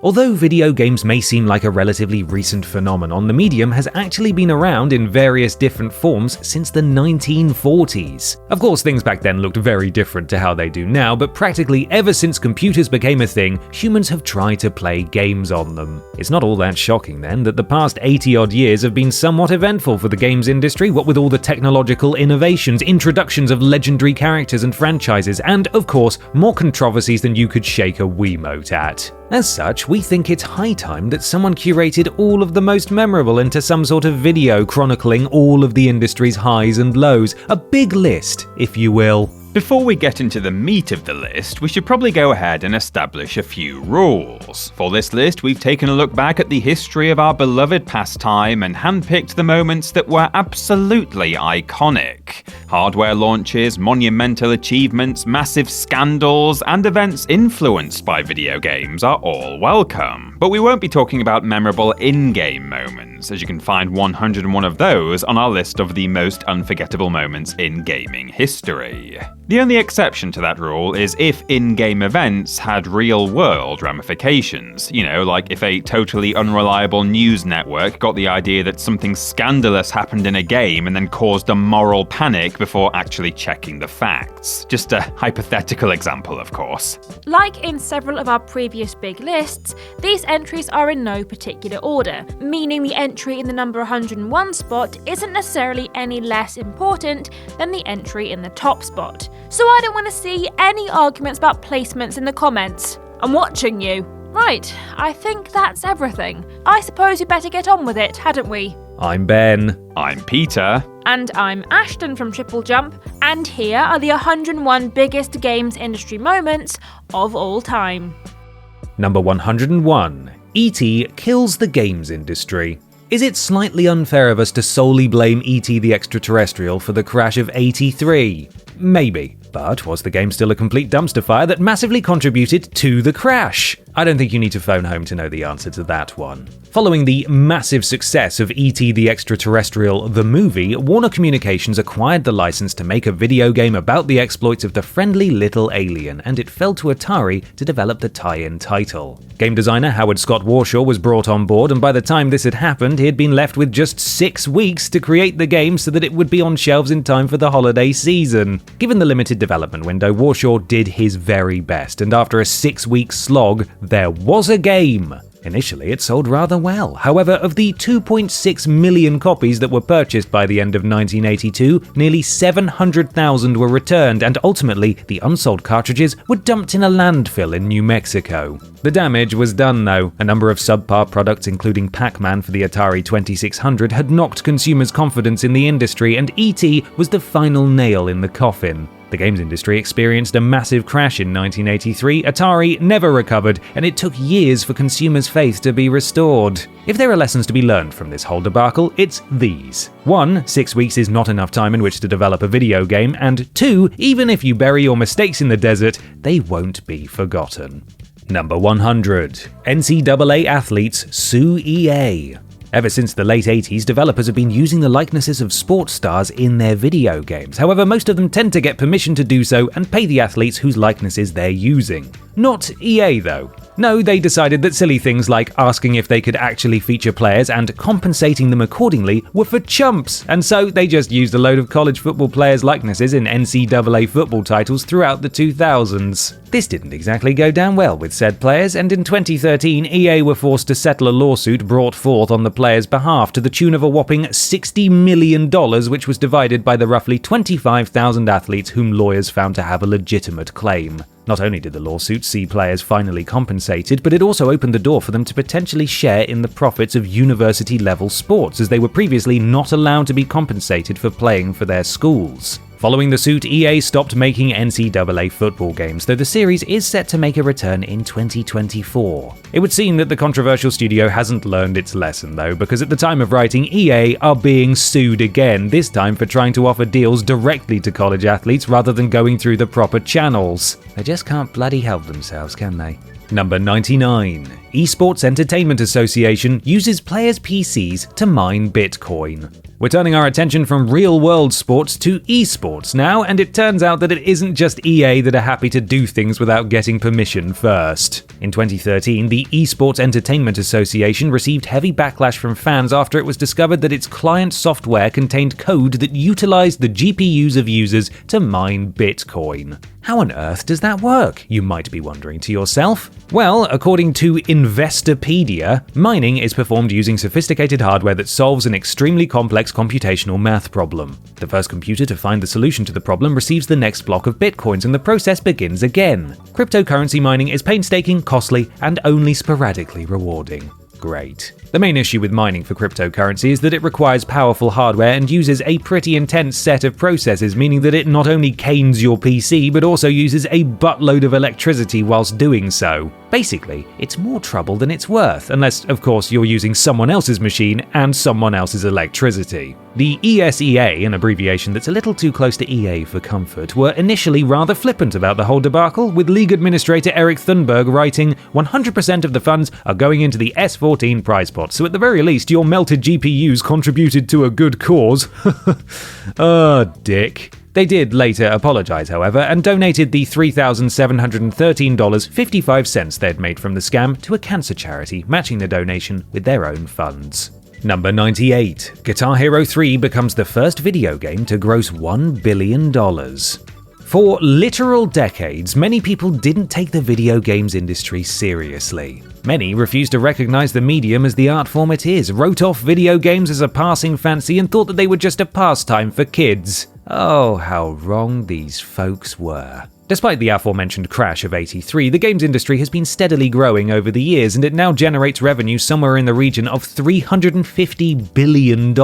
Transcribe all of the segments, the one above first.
Although video games may seem like a relatively recent phenomenon, the medium has actually been around in various different forms since the 1940s. Of course, things back then looked very different to how they do now, but practically ever since computers became a thing, humans have tried to play games on them. It's not all that shocking then that the past 80-odd years have been somewhat eventful for the games industry, what with all the technological innovations, introductions of legendary characters and franchises, and, of course, more controversies than you could shake a WiiMote at. As such, we think it's high time that someone curated all of the most memorable into some sort of video chronicling all of the industry's highs and lows, a big list, if you will. Before we get into the meat of the list, we should probably go ahead and establish a few rules. For this list, we've taken a look back at the history of our beloved pastime and handpicked the moments that were absolutely iconic. Hardware launches, monumental achievements, massive scandals, and events influenced by video games are all welcome. But we won't be talking about memorable in-game moments, as you can find 101 of those on our list of the most unforgettable moments in gaming history. The only exception to that rule is if in-game events had real-world ramifications. You know, like if a totally unreliable news network got the idea that something scandalous happened in a game and then caused a moral panic before actually checking the facts. Just a hypothetical example, of course. Like in several of our previous big lists, these entries are in no particular order, meaning the entry in the number 101 spot isn't necessarily any less important than the entry in the top spot. So I don't want to see any arguments about placements in the comments. I'm watching you. Right, I think that's everything. I suppose we better get on with it, hadn't we? I'm Ben. I'm Peter. And I'm Ashton from TripleJump, and here are the 101 biggest games industry moments of all time. Number 101. E.T. kills the games industry. Is it slightly unfair of us to solely blame E.T. the Extraterrestrial for the crash of '83? Maybe. But was the game still a complete dumpster fire that massively contributed to the crash? I don't think you need to phone home to know the answer to that one. Following the massive success of E.T. the Extraterrestrial, the movie, Warner Communications acquired the license to make a video game about the exploits of the friendly little alien, and it fell to Atari to develop the tie-in title. Game designer Howard Scott Warshaw was brought on board, and by the time this had happened, he had been left with just 6 weeks to create the game so that it would be on shelves in time for the holiday season. Given the limited development window, Warshaw did his very best, and after a 6-week slog, there was a game. Initially, it sold rather well. However, of the 2.6 million copies that were purchased by the end of 1982, nearly 700,000 were returned, and ultimately, the unsold cartridges were dumped in a landfill in New Mexico. The damage was done, though. A number of subpar products, including Pac-Man for the Atari 2600, had knocked consumers' confidence in the industry, and E.T. was the final nail in the coffin. The games industry experienced a massive crash in 1983, Atari never recovered, and it took years for consumers' faith to be restored. If there are lessons to be learned from this whole debacle, it's these. 1. 6 weeks is not enough time in which to develop a video game, and 2. Even if you bury your mistakes in the desert, they won't be forgotten. Number 100. NCAA athletes sue EA. Ever since the late 80s, developers have been using the likenesses of sports stars in their video games. However, most of them tend to get permission to do so and pay the athletes whose likenesses they're using. Not EA, though. No, they decided that silly things like asking if they could actually feature players and compensating them accordingly were for chumps, and so they just used a load of college football players' likenesses in NCAA football titles throughout the 2000s. This didn't exactly go down well with said players, and in 2013, EA were forced to settle a lawsuit brought forth on the players' behalf to the tune of a whopping $60 million, which was divided by the roughly 25,000 athletes whom lawyers found to have a legitimate claim. Not only did the lawsuit see players finally compensated, but it also opened the door for them to potentially share in the profits of university-level sports, as they were previously not allowed to be compensated for playing for their schools. Following the suit, EA stopped making NCAA football games, though the series is set to make a return in 2024. It would seem that the controversial studio hasn't learned its lesson, though, because at the time of writing, EA are being sued again, this time for trying to offer deals directly to college athletes rather than going through the proper channels. They just can't bloody help themselves, can they? Number 99. Esports Entertainment Association uses players' PCs to mine Bitcoin. We're turning our attention from real-world sports to esports now, and it turns out that it isn't just EA that are happy to do things without getting permission first. In 2013, the Esports Entertainment Association received heavy backlash from fans after it was discovered that its client software contained code that utilized the GPUs of users to mine Bitcoin. How on earth does that work, you might be wondering to yourself? Well, according to Investopedia, mining is performed using sophisticated hardware that solves an extremely complex computational math problem. The first computer to find the solution to the problem receives the next block of bitcoins and the process begins again. Cryptocurrency mining is painstaking, costly, and only sporadically rewarding. Great. The main issue with mining for cryptocurrency is that it requires powerful hardware and uses a pretty intense set of processes, meaning that it not only canes your PC, but also uses a buttload of electricity whilst doing so. Basically, it's more trouble than it's worth, unless, of course, you're using someone else's machine and someone else's electricity. The ESEA, an abbreviation that's a little too close to EA for comfort, were initially rather flippant about the whole debacle, with League Administrator Eric Thunberg writing, 100% of the funds are going into the S14 prize pot, so at the very least your melted GPUs contributed to a good cause. Oh, dick. They did later apologize, however, and donated the $3,713.55 they'd made from the scam to a cancer charity, matching the donation with their own funds. Number 98. Guitar Hero 3 becomes the first video game to gross $1 billion. For literal decades, many people didn't take the video games industry seriously. Many refused to recognize the medium as the art form it is, wrote off video games as a passing fancy, and thought that they were just a pastime for kids. Oh, how wrong these folks were. Despite the aforementioned crash of '83, the games industry has been steadily growing over the years, and it now generates revenue somewhere in the region of $350 billion.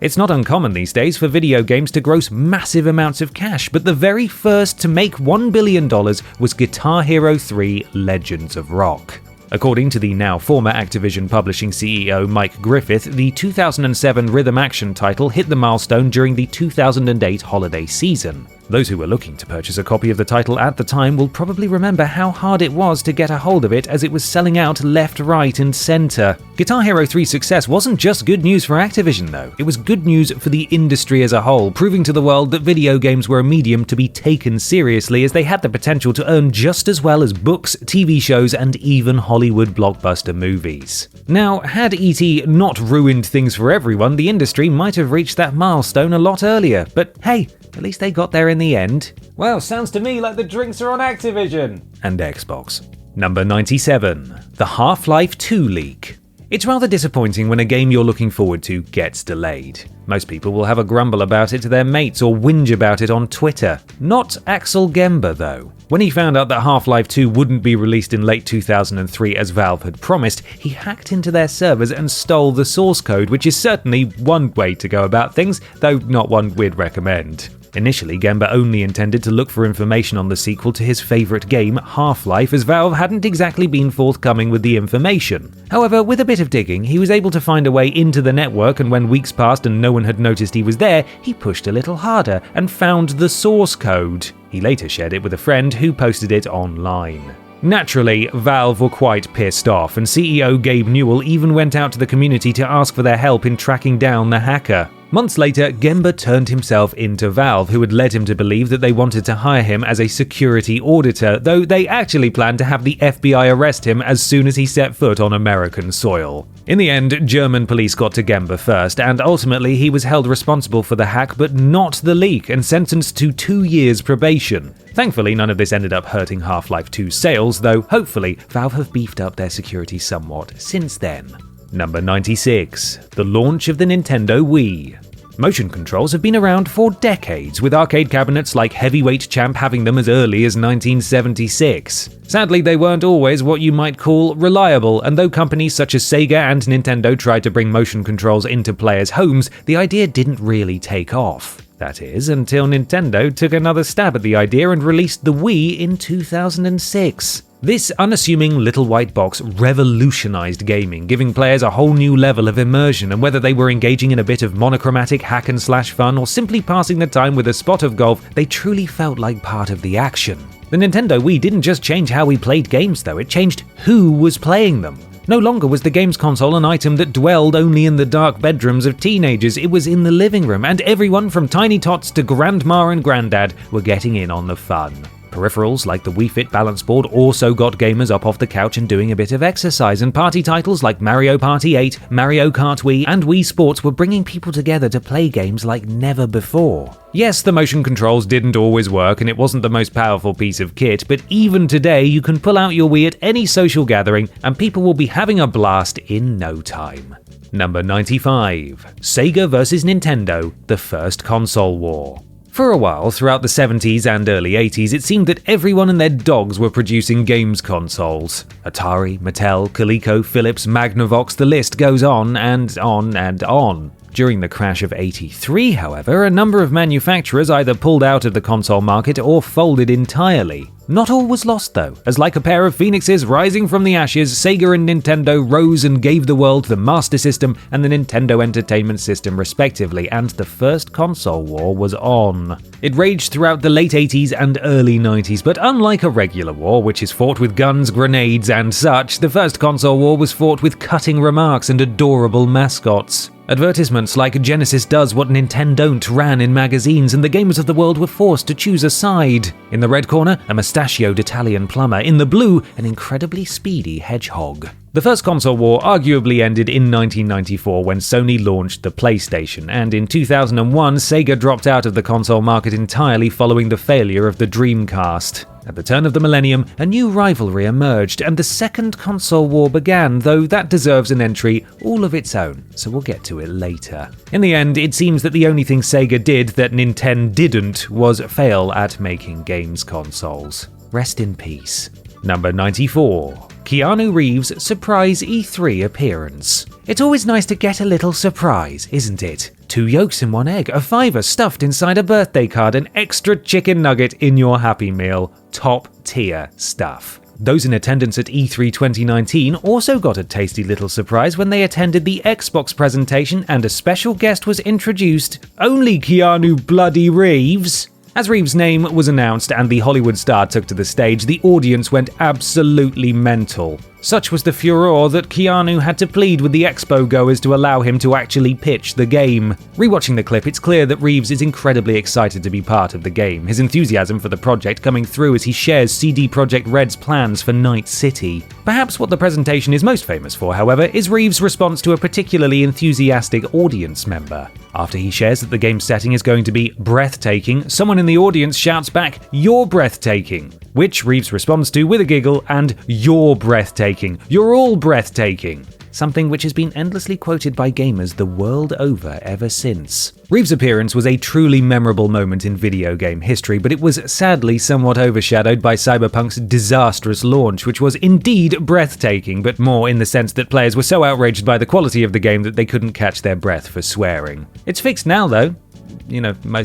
It's not uncommon these days for video games to gross massive amounts of cash, but the very first to make $1 billion was Guitar Hero 3 Legends of Rock. According to the now former Activision Publishing CEO Mike Griffith, the 2007 rhythm action title hit the milestone during the 2008 holiday season. Those who were looking to purchase a copy of the title at the time will probably remember how hard it was to get a hold of it, as it was selling out left, right, and center. Guitar Hero 3's success wasn't just good news for Activision, though. It was good news for the industry as a whole, proving to the world that video games were a medium to be taken seriously, as they had the potential to earn just as well as books, TV shows, and even Hollywood blockbuster movies. Now, had E.T. not ruined things for everyone, the industry might have reached that milestone a lot earlier, but hey, at least they got there in the end. Well, sounds to me like the drinks are on Activision and Xbox. Number 97. The Half-Life 2 leak. It's rather disappointing when a game you're looking forward to gets delayed. Most people will have a grumble about it to their mates or whinge about it on Twitter. Not Axel Gemba, though. When he found out that Half-Life 2 wouldn't be released in late 2003 as Valve had promised, he hacked into their servers and stole the source code, which is certainly one way to go about things, though not one we'd recommend. Initially, Gemba only intended to look for information on the sequel to his favourite game, Half-Life, as Valve hadn't exactly been forthcoming with the information. However, with a bit of digging, he was able to find a way into the network, and when weeks passed and no one had noticed he was there, he pushed a little harder and found the source code. He later shared it with a friend who posted it online. Naturally, Valve were quite pissed off, and CEO Gabe Newell even went out to the community to ask for their help in tracking down the hacker. Months later, Gemba turned himself into Valve, who had led him to believe that they wanted to hire him as a security auditor, though they actually planned to have the FBI arrest him as soon as he set foot on American soil. In the end, German police got to Gemba first, and ultimately he was held responsible for the hack but not the leak, and sentenced to 2 years probation. Thankfully, none of this ended up hurting Half-Life 2's sales, though hopefully Valve have beefed up their security somewhat since then. Number 96. The launch of the Nintendo Wii. Motion controls have been around for decades, with arcade cabinets like Heavyweight Champ having them as early as 1976. Sadly, they weren't always what you might call reliable, and though companies such as Sega and Nintendo tried to bring motion controls into players' homes, the idea didn't really take off. That is, until Nintendo took another stab at the idea and released the Wii in 2006. This unassuming little white box revolutionized gaming, giving players a whole new level of immersion, and whether they were engaging in a bit of monochromatic hack-and-slash fun or simply passing the time with a spot of golf, they truly felt like part of the action. The Nintendo Wii didn't just change how we played games though, it changed who was playing them. No longer was the games console an item that dwelled only in the dark bedrooms of teenagers, it was in the living room, and everyone from tiny tots to grandma and granddad were getting in on the fun. Peripherals like the Wii Fit balance board also got gamers up off the couch and doing a bit of exercise, and party titles like Mario Party 8, Mario Kart Wii, and Wii Sports were bringing people together to play games like never before. Yes, the motion controls didn't always work and it wasn't the most powerful piece of kit, but even today you can pull out your Wii at any social gathering and people will be having a blast in no time. Number 95. Sega vs Nintendo, the first console war. For a while, throughout the 70s and early 80s, it seemed that everyone and their dogs were producing games consoles. Atari, Mattel, Coleco, Philips, Magnavox, the list goes on and on and on. During the crash of '83, however, a number of manufacturers either pulled out of the console market or folded entirely. Not all was lost though, as like a pair of phoenixes rising from the ashes, Sega and Nintendo rose and gave the world the Master System and the Nintendo Entertainment System respectively, and the first console war was on. It raged throughout the late 80s and early 90s, but unlike a regular war, which is fought with guns, grenades and such, the first console war was fought with cutting remarks and adorable mascots. Advertisements like Genesis does what Nintendo don't ran in magazines, and the gamers of the world were forced to choose a side. In the red corner, a mustachioed Italian plumber. In the blue, an incredibly speedy hedgehog. The first console war arguably ended in 1994 when Sony launched the PlayStation, and in 2001 Sega dropped out of the console market entirely following the failure of the Dreamcast. At the turn of the millennium, a new rivalry emerged, and the second console war began, though that deserves an entry all of its own, so we'll get to it later. In the end, it seems that the only thing Sega did that Nintendo didn't was fail at making games consoles. Rest in peace. Number 94. Keanu Reeves' surprise E3 appearance. It's always nice to get a little surprise, isn't it? 2 yolks in 1 egg, a $5 stuffed inside a birthday card, an extra chicken nugget in your Happy Meal. Top tier stuff. Those in attendance at E3 2019 also got a tasty little surprise when they attended the Xbox presentation and a special guest was introduced. Only Keanu bloody Reeves. As Reeves' name was announced and the Hollywood star took to the stage, the audience went absolutely mental. Such was the furore that Keanu had to plead with the expo goers to allow him to actually pitch the game. Rewatching the clip, it's clear that Reeves is incredibly excited to be part of the game, his enthusiasm for the project coming through as he shares CD Projekt Red's plans for Night City. Perhaps what the presentation is most famous for, however, is Reeves' response to a particularly enthusiastic audience member. After he shares that the game's setting is going to be breathtaking, someone in the audience shouts back, "You're breathtaking," which Reeves responds to with a giggle and "You're breathtaking. You're all breathtaking," something which has been endlessly quoted by gamers the world over ever since. Reeves' appearance was a truly memorable moment in video game history, but it was sadly somewhat overshadowed by Cyberpunk's Disastrous launch, which was indeed breathtaking, but more in the sense that players were so outraged by the quality of the game that they couldn't catch their breath for swearing. It's fixed now though,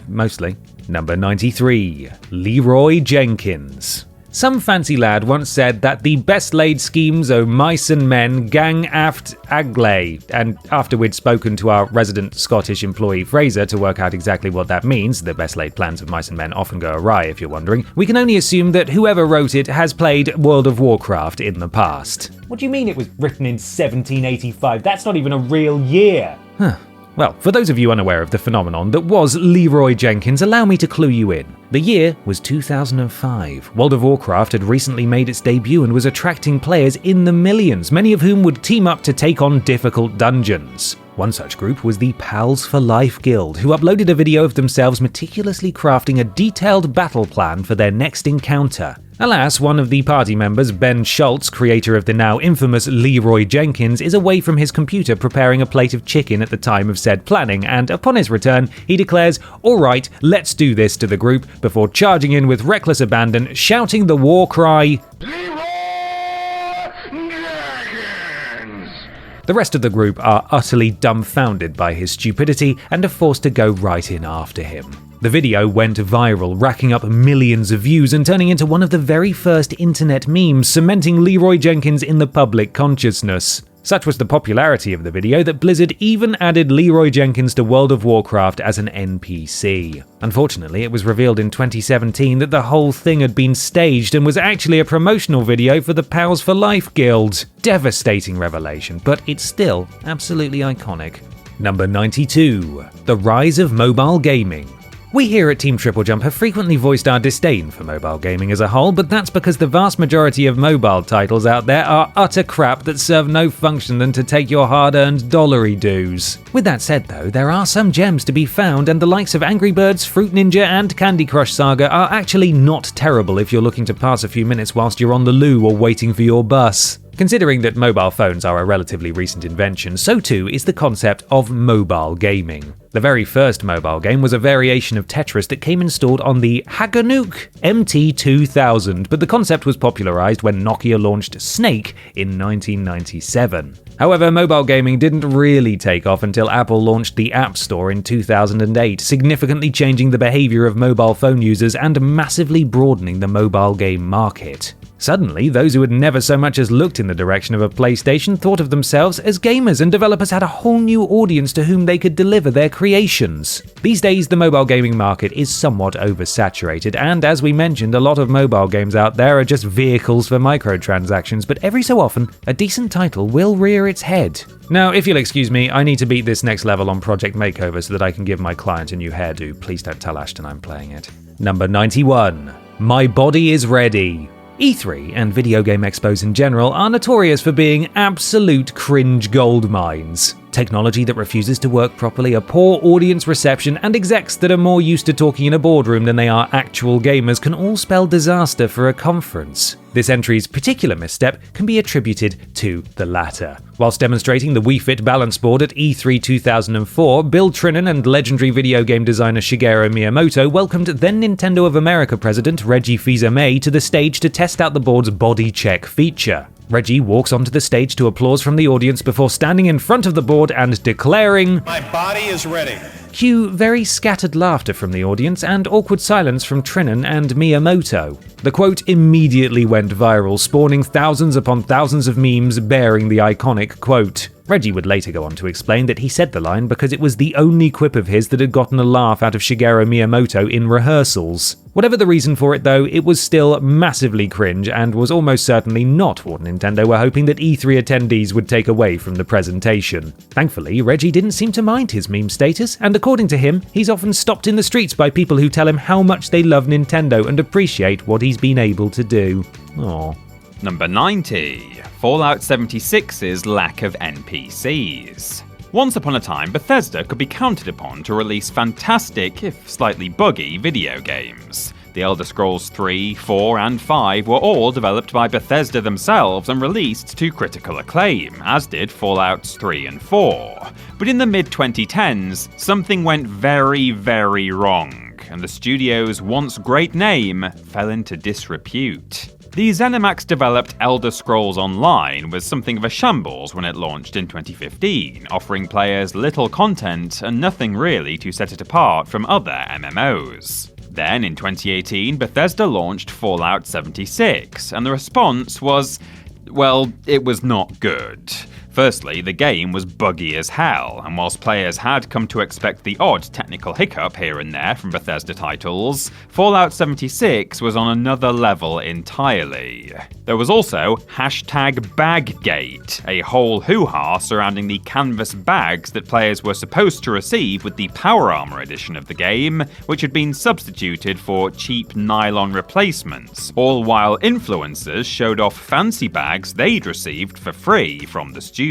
mostly. Number 93. Leroy Jenkins. Some fancy lad once said that the best laid schemes o' mice and men gang aft agley, and after we'd spoken to our resident Scottish employee Fraser to work out exactly what that means, the best laid plans of mice and men often go awry if you're wondering, we can only assume that whoever wrote it has played World of Warcraft in the past. What do you mean it was written in 1785? That's not even a real year. Well, for those of you unaware of the phenomenon that was Leroy Jenkins, allow me to clue you in. The year was 2005. World of Warcraft had recently made its debut and was attracting players in the millions, many of whom would team up to take on difficult dungeons. One such group was the Pals for Life Guild, who uploaded a video of themselves meticulously crafting a detailed battle plan for their next encounter. Alas, one of the party members, Ben Schultz, creator of the now infamous Leroy Jenkins, is away from his computer preparing a plate of chicken at the time of said planning, and upon his return, he declares, "Alright, let's do this," to the group, before charging in with reckless abandon, shouting the war cry, "Leroy Jenkins!" The rest of the group are utterly dumbfounded by his stupidity and are forced to go right in after him. The video went viral, racking up millions of views and turning into one of the very first internet memes, cementing Leroy Jenkins in the public consciousness. Such was the popularity of the video that Blizzard even added Leroy Jenkins to World of Warcraft as an NPC. Unfortunately, it was revealed in 2017 that the whole thing had been staged and was actually a promotional video for the Pals for Life Guild. Devastating revelation, but it's still absolutely iconic. Number 92. The rise of mobile gaming. We here at Team TripleJump have frequently voiced our disdain for mobile gaming as a whole, but that's because the vast majority of mobile titles out there are utter crap that serve no function than to take your hard-earned dollary dues. With that said though, there are some gems to be found, and the likes of Angry Birds, Fruit Ninja and Candy Crush Saga are actually not terrible if you're looking to pass a few minutes whilst you're on the loo or waiting for your bus. Considering that mobile phones are a relatively recent invention, so too is the concept of mobile gaming. The very first mobile game was a variation of Tetris that came installed on the Haganuk MT2000, but the concept was popularized when Nokia launched Snake in 1997. However, mobile gaming didn't really take off until Apple launched the App Store in 2008, significantly changing the behavior of mobile phone users and massively broadening the mobile game market. Suddenly, those who had never so much as looked in the direction of a PlayStation thought of themselves as gamers, and developers had a whole new audience to whom they could deliver their creations. These days, the mobile gaming market is somewhat oversaturated, and as we mentioned, a lot of mobile games out there are just vehicles for microtransactions, but every so often, a decent title will rear its head. Now, if you'll excuse me, I need to beat this next level on Project Makeover so that I can give my client a new hairdo. Please don't tell Ashton I'm playing it. Number 91. My body is ready. E3 and video game expos in general are notorious for being absolute cringe gold mines. Technology that refuses to work properly, a poor audience reception, and execs that are more used to talking in a boardroom than they are actual gamers can all spell disaster for a conference. This entry's particular misstep can be attributed to the latter. Whilst demonstrating the Wii Fit balance board at E3 2004, Bill Trinan and legendary video game designer Shigeru Miyamoto welcomed then Nintendo of America president Reggie Fils-Aimé to the stage to test out the board's body check feature. Reggie walks onto the stage to applause from the audience before standing in front of the board and declaring, "My body is ready." Cue very scattered laughter from the audience and awkward silence from Trinan and Miyamoto. The quote immediately went viral, spawning thousands upon thousands of memes bearing the iconic quote. Reggie would later go on to explain that he said the line because it was the only quip of his that had gotten a laugh out of Shigeru Miyamoto in rehearsals. Whatever the reason for it though, it was still massively cringe and was almost certainly not what Nintendo were hoping that E3 attendees would take away from the presentation. Thankfully, Reggie didn't seem to mind his meme status, and according to him, he's often stopped in the streets by people who tell him how much they love Nintendo and appreciate what he's been able to do. Aww. Number 90. Fallout 76's lack of NPCs. Once upon a time, Bethesda could be counted upon to release fantastic, if slightly buggy, video games. The Elder Scrolls 3, 4, and 5 were all developed by Bethesda themselves and released to critical acclaim, as did Fallouts 3 and 4. But in the mid-2010s, something went very, very wrong, and the studio's once great name fell into disrepute. The ZeniMax-developed Elder Scrolls Online was something of a shambles when it launched in 2015, offering players little content and nothing really to set it apart from other MMOs. Then, in 2018, Bethesda launched Fallout 76, and the response was, well, it was not good. Firstly, the game was buggy as hell, and whilst players had come to expect the odd technical hiccup here and there from Bethesda titles, Fallout 76 was on another level entirely. There was also #Baggate, a whole hoo-ha surrounding the canvas bags that players were supposed to receive with the Power Armor edition of the game, which had been substituted for cheap nylon replacements, all while influencers showed off fancy bags they'd received for free from the studio.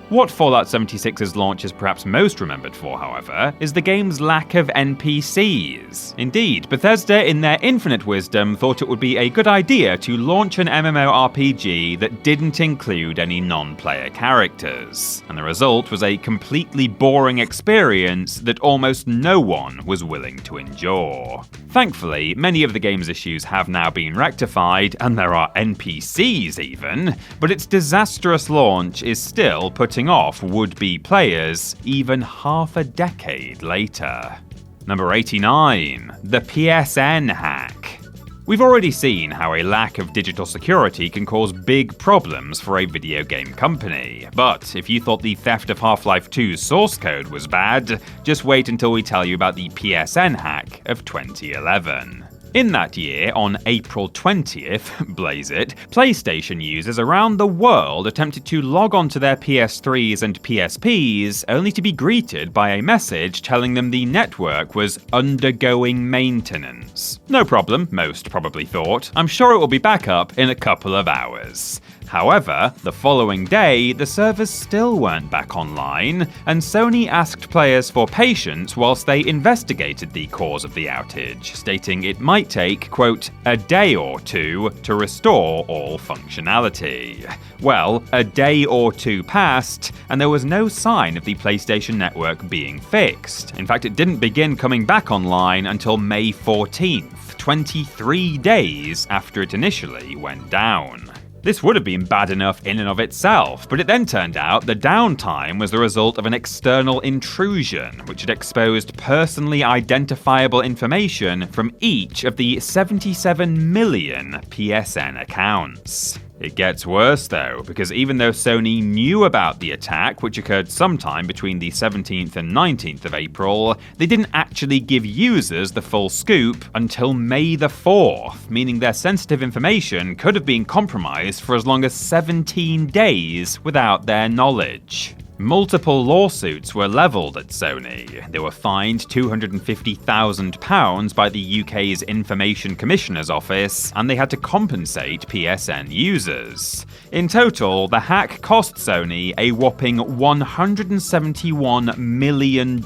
What Fallout 76's launch is perhaps most remembered for, however, is the game's lack of NPCs. Indeed, Bethesda, in their infinite wisdom, thought it would be a good idea to launch an MMORPG that didn't include any non-player characters, and the result was a completely boring experience that almost no one was willing to endure. Thankfully, many of the game's issues have now been rectified, and there are NPCs even, but its disastrous launch is still putting off would-be players even half a decade later. Number 89. The PSN hack. We've already seen how a lack of digital security can cause big problems for a video game company, but if you thought the theft of Half-Life 2's source code was bad, just wait until we tell you about the PSN hack of 2011. In that year, on April 20th, blaze it, PlayStation users around the world attempted to log onto their PS3s and PSPs only to be greeted by a message telling them the network was undergoing maintenance. No problem, most probably thought. I'm sure it will be back up in a couple of hours. However, the following day, the servers still weren't back online, and Sony asked players for patience whilst they investigated the cause of the outage, stating it might take, quote, a day or two to restore all functionality. Well, a day or two passed, and there was no sign of the PlayStation Network being fixed. In fact, it didn't begin coming back online until May 14th, 23 days after it initially went down. This would have been bad enough in and of itself, but it then turned out the downtime was the result of an external intrusion, which had exposed personally identifiable information from each of the 77 million PSN accounts. It gets worse though, because even though Sony knew about the attack, which occurred sometime between the 17th and 19th of April, they didn't actually give users the full scoop until May the 4th, meaning their sensitive information could have been compromised for as long as 17 days without their knowledge. Multiple lawsuits were levelled at Sony. They were fined £250,000 by the UK's Information Commissioner's Office, and they had to compensate PSN users. In total, the hack cost Sony a whopping $171 million,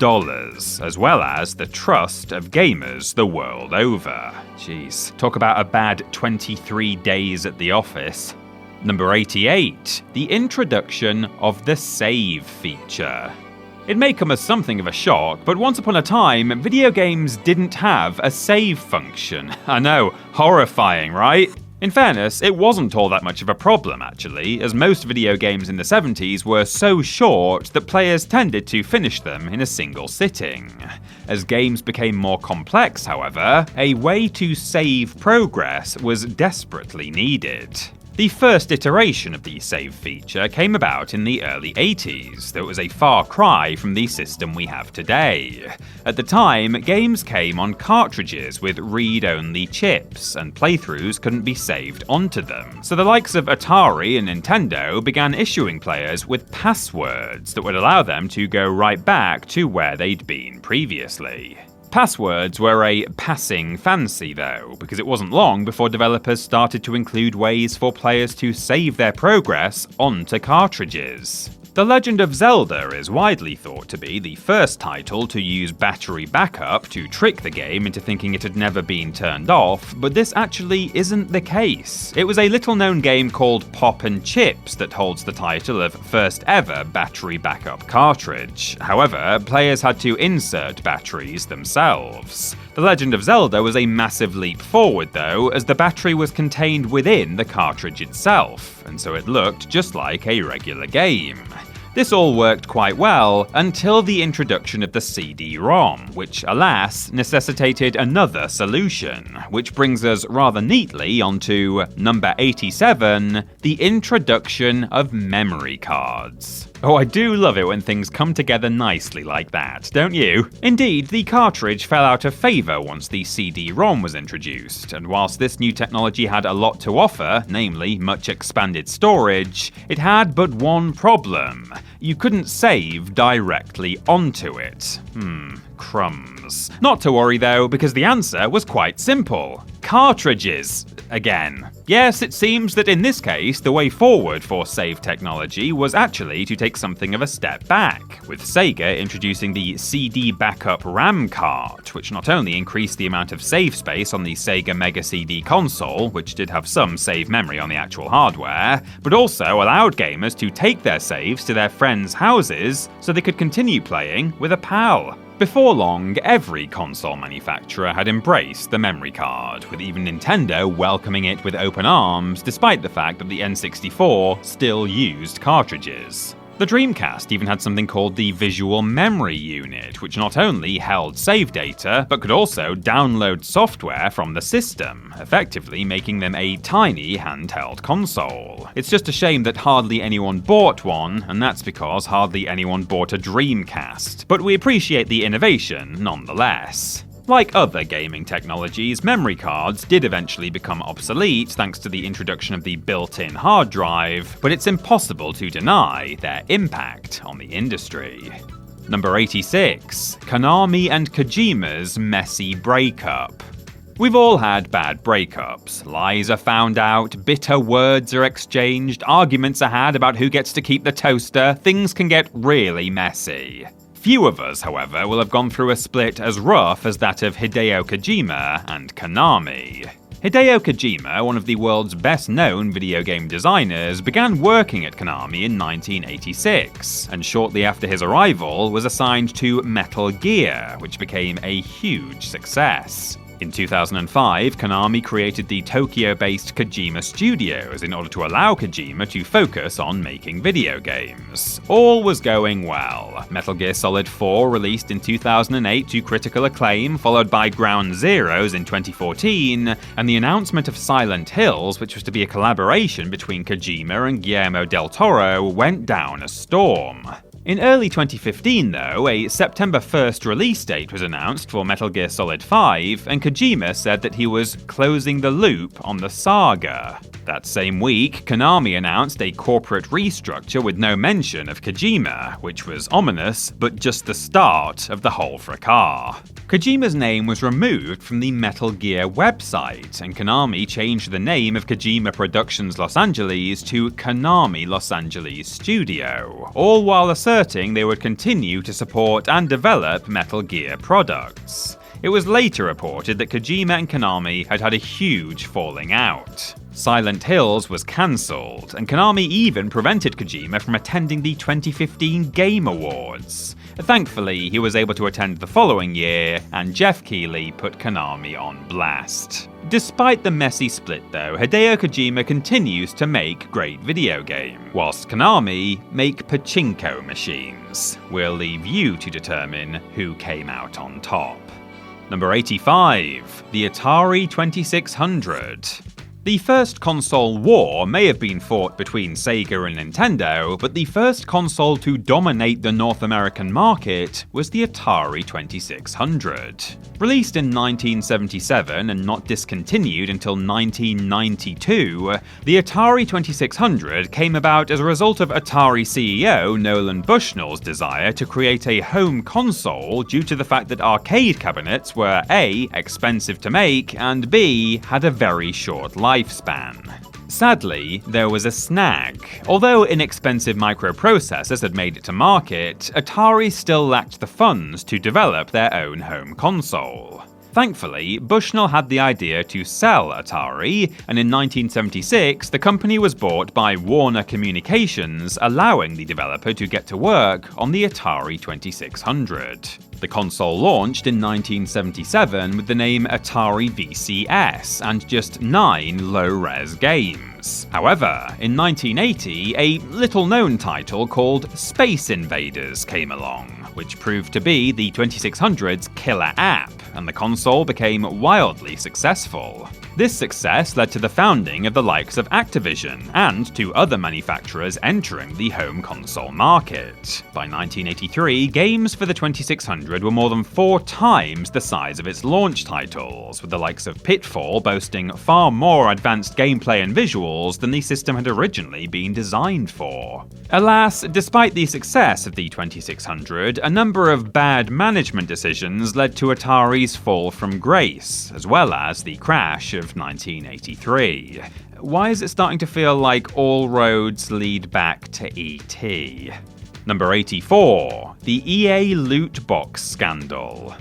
as well as the trust of gamers the world over. Jeez, talk about a bad 23 days at the office. Number 88, the introduction of the save feature. It may come as something of a shock, but once upon a time, video games didn't have a save function. I know, horrifying, right? In fairness, it wasn't all that much of a problem actually, as most video games in the 70s were so short that players tended to finish them in a single sitting. As games became more complex, however, a way to save progress was desperately needed. The first iteration of the save feature came about in the early 80s, though it was a far cry from the system we have today. At the time, games came on cartridges with read-only chips, and playthroughs couldn't be saved onto them. So the likes of Atari and Nintendo began issuing players with passwords that would allow them to go right back to where they'd been previously. Passwords were a passing fancy though, because it wasn't long before developers started to include ways for players to save their progress onto cartridges. The Legend of Zelda is widely thought to be the first title to use battery backup to trick the game into thinking it had never been turned off, but this actually isn't the case. It was a little-known game called Pop and Chips that holds the title of first ever battery backup cartridge. However, players had to insert batteries themselves. The Legend of Zelda was a massive leap forward though, as the battery was contained within the cartridge itself, and so it looked just like a regular game. This all worked quite well until the introduction of the CD-ROM, which alas necessitated another solution, which brings us rather neatly onto number 87, the introduction of memory cards. Oh, I do love it when things come together nicely like that, don't you? Indeed, the cartridge fell out of favour once the CD-ROM was introduced, and whilst this new technology had a lot to offer, namely much expanded storage, it had but one problem. You couldn't save directly onto it. Crumbs. Not to worry though, because the answer was quite simple. Cartridges. Again. Yes, it seems that in this case, the way forward for save technology was actually to take something of a step back, with Sega introducing the CD Backup RAM card, which not only increased the amount of save space on the Sega Mega CD console, which did have some save memory on the actual hardware, but also allowed gamers to take their saves to their friends' houses so they could continue playing with a pal. Before long, every console manufacturer had embraced the memory card, with even Nintendo welcoming it with open arms, despite the fact that the N64 still used cartridges. The Dreamcast even had something called the Visual Memory Unit, which not only held save data, but could also download software from the system, effectively making them a tiny handheld console. It's just a shame that hardly anyone bought one, and that's because hardly anyone bought a Dreamcast. But we appreciate the innovation nonetheless. Like other gaming technologies, memory cards did eventually become obsolete thanks to the introduction of the built-in hard drive, but it's impossible to deny their impact on the industry. Number 86. Konami and Kojima's messy breakup. We've all had bad breakups. Lies are found out, bitter words are exchanged, arguments are had about who gets to keep the toaster, things can get really messy. Few of us, however, will have gone through a split as rough as that of Hideo Kojima and Konami. Hideo Kojima, one of the world's best-known video game designers, began working at Konami in 1986, and shortly after his arrival was assigned to Metal Gear, which became a huge success. In 2005, Konami created the Tokyo-based Kojima Studios in order to allow Kojima to focus on making video games. All was going well. Metal Gear Solid 4 released in 2008 to critical acclaim, followed by Ground Zeroes in 2014, and the announcement of Silent Hills, which was to be a collaboration between Kojima and Guillermo del Toro, went down a storm. In early 2015, though, a September 1st release date was announced for Metal Gear Solid 5, and Kojima said that he was closing the loop on the saga. That same week, Konami announced a corporate restructure with no mention of Kojima, which was ominous, but just the start of the whole fracas. Kojima's name was removed from the Metal Gear website, and Konami changed the name of Kojima Productions Los Angeles to Konami Los Angeles Studio, all while asserting they would continue to support and develop Metal Gear products. It was later reported that Kojima and Konami had had a huge falling out. Silent Hills was cancelled, and Konami even prevented Kojima from attending the 2015 Game Awards. Thankfully, he was able to attend the following year, and Jeff Keighley put Konami on blast. Despite the messy split though, Hideo Kojima continues to make great video games, whilst Konami make pachinko machines. We'll leave you to determine who came out on top. Number 85. The Atari 2600. The first console war may have been fought between Sega and Nintendo, but the first console to dominate the North American market was the Atari 2600. Released in 1977 and not discontinued until 1992, the Atari 2600 came about as a result of Atari CEO Nolan Bushnell's desire to create a home console due to the fact that arcade cabinets were A, expensive to make, and B, had a very short lifespan. Sadly, there was a snag. Although inexpensive microprocessors had made it to market, Atari still lacked the funds to develop their own home console. Thankfully, Bushnell had the idea to sell Atari, and in 1976, the company was bought by Warner Communications, allowing the developer to get to work on the Atari 2600. The console launched in 1977 with the name Atari VCS and just 9 low-res games. However, in 1980, a little-known title called Space Invaders came along, which proved to be the 2600's killer app, and the console became wildly successful. This success led to the founding of the likes of Activision, and to other manufacturers entering the home console market. By 1983, games for the 2600 were more than 4 times the size of its launch titles, with the likes of Pitfall boasting far more advanced gameplay and visuals than the system had originally been designed for. Alas, despite the success of the 2600, a number of bad management decisions led to Atari's fall from grace, as well as the crash of 1983. Why is it starting to feel like all roads lead back to E.T.? Number 84. The EA loot box scandal.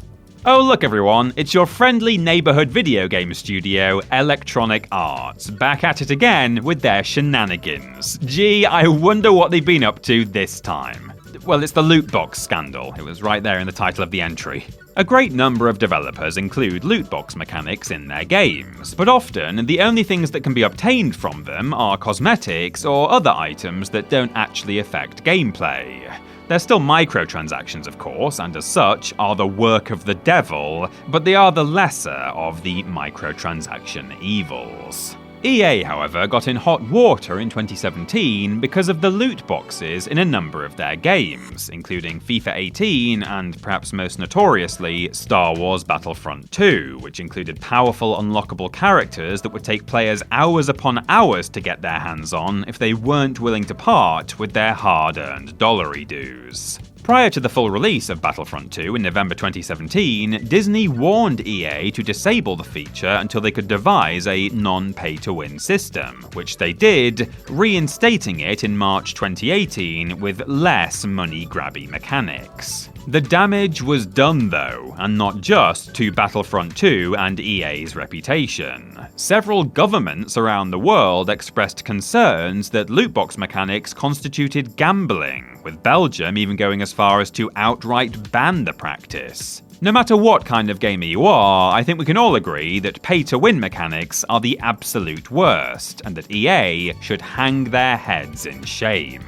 Oh look everyone, it's your friendly neighbourhood video game studio, Electronic Arts, back at it again with their shenanigans. Gee, I wonder what they've been up to this time. Well, it's the loot box scandal. It was right there in the title of the entry. A great number of developers include loot box mechanics in their games, but often the only things that can be obtained from them are cosmetics or other items that don't actually affect gameplay. They're still microtransactions, of course, and as such are the work of the devil, but they are the lesser of the microtransaction evils. EA, however, got in hot water in 2017 because of the loot boxes in a number of their games, including FIFA 18 and, perhaps most notoriously, Star Wars Battlefront 2, which included powerful unlockable characters that would take players hours upon hours to get their hands on if they weren't willing to part with their hard-earned dollary dues. Prior to the full release of Battlefront 2 in November 2017, Disney warned EA to disable the feature until they could devise a non-pay-to-win system, which they did, reinstating it in March 2018 with less money-grabby mechanics. The damage was done though, and not just to Battlefront 2 and EA's reputation. Several governments around the world expressed concerns that loot box mechanics constituted gambling, with Belgium even going as far as to outright ban the practice. No matter what kind of gamer you are, I think we can all agree that pay-to-win mechanics are the absolute worst, and that EA should hang their heads in shame.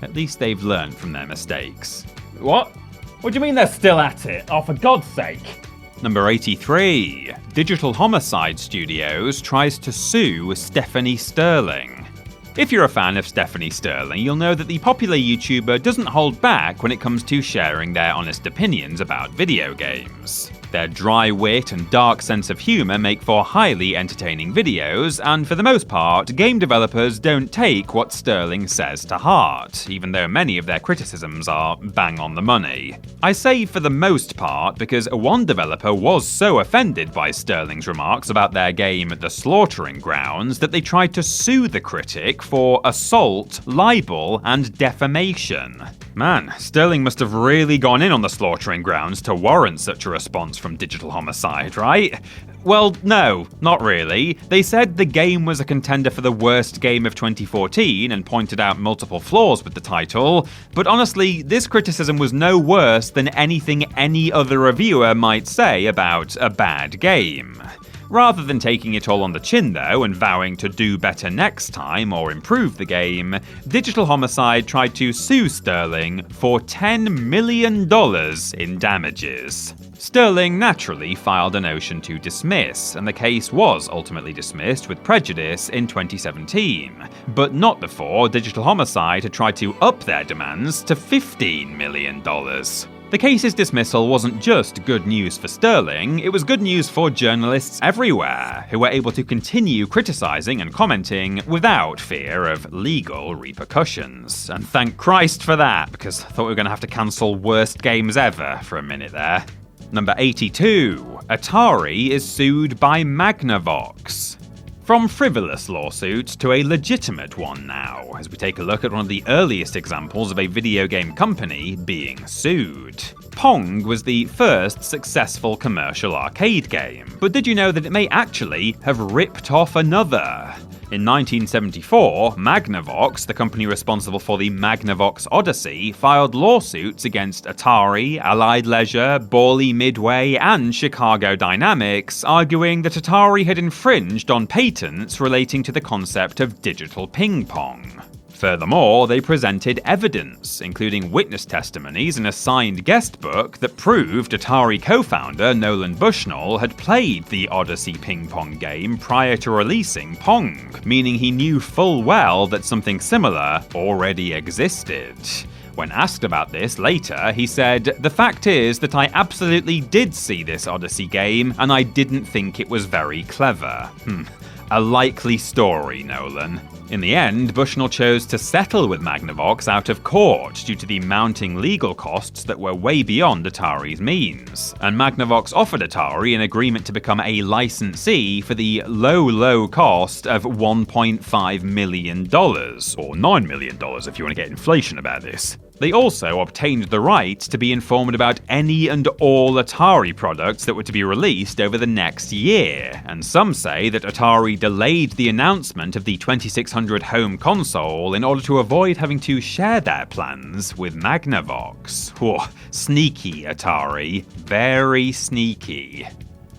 At least they've learned from their mistakes. What? What do you mean they're still at it? Oh, for God's sake. Number 83. Digital Homicide Studios tries to sue Stephanie Sterling. If you're a fan of Stephanie Sterling, you'll know that the popular YouTuber doesn't hold back when it comes to sharing their honest opinions about video games. Their dry wit and dark sense of humour make for highly entertaining videos, and for the most part, game developers don't take what Sterling says to heart, even though many of their criticisms are bang on the money. I say for the most part because one developer was so offended by Sterling's remarks about their game The Slaughtering Grounds that they tried to sue the critic for assault, libel, and defamation. Man, Sterling must have really gone in on The Slaughtering Grounds to warrant such a response from Digital Homicide, right? Well, no, not really. They said the game was a contender for the worst game of 2014 and pointed out multiple flaws with the title, but honestly, this criticism was no worse than anything any other reviewer might say about a bad game. Rather than taking it all on the chin though and vowing to do better next time or improve the game, Digital Homicide tried to sue Sterling for $10 million in damages. Sterling naturally filed a motion to dismiss, and the case was ultimately dismissed with prejudice in 2017, but not before Digital Homicide had tried to up their demands to $15 million. The case's dismissal wasn't just good news for Sterling, it was good news for journalists everywhere, who were able to continue criticising and commenting without fear of legal repercussions. And thank Christ for that, because I thought we were going to have to cancel worst games ever for a minute there. Number 82. Atari is sued by Magnavox. From frivolous lawsuits to a legitimate one now, as we take a look at one of the earliest examples of a video game company being sued. Pong was the first successful commercial arcade game, but did you know that it may actually have ripped off another? In 1974, Magnavox, the company responsible for the Magnavox Odyssey, filed lawsuits against Atari, Allied Leisure, Bally Midway, and Chicago Dynamics, arguing that Atari had infringed on patents relating to the concept of digital ping pong. Furthermore, they presented evidence, including witness testimonies and a signed guest book that proved Atari co-founder Nolan Bushnell had played the Odyssey ping pong game prior to releasing Pong, meaning he knew full well that something similar already existed. When asked about this later, he said, "The fact is that I absolutely did see this Odyssey game, and I didn't think it was very clever." A likely story, Nolan. In the end, Bushnell chose to settle with Magnavox out of court due to the mounting legal costs that were way beyond Atari's means, and Magnavox offered Atari an agreement to become a licensee for the low cost of $1.5 million, or $9 million if you want to get inflation about this. They also obtained the right to be informed about any and all Atari products that were to be released over the next year, and some say that Atari delayed the announcement of the 2600 home console in order to avoid having to share their plans with Magnavox. Oh, sneaky Atari. Very sneaky.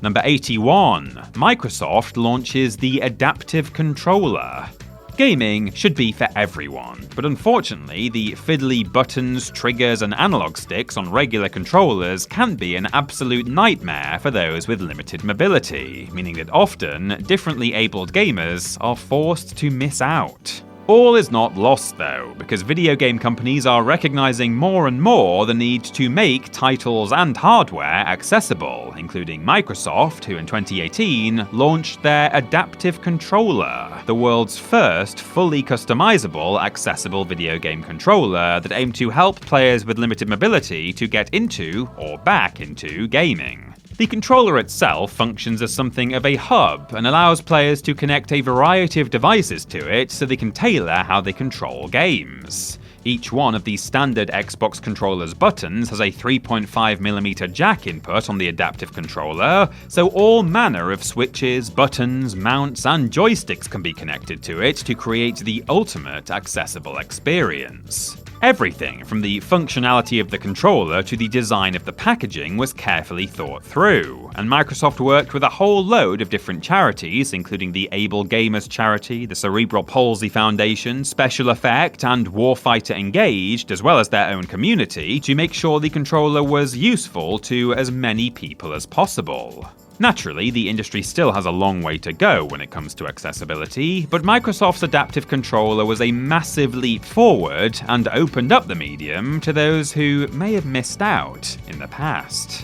Number 81. Microsoft launches the Adaptive Controller. Gaming should be for everyone, but unfortunately, the fiddly buttons, triggers, and analog sticks on regular controllers can be an absolute nightmare for those with limited mobility, meaning that often, differently abled gamers are forced to miss out. All is not lost though, because video game companies are recognizing more and more the need to make titles and hardware accessible, including Microsoft, who in 2018 launched their Adaptive Controller, the world's first fully customizable, accessible video game controller that aimed to help players with limited mobility to get into, or back into, gaming. The controller itself functions as something of a hub and allows players to connect a variety of devices to it so they can tailor how they control games. Each one of the standard Xbox controller's buttons has a 3.5mm jack input on the adaptive controller, so all manner of switches, buttons, mounts, and joysticks can be connected to it to create the ultimate accessible experience. Everything from the functionality of the controller to the design of the packaging was carefully thought through, and Microsoft worked with a whole load of different charities, including the Able Gamers Charity, the Cerebral Palsy Foundation, Special Effect, and Warfighter Engaged, as well as their own community, to make sure the controller was useful to as many people as possible. Naturally, the industry still has a long way to go when it comes to accessibility, but Microsoft's Adaptive Controller was a massive leap forward and opened up the medium to those who may have missed out in the past.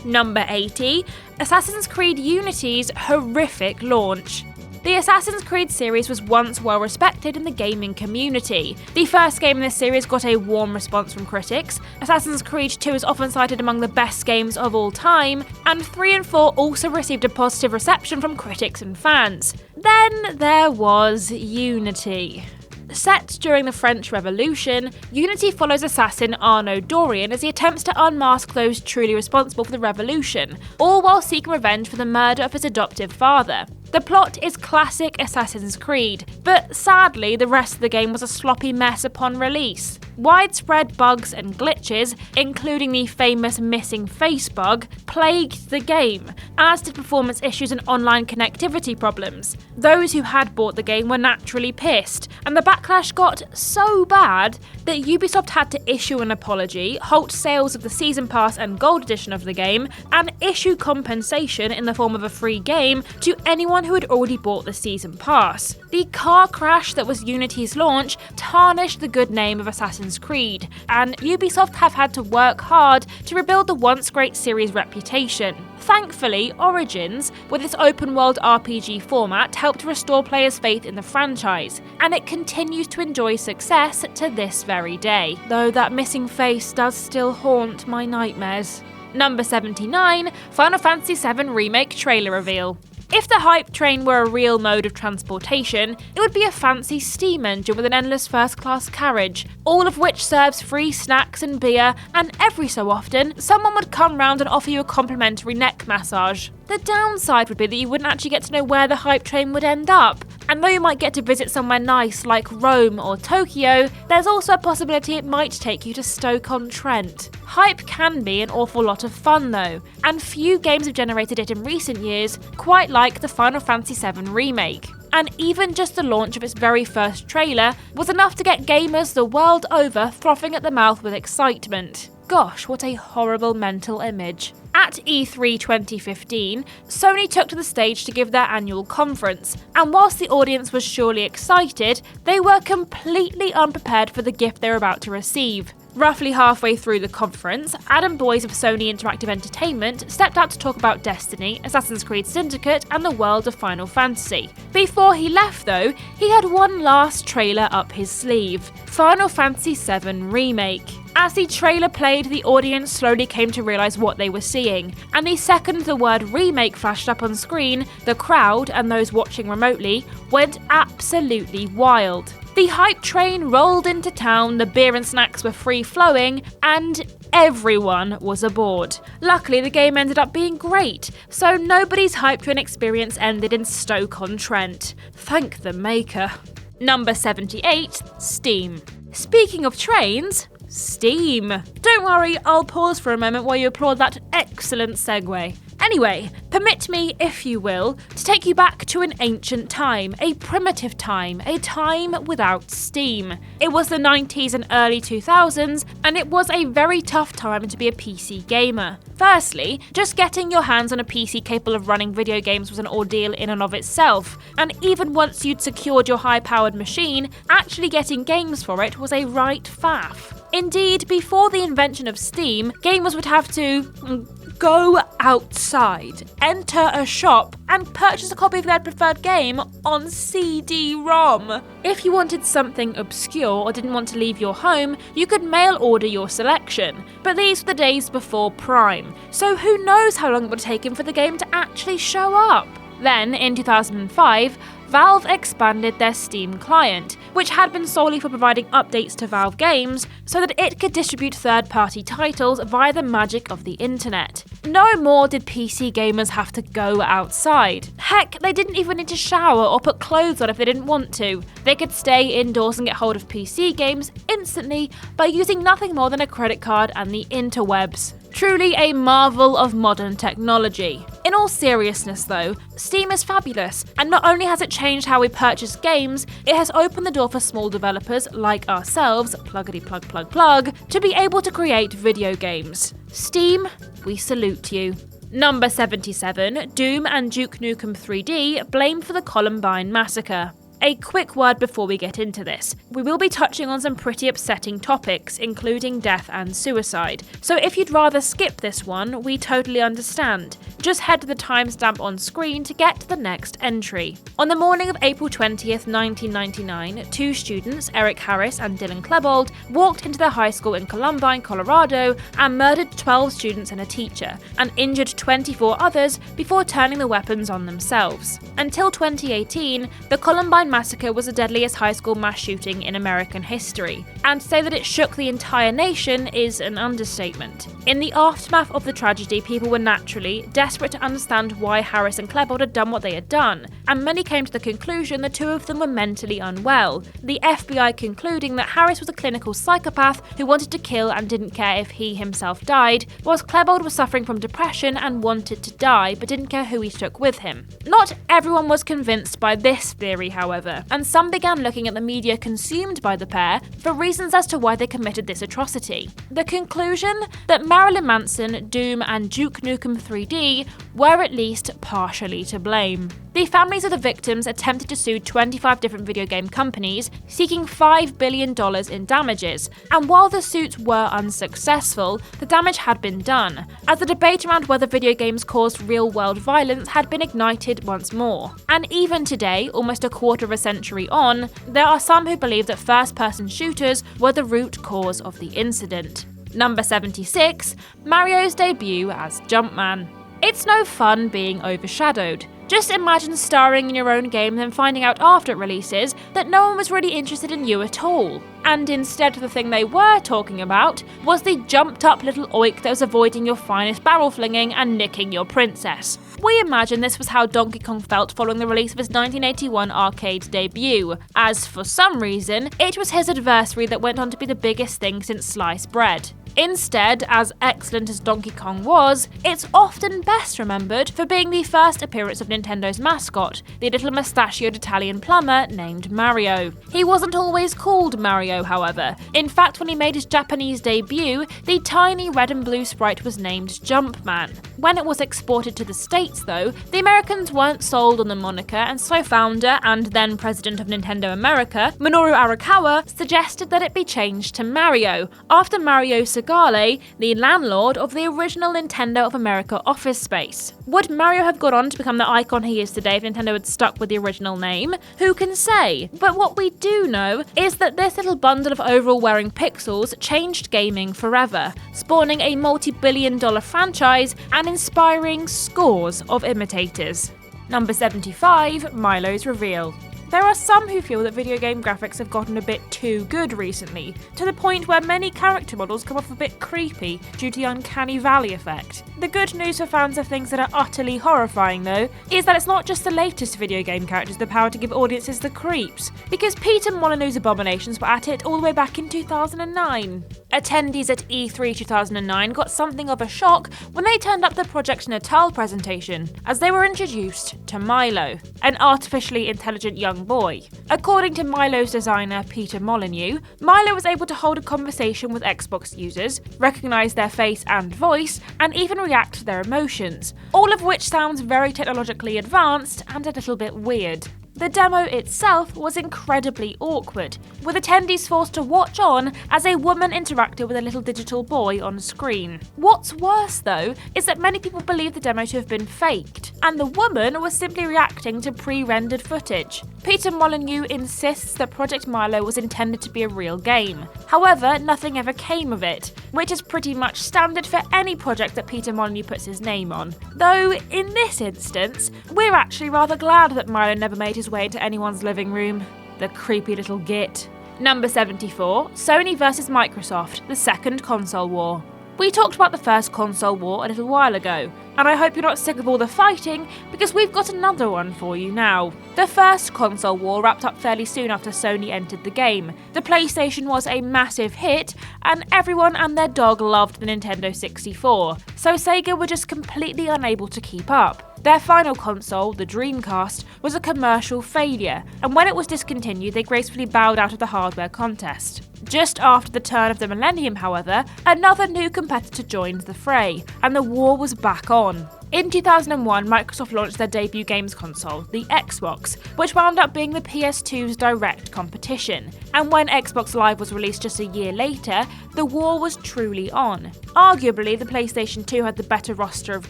Number 80. Assassin's Creed Unity's horrific launch. The Assassin's Creed series was once well respected in the gaming community. The first game in this series got a warm response from critics, Assassin's Creed 2 is often cited among the best games of all time, and 3 and 4 also received a positive reception from critics and fans. Then there was Unity. Set during the French Revolution, Unity follows assassin Arnaud Dorian as he attempts to unmask those truly responsible for the revolution, all while seeking revenge for the murder of his adoptive father. The plot is classic Assassin's Creed, but sadly the rest of the game was a sloppy mess upon release. Widespread bugs and glitches, including the famous missing face bug, plagued the game, as did performance issues and online connectivity problems. Those who had bought the game were naturally pissed, and the backlash got so bad that Ubisoft had to issue an apology, halt sales of the Season Pass and Gold Edition of the game, and issue compensation in the form of a free game to anyone who had already bought the Season Pass. The car crash that was Unity's launch tarnished the good name of Assassin's Creed, and Ubisoft have had to work hard to rebuild the once great series' reputation. Thankfully, Origins, with its open-world RPG format, helped restore players' faith in the franchise, and it continues to enjoy success to this very day, though that missing face does still haunt my nightmares. Number 79, Final Fantasy VII Remake trailer reveal. If the hype train were a real mode of transportation, it would be a fancy steam engine with an endless first-class carriage, all of which serves free snacks and beer, and every so often, someone would come round and offer you a complimentary neck massage. The downside would be that you wouldn't actually get to know where the hype train would end up, and though you might get to visit somewhere nice like Rome or Tokyo, there's also a possibility it might take you to Stoke-on-Trent. Hype can be an awful lot of fun though, and few games have generated it in recent years, quite like the Final Fantasy VII Remake. And even just the launch of its very first trailer was enough to get gamers the world over frothing at the mouth with excitement. Gosh, what a horrible mental image. At E3 2015, Sony took to the stage to give their annual conference, and whilst the audience was surely excited, they were completely unprepared for the gift they were about to receive. Roughly halfway through the conference, Adam Boyes of Sony Interactive Entertainment stepped out to talk about Destiny, Assassin's Creed Syndicate, and the world of Final Fantasy. Before he left though, he had one last trailer up his sleeve, Final Fantasy VII Remake. As the trailer played, the audience slowly came to realise what they were seeing, and the second the word remake flashed up on screen, the crowd, and those watching remotely, went absolutely wild. The hype train rolled into town, the beer and snacks were free-flowing, and everyone was aboard. Luckily, the game ended up being great, so nobody's hype train experience ended in Stoke-on-Trent. Thank the maker. Number 78, Steam. Speaking of trains, Steam. Don't worry, I'll pause for a moment while you applaud that excellent segue. Anyway, permit me, if you will, to take you back to an ancient time, a primitive time, a time without Steam. It was the 90s and early 2000s, and it was a very tough time to be a PC gamer. Firstly, just getting your hands on a PC capable of running video games was an ordeal in and of itself, and even once you'd secured your high-powered machine, actually getting games for it was a right faff. Indeed, before the invention of Steam, gamers would have to go outside, enter a shop, and purchase a copy of their preferred game on CD-ROM. If you wanted something obscure or didn't want to leave your home, you could mail order your selection. But these were the days before Prime, so who knows how long it would have taken for the game to actually show up. Then, in 2005, Valve expanded their Steam client, which had been solely for providing updates to Valve games so that it could distribute third-party titles via the magic of the internet. No more did PC gamers have to go outside. Heck, they didn't even need to shower or put clothes on if they didn't want to. They could stay indoors and get hold of PC games instantly by using nothing more than a credit card and the interwebs. Truly a marvel of modern technology. In all seriousness though, Steam is fabulous, and not only has it changed how we purchase games, it has opened the door for small developers like ourselves, pluggity plug plug plug, to be able to create video games. Steam, we salute you. Number 77, Doom and Duke Nukem 3D blamed for the Columbine massacre. A quick word before we get into this. We will be touching on some pretty upsetting topics, including death and suicide. So if you'd rather skip this one, we totally understand. Just head to the timestamp on screen to get to the next entry. On the morning of April 20th, 1999, two students, Eric Harris and Dylan Klebold, walked into their high school in Columbine, Colorado, and murdered 12 students and a teacher, and injured 24 others before turning the weapons on themselves. Until 2018, the Columbine massacre was the deadliest high school mass shooting in American history, and to say that it shook the entire nation is an understatement. In the aftermath of the tragedy, people were naturally desperate to understand why Harris and Klebold had done what they had done, and many came to the conclusion the two of them were mentally unwell, the FBI concluding that Harris was a clinical psychopath who wanted to kill and didn't care if he himself died, whilst Klebold was suffering from depression and wanted to die but didn't care who he took with him. Not everyone was convinced by this theory, however, and some began looking at the media consumed by the pair for reasons as to why they committed this atrocity. The conclusion? That Marilyn Manson, Doom, and Duke Nukem 3D were at least partially to blame. The families of the victims attempted to sue 25 different video game companies, seeking $5 billion in damages, and while the suits were unsuccessful, the damage had been done, as the debate around whether video games caused real-world violence had been ignited once more. And even today, almost a quarter of a century on, there are some who believe that first-person shooters were the root cause of the incident. Number 76, Mario's debut as Jumpman. It's no fun being overshadowed. Just imagine starring in your own game and then finding out after it releases that no one was really interested in you at all. And instead the thing they were talking about was the jumped up little oik that was avoiding your finest barrel flinging and nicking your princess. We imagine this was how Donkey Kong felt following the release of his 1981 arcade debut, as for some reason, it was his adversary that went on to be the biggest thing since sliced bread. Instead, as excellent as Donkey Kong was, it's often best remembered for being the first appearance of Nintendo's mascot, the little mustachioed Italian plumber named Mario. He wasn't always called Mario, however. In fact, when he made his Japanese debut, the tiny red and blue sprite was named Jumpman. When it was exported to the States, though, the Americans weren't sold on the moniker, and so founder and then president of Nintendo America, Minoru Arakawa, suggested that it be changed to Mario, after Mario Segale, the landlord of the original Nintendo of America office space. Would Mario have gone on to become the icon he is today if Nintendo had stuck with the original name? Who can say? But what we do know is that this little bundle of overall-wearing pixels changed gaming forever, spawning a multi-billion-dollar franchise and inspiring scores of imitators. Number 75, Milo's reveal. There are some who feel that video game graphics have gotten a bit too good recently, to the point where many character models come off a bit creepy due to the uncanny valley effect. The good news for fans of things that are utterly horrifying though, is that it's not just the latest video game characters with the power to give audiences the creeps, because Peter Molyneux's abominations were at it all the way back in 2009. Attendees at E3 2009 got something of a shock when they turned up the Project Natal presentation, as they were introduced to Milo, an artificially intelligent young boy. According to Milo's designer Peter Molyneux, Milo was able to hold a conversation with Xbox users, recognise their face and voice, and even react to their emotions, all of which sounds very technologically advanced and a little bit weird. The demo itself was incredibly awkward, with attendees forced to watch on as a woman interacted with a little digital boy on screen. What's worse though, is that many people believe the demo to have been faked, and the woman was simply reacting to pre-rendered footage. Peter Molyneux insists that Project Milo was intended to be a real game. However, nothing ever came of it, which is pretty much standard for any project that Peter Molyneux puts his name on. Though, in this instance, we're actually rather glad that Milo never made his way into anyone's living room. The creepy little git. Number 74, Sony vs Microsoft, the second console war. We talked about the first console war a little while ago, and I hope you're not sick of all the fighting, because we've got another one for you now. The first console war wrapped up fairly soon after Sony entered the game. The PlayStation was a massive hit, and everyone and their dog loved the Nintendo 64, so Sega were just completely unable to keep up. Their final console, the Dreamcast, was a commercial failure, and when it was discontinued, they gracefully bowed out of the hardware contest. Just after the turn of the millennium, however, another new competitor joined the fray, and the war was back on. In 2001, Microsoft launched their debut games console, the Xbox, which wound up being the PS2's direct competition. And when Xbox Live was released just a year later, the war was truly on. Arguably, the PlayStation 2 had the better roster of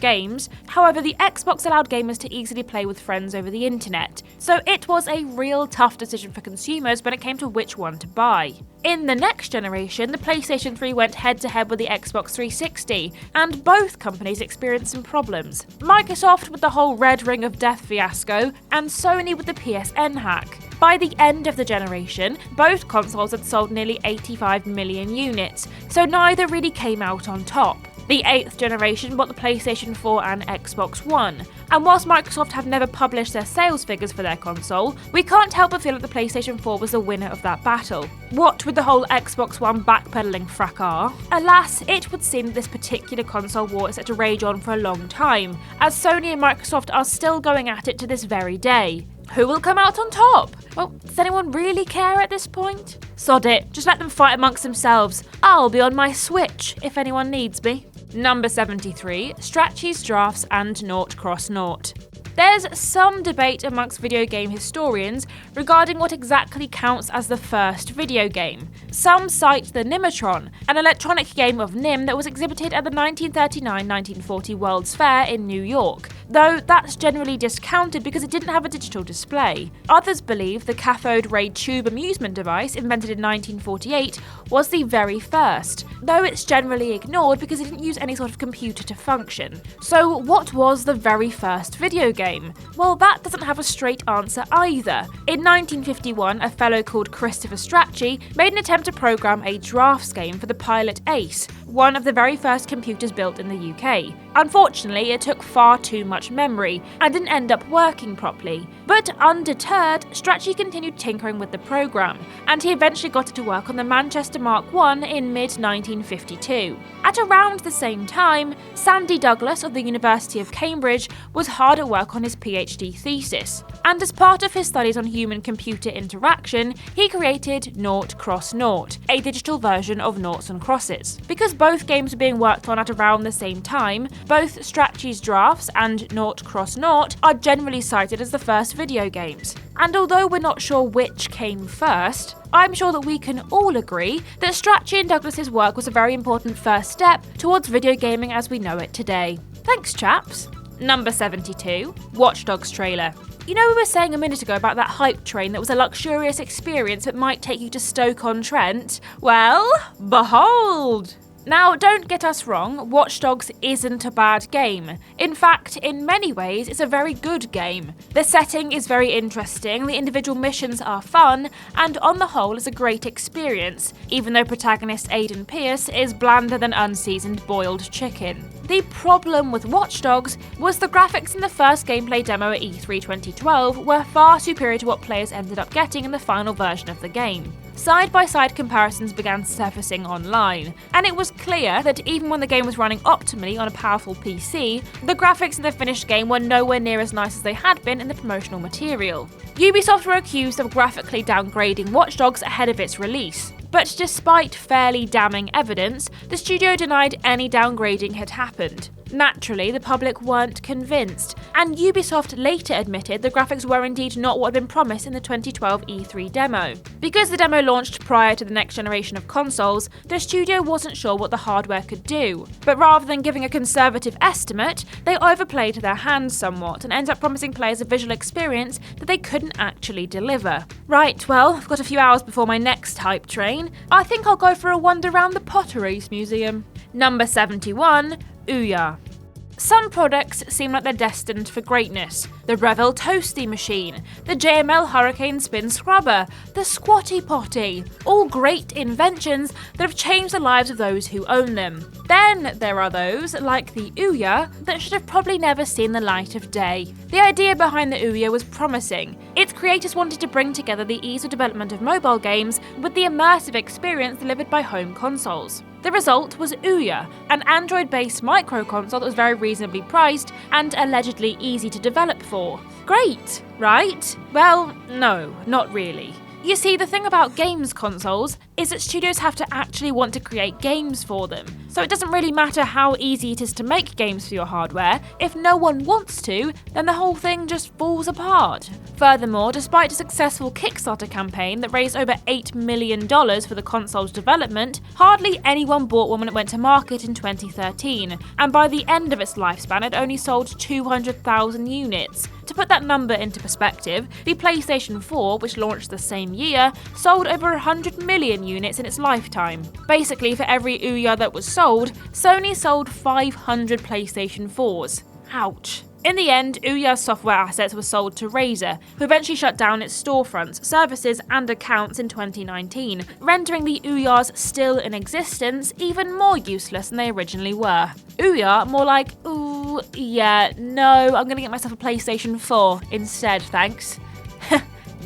games, however the Xbox allowed gamers to easily play with friends over the internet, so it was a real tough decision for consumers when it came to which one to buy. In the next generation, the PlayStation 3 went head-to-head with the Xbox 360, and both companies experienced some problems. Microsoft with the whole Red Ring of Death fiasco, and Sony with the PSN hack. By the end of the generation, both consoles had sold nearly 85 million units, so neither really came out on top. The 8th generation brought the PlayStation 4 and Xbox One, and whilst Microsoft have never published their sales figures for their console, we can't help but feel that the PlayStation 4 was the winner of that battle. What with the whole Xbox One backpedaling fracas? Alas, it would seem that this particular console war is set to rage on for a long time, as Sony and Microsoft are still going at it to this very day. Who will come out on top? Well, does anyone really care at this point? Sod it, just let them fight amongst themselves. I'll be on my Switch if anyone needs me. Number 73, Strategies, Drafts and Naught Cross Naught. There's some debate amongst video game historians regarding what exactly counts as the first video game. Some cite the Nimatron, an electronic game of Nim that was exhibited at the 1939-1940 World's Fair in New York, though that's generally discounted because it didn't have a digital display. Others believe the cathode ray tube amusement device, invented in 1948, was the very first, though it's generally ignored because it didn't use any sort of computer to function. So what was the very first video game? Well, that doesn't have a straight answer either. In 1951, a fellow called Christopher Strachey made an attempt to program a drafts game for the Pilot Ace, one of the very first computers built in the UK. Unfortunately, it took far too much memory and didn't end up working properly. But undeterred, Strachey continued tinkering with the program, and he eventually got it to work on the Manchester Mark I in mid-1952. At around the same time, Sandy Douglas of the University of Cambridge was hard at work on his PhD thesis, and as part of his studies on human-computer interaction, he created Naught Cross Naught, a digital version of Noughts and Crosses. Because both games were being worked on at around the same time, both Strachey's Drafts and Naught Cross Naught are generally cited as the first video games. And although we're not sure which came first, I'm sure that we can all agree that Strachey and Douglas's work was a very important first step towards video gaming as we know it today. Thanks, chaps. Number 72, Watch Dogs trailer. You know, we were saying a minute ago about that hype train that was a luxurious experience that might take you to Stoke-on-Trent? Well, behold! Now, don't get us wrong, Watch Dogs isn't a bad game. In fact, in many ways, it's a very good game. The setting is very interesting, the individual missions are fun, and on the whole, it's a great experience, even though protagonist Aiden Pierce is blander than unseasoned boiled chicken. The problem with Watch Dogs was the graphics in the first gameplay demo at E3 2012 were far superior to what players ended up getting in the final version of the game. Side-by-side comparisons began surfacing online, and it was clear that even when the game was running optimally on a powerful PC, the graphics in the finished game were nowhere near as nice as they had been in the promotional material. Ubisoft were accused of graphically downgrading Watch Dogs ahead of its release, but despite fairly damning evidence, the studio denied any downgrading had happened. Naturally, the public weren't convinced, and Ubisoft later admitted the graphics were indeed not what had been promised in the 2012 E3 demo. Because the demo launched prior to the next generation of consoles, the studio wasn't sure what the hardware could do, but rather than giving a conservative estimate, they overplayed their hands somewhat and ended up promising players a visual experience that they couldn't actually deliver. Right, well, I've got a few hours before my next hype train. I think I'll go for a wander around the Potteries Museum. Number 71, Ouya. Some products seem like they're destined for greatness. The Breville Toasty Machine, the JML Hurricane Spin Scrubber, the Squatty Potty, all great inventions that have changed the lives of those who own them. Then there are those, like the Ouya, that should have probably never seen the light of day. The idea behind the Ouya was promising. Its creators wanted to bring together the ease of development of mobile games with the immersive experience delivered by home consoles. The result was Ouya, an Android-based microconsole that was very reasonably priced and allegedly easy to develop for. Great, right? Well, no, not really. You see, the thing about games consoles is that studios have to actually want to create games for them. So it doesn't really matter how easy it is to make games for your hardware. If no one wants to, then the whole thing just falls apart. Furthermore, despite a successful Kickstarter campaign that raised over $8 million for the console's development, hardly anyone bought one when it went to market in 2013, and by the end of its lifespan it only sold 200,000 units. To put that number into perspective, the PlayStation 4, which launched the same year, sold over 100 million units in its lifetime. Basically, for every Ouya that was sold, Sony sold 500 PlayStation 4s. Ouch. In the end, Ouya's software assets were sold to Razer, who eventually shut down its storefronts, services and accounts in 2019, rendering the Ouyas still in existence even more useless than they originally were. Ouya more like, ooh, yeah, no, I'm gonna get myself a PlayStation 4 instead, thanks.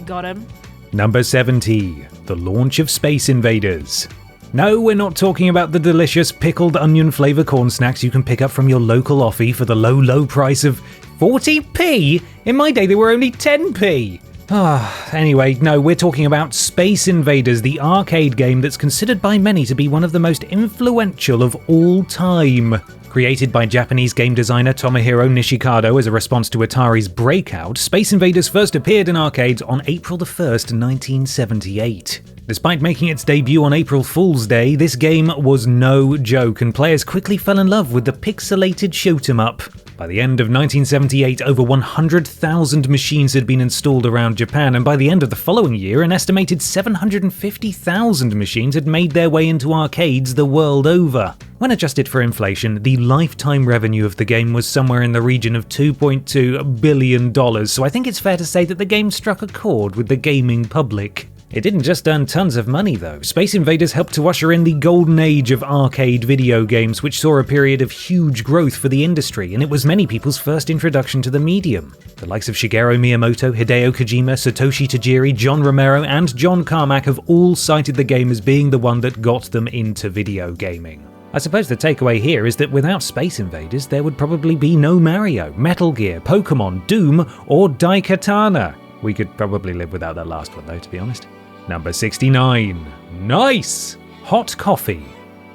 Got him. Number 70. The launch of Space Invaders. No, we're not talking about the delicious pickled onion flavour corn snacks you can pick up from your local offie for the low price of 40p? In my day they were only 10p. Anyway, no, we're talking about Space Invaders, the arcade game that's considered by many to be one of the most influential of all time. Created by Japanese game designer Tomohiro Nishikado as a response to Atari's Breakout, Space Invaders first appeared in arcades on April 1st, 1978. Despite making its debut on April Fool's Day, this game was no joke, and players quickly fell in love with the pixelated shoot-'em-up. By the end of 1978, over 100,000 machines had been installed around Japan, and by the end of the following year, an estimated 750,000 machines had made their way into arcades the world over. When adjusted for inflation, the lifetime revenue of the game was somewhere in the region of $2.2 billion, so I think it's fair to say that the game struck a chord with the gaming public. It didn't just earn tons of money though. Space Invaders helped to usher in the golden age of arcade video games, which saw a period of huge growth for the industry, and it was many people's first introduction to the medium. The likes of Shigeru Miyamoto, Hideo Kojima, Satoshi Tajiri, John Romero, and John Carmack have all cited the game as being the one that got them into video gaming. I suppose the takeaway here is that without Space Invaders, there would probably be no Mario, Metal Gear, Pokemon, Doom, or Daikatana. We could probably live without that last one though, to be honest. Number 69. Nice! Hot coffee.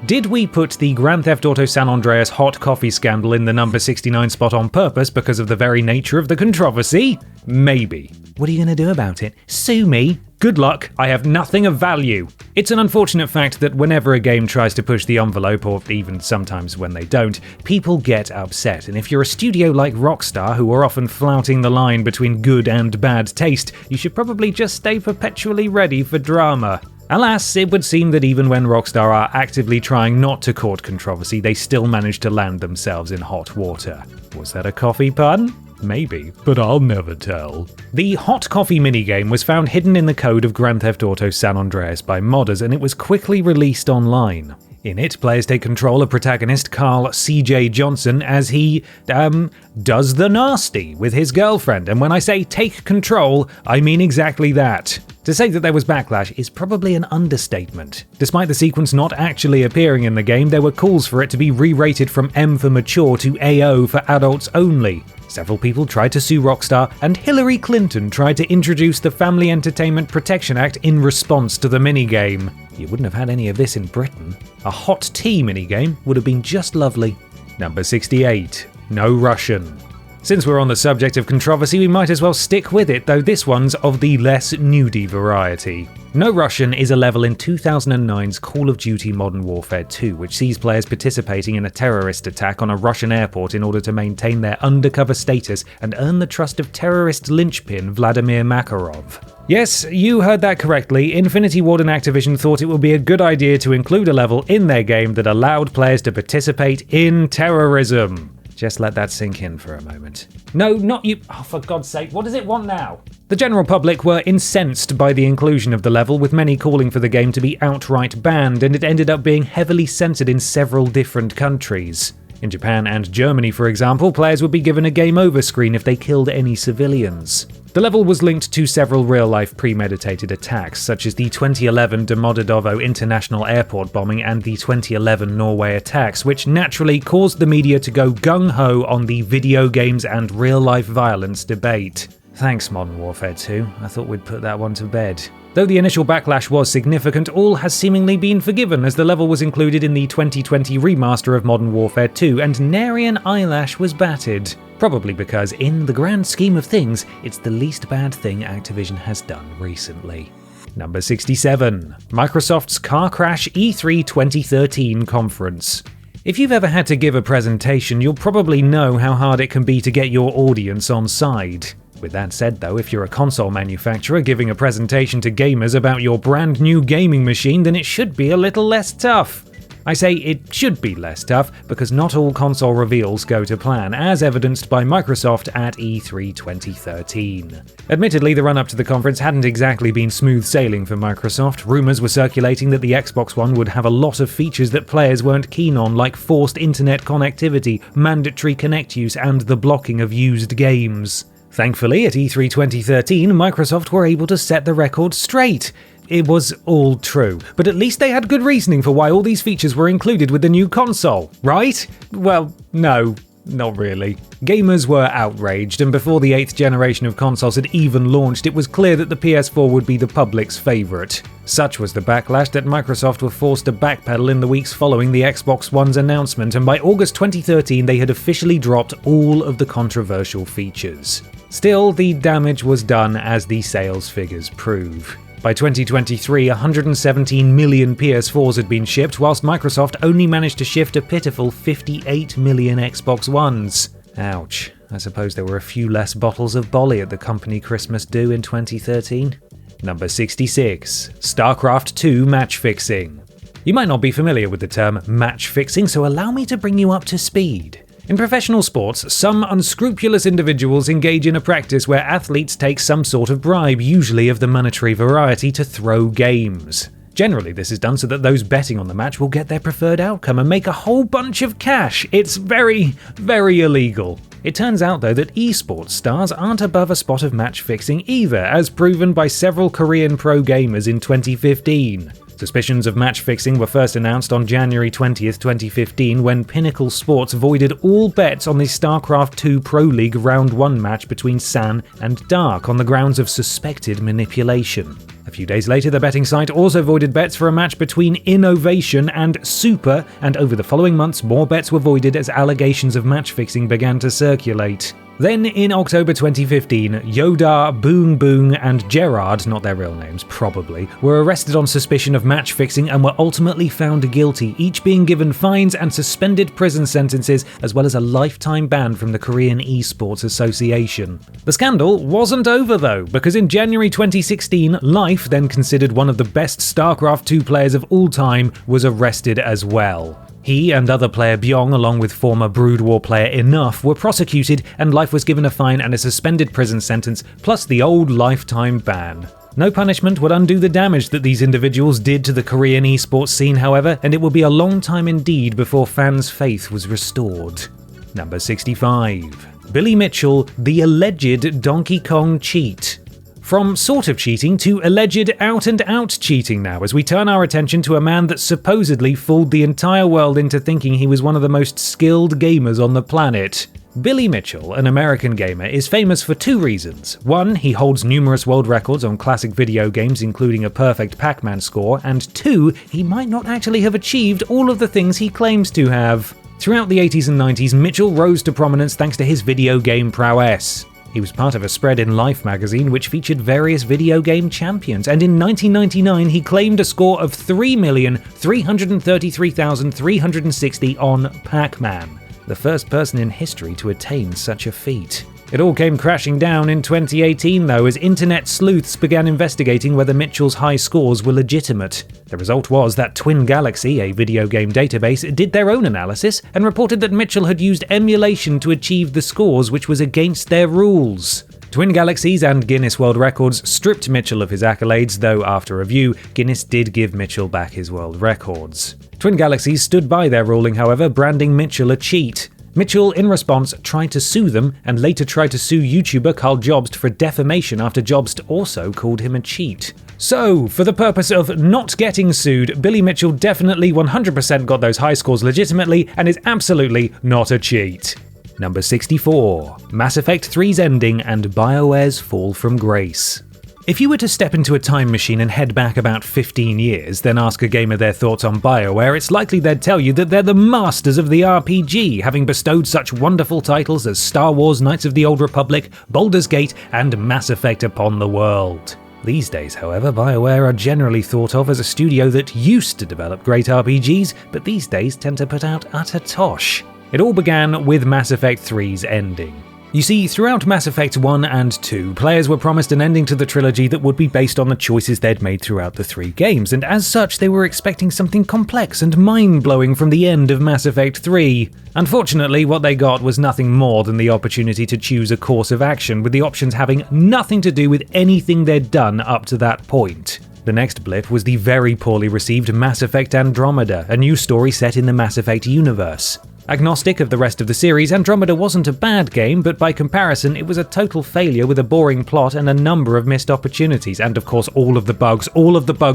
Did we put the Grand Theft Auto San Andreas hot coffee scandal in the number 69 spot on purpose because of the very nature of the controversy? Maybe. What are you going to do about it? Sue me? Good luck, I have nothing of value. It's an unfortunate fact that whenever a game tries to push the envelope, or even sometimes when they don't, people get upset, and if you're a studio like Rockstar, who are often flouting the line between good and bad taste, you should probably just stay perpetually ready for drama. Alas, it would seem that even when Rockstar are actively trying not to court controversy, they still manage to land themselves in hot water. Was that a coffee pun? Maybe, but I'll never tell. The Hot Coffee minigame was found hidden in the code of Grand Theft Auto San Andreas by modders, and it was quickly released online. In it, players take control of protagonist Carl C.J. Johnson as he, does the nasty with his girlfriend, and when I say take control, I mean exactly that. To say that there was backlash is probably an understatement. Despite the sequence not actually appearing in the game, there were calls for it to be re-rated from M for mature to AO for adults only. Several people tried to sue Rockstar, and Hillary Clinton tried to introduce the Family Entertainment Protection Act in response to the minigame. You wouldn't have had any of this in Britain. A hot tea minigame would have been just lovely. Number 68. No Russian. Since we're on the subject of controversy, we might as well stick with it, though this one's of the less nudie variety. No Russian is a level in 2009's Call of Duty Modern Warfare 2, which sees players participating in a terrorist attack on a Russian airport in order to maintain their undercover status and earn the trust of terrorist linchpin Vladimir Makarov. Yes, you heard that correctly. Infinity Ward and Activision thought it would be a good idea to include a level in their game that allowed players to participate in terrorism. Just let that sink in for a moment. No, not you. Oh, for God's sake, what does it want now? The general public were incensed by the inclusion of the level, with many calling for the game to be outright banned, and it ended up being heavily censored in several different countries. In Japan and Germany, for example, players would be given a game over screen if they killed any civilians. The level was linked to several real-life premeditated attacks, such as the 2011 Domodedovo International Airport bombing and the 2011 Norway attacks, which naturally caused the media to go gung-ho on the video games and real-life violence debate. Thanks, Modern Warfare 2. I thought we'd put that one to bed. Though the initial backlash was significant, all has seemingly been forgiven as the level was included in the 2020 remaster of Modern Warfare 2 and nary an eyelash was batted. Probably because, in the grand scheme of things, it's the least bad thing Activision has done recently. Number 67. Microsoft's Car Crash E3 2013 conference. If you've ever had to give a presentation, you'll probably know how hard it can be to get your audience on side. With that said though, if you're a console manufacturer giving a presentation to gamers about your brand new gaming machine, then it should be a little less tough. I say it should be less tough because not all console reveals go to plan, as evidenced by Microsoft at E3 2013. Admittedly, the run-up to the conference hadn't exactly been smooth sailing for Microsoft. Rumours were circulating that the Xbox One would have a lot of features that players weren't keen on, like forced internet connectivity, mandatory Kinect use, and the blocking of used games. Thankfully, at E3 2013, Microsoft were able to set the record straight. It was all true, but at least they had good reasoning for why all these features were included with the new console, right? Well, no, not really. Gamers were outraged, and before the 8th generation of consoles had even launched, it was clear that the PS4 would be the public's favourite. Such was the backlash that Microsoft were forced to backpedal in the weeks following the Xbox One's announcement, and by August 2013 they had officially dropped all of the controversial features. Still, the damage was done, as the sales figures prove. By 2023, 117 million PS4s had been shipped, whilst Microsoft only managed to shift a pitiful 58 million Xbox Ones. Ouch. I suppose there were a few less bottles of Bolly at the company Christmas do in 2013. Number 66. StarCraft 2 match fixing. You might not be familiar with the term match fixing, so allow me to bring you up to speed. In professional sports, some unscrupulous individuals engage in a practice where athletes take some sort of bribe, usually of the monetary variety, to throw games. Generally, this is done so that those betting on the match will get their preferred outcome and make a whole bunch of cash. It's very, very illegal. It turns out, though, that esports stars aren't above a spot of match fixing either, as proven by several Korean pro gamers in 2015. Suspicions of match fixing were first announced on January 20th, 2015, when Pinnacle Sports voided all bets on the StarCraft 2 Pro League Round 1 match between San and Dark on the grounds of suspected manipulation. A few days later, the betting site also voided bets for a match between Innovation and Super, and over the following months, more bets were voided as allegations of match fixing began to circulate. Then, in October 2015, Yodar, Boong Boong, and Gerard, not their real names, probably, were arrested on suspicion of match fixing and were ultimately found guilty, each being given fines and suspended prison sentences, as well as a lifetime ban from the Korean Esports Association. The scandal wasn't over though, because in January 2016, Life, then considered one of the best StarCraft 2 players of all time, was arrested as well. He and other player Byong, along with former Brood War player Enough, were prosecuted, and Life was given a fine and a suspended prison sentence, plus the old lifetime ban. No punishment would undo the damage that these individuals did to the Korean esports scene, however, and it will be a long time indeed before fans' faith was restored. Number 65. Billy Mitchell, the alleged Donkey Kong cheat. From sort of cheating to alleged out-and-out cheating now, as we turn our attention to a man that supposedly fooled the entire world into thinking he was one of the most skilled gamers on the planet. Billy Mitchell, an American gamer, is famous for two reasons. One, he holds numerous world records on classic video games, including a perfect Pac-Man score, and two, he might not actually have achieved all of the things he claims to have. Throughout the 80s and 90s, Mitchell rose to prominence thanks to his video game prowess. He was part of a spread in Life magazine which featured various video game champions, and in 1999 he claimed a score of 3,333,360 on Pac-Man, the first person in history to attain such a feat. It all came crashing down in 2018 though, as internet sleuths began investigating whether Mitchell's high scores were legitimate. The result was that Twin Galaxy, a video game database, did their own analysis and reported that Mitchell had used emulation to achieve the scores, which was against their rules. Twin Galaxies and Guinness World Records stripped Mitchell of his accolades, though after review, Guinness did give Mitchell back his world records. Twin Galaxies stood by their ruling, however, branding Mitchell a cheat. Mitchell, in response, tried to sue them, and later tried to sue YouTuber Carl Jobst for defamation after Jobst also called him a cheat. So, for the purpose of not getting sued, Billy Mitchell definitely 100% got those high scores legitimately and is absolutely not a cheat. Number 64. Mass Effect 3's ending and BioWare's fall from grace. If you were to step into a time machine and head back about 15 years, then ask a gamer their thoughts on BioWare, it's likely they'd tell you that they're the masters of the RPG, having bestowed such wonderful titles as Star Wars Knights of the Old Republic, Baldur's Gate, and Mass Effect upon the world. These days, however, BioWare are generally thought of as a studio that used to develop great RPGs, but these days tend to put out utter tosh. It all began with Mass Effect 3's ending. You see, throughout Mass Effect 1 and 2, players were promised an ending to the trilogy that would be based on the choices they'd made throughout the three games, and as such they were expecting something complex and mind-blowing from the end of Mass Effect 3. Unfortunately, what they got was nothing more than the opportunity to choose a course of action, with the options having nothing to do with anything they'd done up to that point. The next blip was the very poorly received Mass Effect Andromeda, a new story set in the Mass Effect universe. Agnostic of the rest of the series, Andromeda wasn't a bad game, but by comparison it was a total failure with a boring plot and a number of missed opportunities, and of course all of the bugs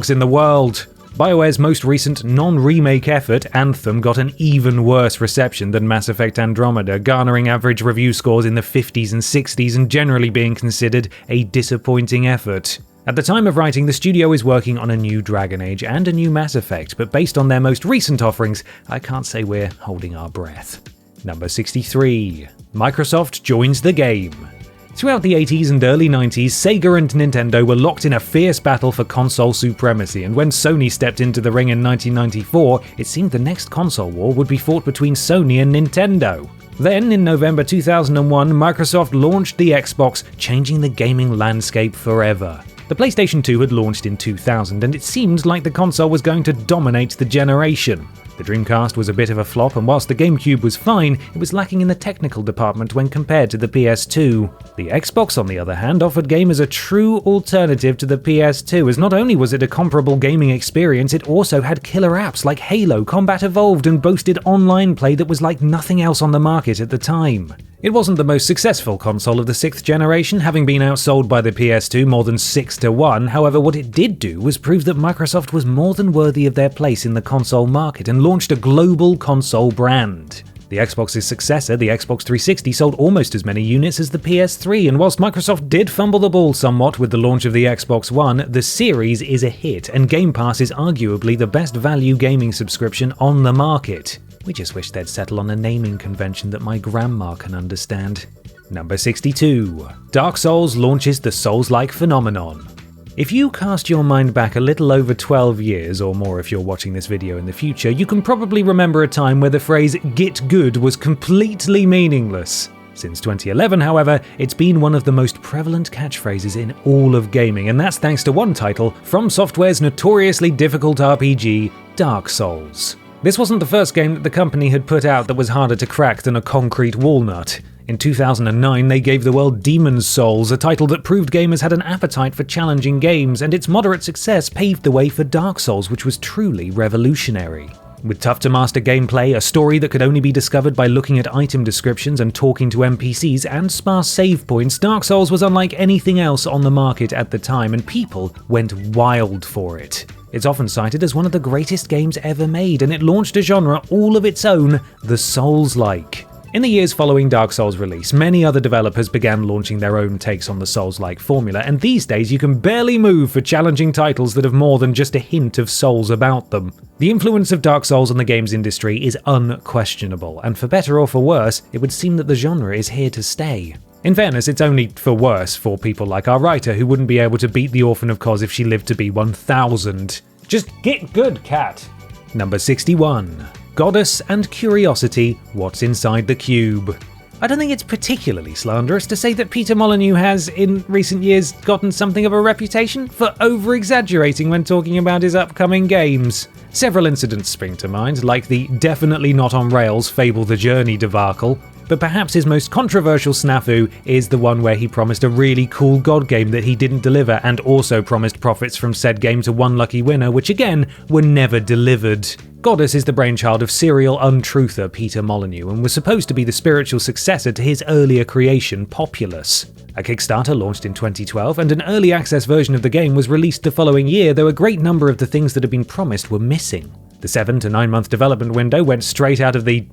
in the world. BioWare's most recent non-remake effort, Anthem, got an even worse reception than Mass Effect Andromeda, garnering average review scores in the 50s and 60s and generally being considered a disappointing effort. At the time of writing, the studio is working on a new Dragon Age and a new Mass Effect, but based on their most recent offerings, I can't say we're holding our breath. Number 63. Microsoft joins the game. Throughout the 80s and early 90s, Sega and Nintendo were locked in a fierce battle for console supremacy, and when Sony stepped into the ring in 1994, it seemed the next console war would be fought between Sony and Nintendo. Then, in November 2001, Microsoft launched the Xbox, changing the gaming landscape forever. The PlayStation 2 had launched in 2000, and it seemed like the console was going to dominate the generation. The Dreamcast was a bit of a flop, and whilst the GameCube was fine, it was lacking in the technical department when compared to the PS2. The Xbox, on the other hand, offered gamers a true alternative to the PS2, as not only was it a comparable gaming experience, it also had killer apps like Halo, Combat Evolved, and boasted online play that was like nothing else on the market at the time. It wasn't the most successful console of the 6th generation, having been outsold by the PS2 more than 6-1, however what it did do was prove that Microsoft was more than worthy of their place in the console market and launched a global console brand. The Xbox's successor, the Xbox 360, sold almost as many units as the PS3, and whilst Microsoft did fumble the ball somewhat with the launch of the Xbox One, the series is a hit, and Game Pass is arguably the best value gaming subscription on the market. We just wish they'd settle on a naming convention that my grandma can understand. Number 62. Dark Souls launches the Soulslike phenomenon. If you cast your mind back a little over 12 years, or more if you're watching this video in the future, you can probably remember a time where the phrase "get good" was completely meaningless. Since 2011, however, it's been one of the most prevalent catchphrases in all of gaming, and that's thanks to one title, From Software's notoriously difficult RPG, Dark Souls. This wasn't the first game that the company had put out that was harder to crack than a concrete walnut. In 2009, they gave the world Demon's Souls, a title that proved gamers had an appetite for challenging games, and its moderate success paved the way for Dark Souls, which was truly revolutionary. With tough-to-master gameplay, a story that could only be discovered by looking at item descriptions and talking to NPCs, and sparse save points, Dark Souls was unlike anything else on the market at the time, and people went wild for it. It's often cited as one of the greatest games ever made, and it launched a genre all of its own, the Soulslike. In the years following Dark Souls' release, many other developers began launching their own takes on the Souls-like formula, and these days you can barely move for challenging titles that have more than just a hint of Souls about them. The influence of Dark Souls on the games industry is unquestionable, and for better or for worse, it would seem that the genre is here to stay. In fairness, it's only for worse for people like our writer, who wouldn't be able to beat the Orphan of Kos if she lived to be 1000. Just get good, cat! Number 61. Goddess and Curiosity, What's Inside the Cube. I don't think it's particularly slanderous to say that Peter Molyneux has, in recent years, gotten something of a reputation for over-exaggerating when talking about his upcoming games. Several incidents spring to mind, like the definitely not on rails Fable the Journey debacle, but perhaps his most controversial snafu is the one where he promised a really cool God game that he didn't deliver, and also promised profits from said game to one lucky winner, which again were never delivered. Goddess is the brainchild of serial untruther Peter Molyneux, and was supposed to be the spiritual successor to his earlier creation, Populous. A Kickstarter launched in 2012, and an early access version of the game was released the following year, though a great number of the things that had been promised were missing. The 7 to 9 month development window went straight out of the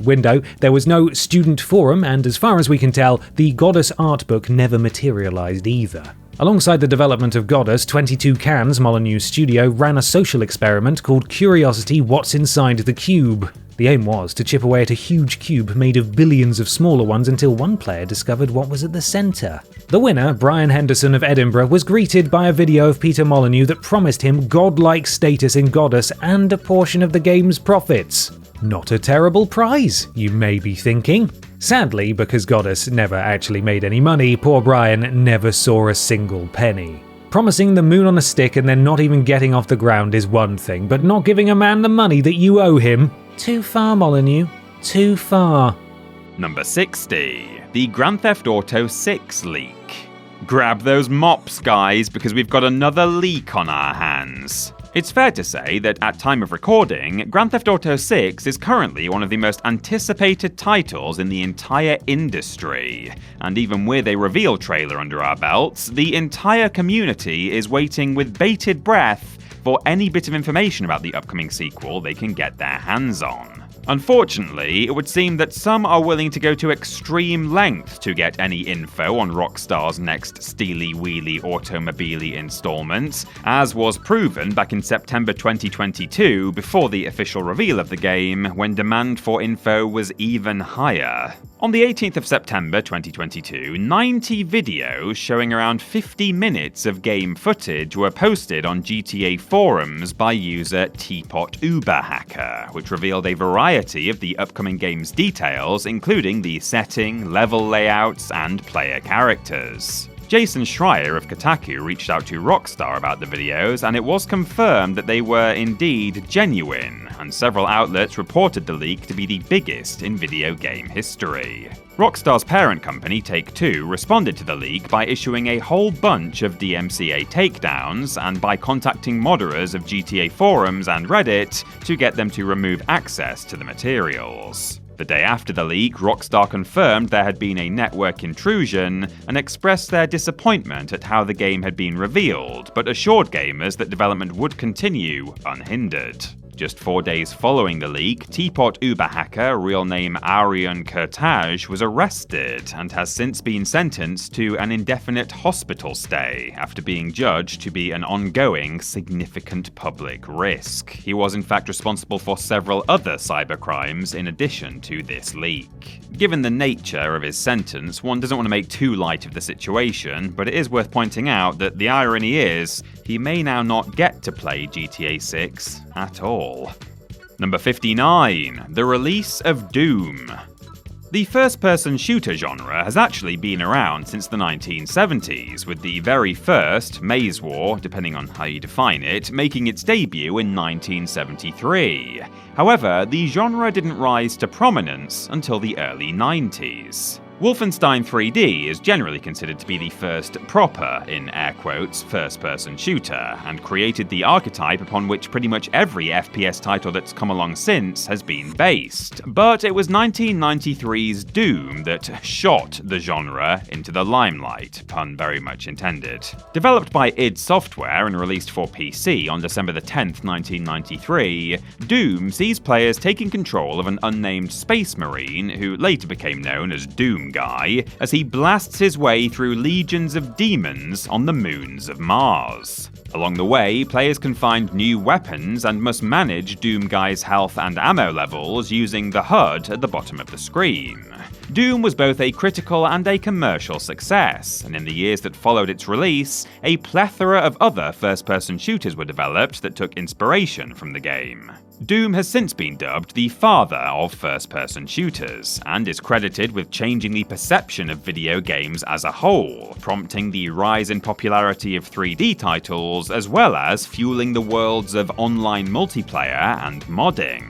window. There was no student forum, and as far as we can tell, the Goddess art book never materialized either. Alongside the development of Goddess, 22 Cans, Molyneux's studio, ran a social experiment called Curiosity What's Inside the Cube. The aim was to chip away at a huge cube made of billions of smaller ones until one player discovered what was at the centre. The winner, Brian Henderson of Edinburgh, was greeted by a video of Peter Molyneux that promised him godlike status in Goddess and a portion of the game's profits. Not a terrible prize, you may be thinking. Sadly, because Goddess never actually made any money, poor Brian never saw a single penny. Promising the moon on a stick and then not even getting off the ground is one thing, but not giving a man the money that you owe him? Too far, Molyneux. Too far. Number 60. The Grand Theft Auto 6 leak. Grab those mops, guys, because we've got another leak on our hands. It's fair to say that at time of recording, Grand Theft Auto 6 is currently one of the most anticipated titles in the entire industry. And even with a reveal trailer under our belts, the entire community is waiting with bated breath for any bit of information about the upcoming sequel they can get their hands on. Unfortunately, it would seem that some are willing to go to extreme lengths to get any info on Rockstar's next Steely Wheelie Automobili installment, as was proven back in September 2022 before the official reveal of the game, when demand for info was even higher. On the 18th of September 2022, 90 videos showing around 50 minutes of game footage were posted on GTA forums by user Teapot Uber Hacker, which revealed a variety of the upcoming game's details, including the setting, level layouts, and player characters. Jason Schreier of Kotaku reached out to Rockstar about the videos, and it was confirmed that they were indeed genuine, and several outlets reported the leak to be the biggest in video game history. Rockstar's parent company, Take-Two, responded to the leak by issuing a whole bunch of DMCA takedowns and by contacting moderators of GTA forums and Reddit to get them to remove access to the materials. The day after the leak, Rockstar confirmed there had been a network intrusion and expressed their disappointment at how the game had been revealed, but assured gamers that development would continue unhindered. Just 4 days following the leak, Teapot Uber hacker, real name Aryan Kurtaj, was arrested and has since been sentenced to an indefinite hospital stay after being judged to be an ongoing, significant public risk. He was in fact responsible for several other cybercrimes in addition to this leak. Given the nature of his sentence, one doesn't want to make too light of the situation, but it is worth pointing out that the irony is, he may now not get to play GTA 6 at all. Number 59. The release of Doom. The first-person shooter genre has actually been around since the 1970s, with the very first, Maze War, depending on how you define it, making its debut in 1973. However, the genre didn't rise to prominence until the early 90s. Wolfenstein 3D is generally considered to be the first proper, in air quotes, first-person shooter, and created the archetype upon which pretty much every FPS title that's come along since has been based. But it was 1993's Doom that shot the genre into the limelight, pun very much intended. Developed by id Software and released for PC on December 10th, 1993, Doom sees players taking control of an unnamed space marine who later became known as Doom Guy, as he blasts his way through legions of demons on the moons of Mars. Along the way, players can find new weapons and must manage Doom Guy's health and ammo levels using the HUD at the bottom of the screen. Doom was both a critical and a commercial success, and in the years that followed its release, a plethora of other first-person shooters were developed that took inspiration from the game. Doom has since been dubbed the father of first-person shooters, and is credited with changing the perception of video games as a whole, prompting the rise in popularity of 3D titles, as well as fueling the worlds of online multiplayer and modding.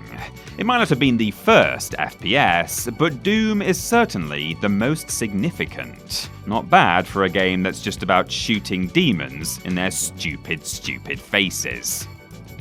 It might not have been the first FPS, but Doom is certainly the most significant. Not bad for a game that's just about shooting demons in their stupid faces.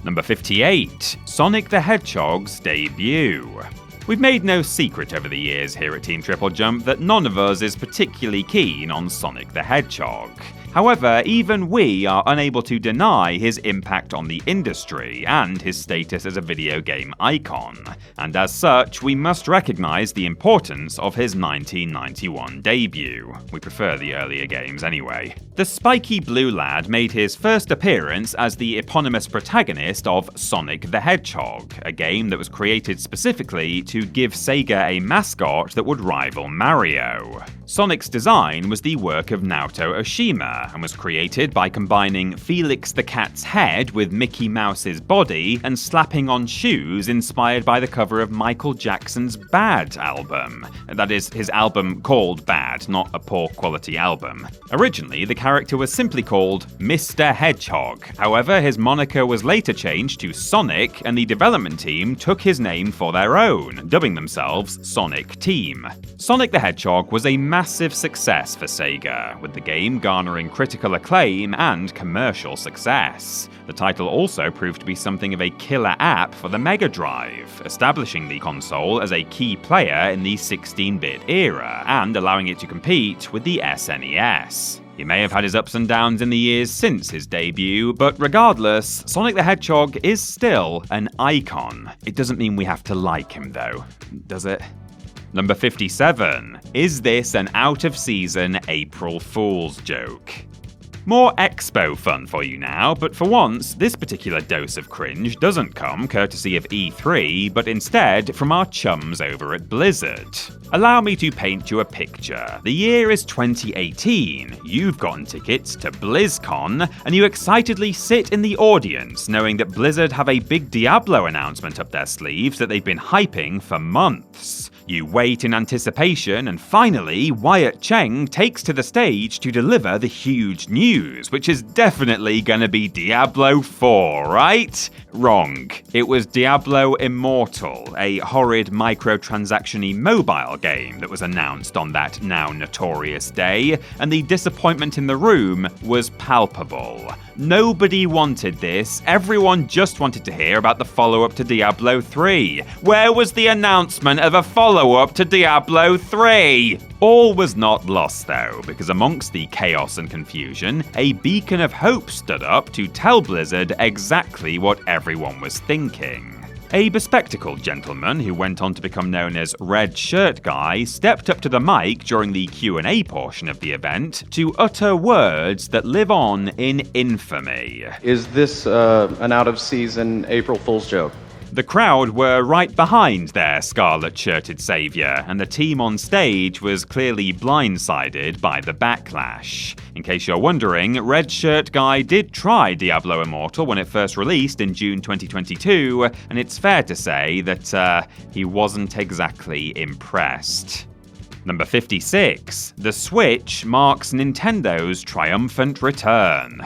Number 58. Sonic the Hedgehog's debut. We've made no secret over the years here at Team TripleJump that none of us is particularly keen on Sonic the Hedgehog. However, even we are unable to deny his impact on the industry and his status as a video game icon, and as such, we must recognise the importance of his 1991 debut. We prefer the earlier games anyway. The spiky blue lad made his first appearance as the eponymous protagonist of Sonic the Hedgehog, a game that was created specifically to give Sega a mascot that would rival Mario. Sonic's design was the work of Naoto Oshima, and was created by combining Felix the Cat's head with Mickey Mouse's body and slapping on shoes inspired by the cover of Michael Jackson's Bad album. That is, his album called Bad, not a poor quality album. Originally, the character was simply called Mr. Hedgehog. However, his moniker was later changed to Sonic, and the development team took his name for their own, dubbing themselves Sonic Team. Sonic the Hedgehog was a massive success for Sega, with the game garnering critical acclaim and commercial success. The title also proved to be something of a killer app for the Mega Drive, establishing the console as a key player in the 16-bit era, and allowing it to compete with the SNES. He may have had his ups and downs in the years since his debut, but regardless, Sonic the Hedgehog is still an icon. It doesn't mean we have to like him though, does it? Number 57. Is this an out-of-season April Fool's joke? More Expo fun for you now, but for once, this particular dose of cringe doesn't come courtesy of E3, but instead from our chums over at Blizzard. Allow me to paint you a picture. The year is 2018, you've gotten tickets to BlizzCon, and you excitedly sit in the audience knowing that Blizzard have a big Diablo announcement up their sleeves that they've been hyping for months. You wait in anticipation, and finally, Wyatt Cheng takes to the stage to deliver the huge news, which is definitely gonna be Diablo 4, right? Wrong. It was Diablo Immortal, a horrid microtransaction-y mobile game that was announced on that now notorious day, and the disappointment in the room was palpable. Nobody wanted this, everyone just wanted to hear about the follow-up to Diablo 3. Where was the announcement of a follow-up to Diablo 3? All was not lost though, because amongst the chaos and confusion, a beacon of hope stood up to tell Blizzard exactly what everyone was thinking. A bespectacled gentleman who went on to become known as Red Shirt Guy stepped up to the mic during the Q&A portion of the event to utter words that live on in infamy. Is this an out-of-season April Fool's joke? The crowd were right behind their scarlet-shirted savior, and the team on stage was clearly blindsided by the backlash. In case you're wondering, Red Shirt Guy did try Diablo Immortal when it first released in June 2022, and it's fair to say that he wasn't exactly impressed. Number 56. The Switch marks Nintendo's triumphant return.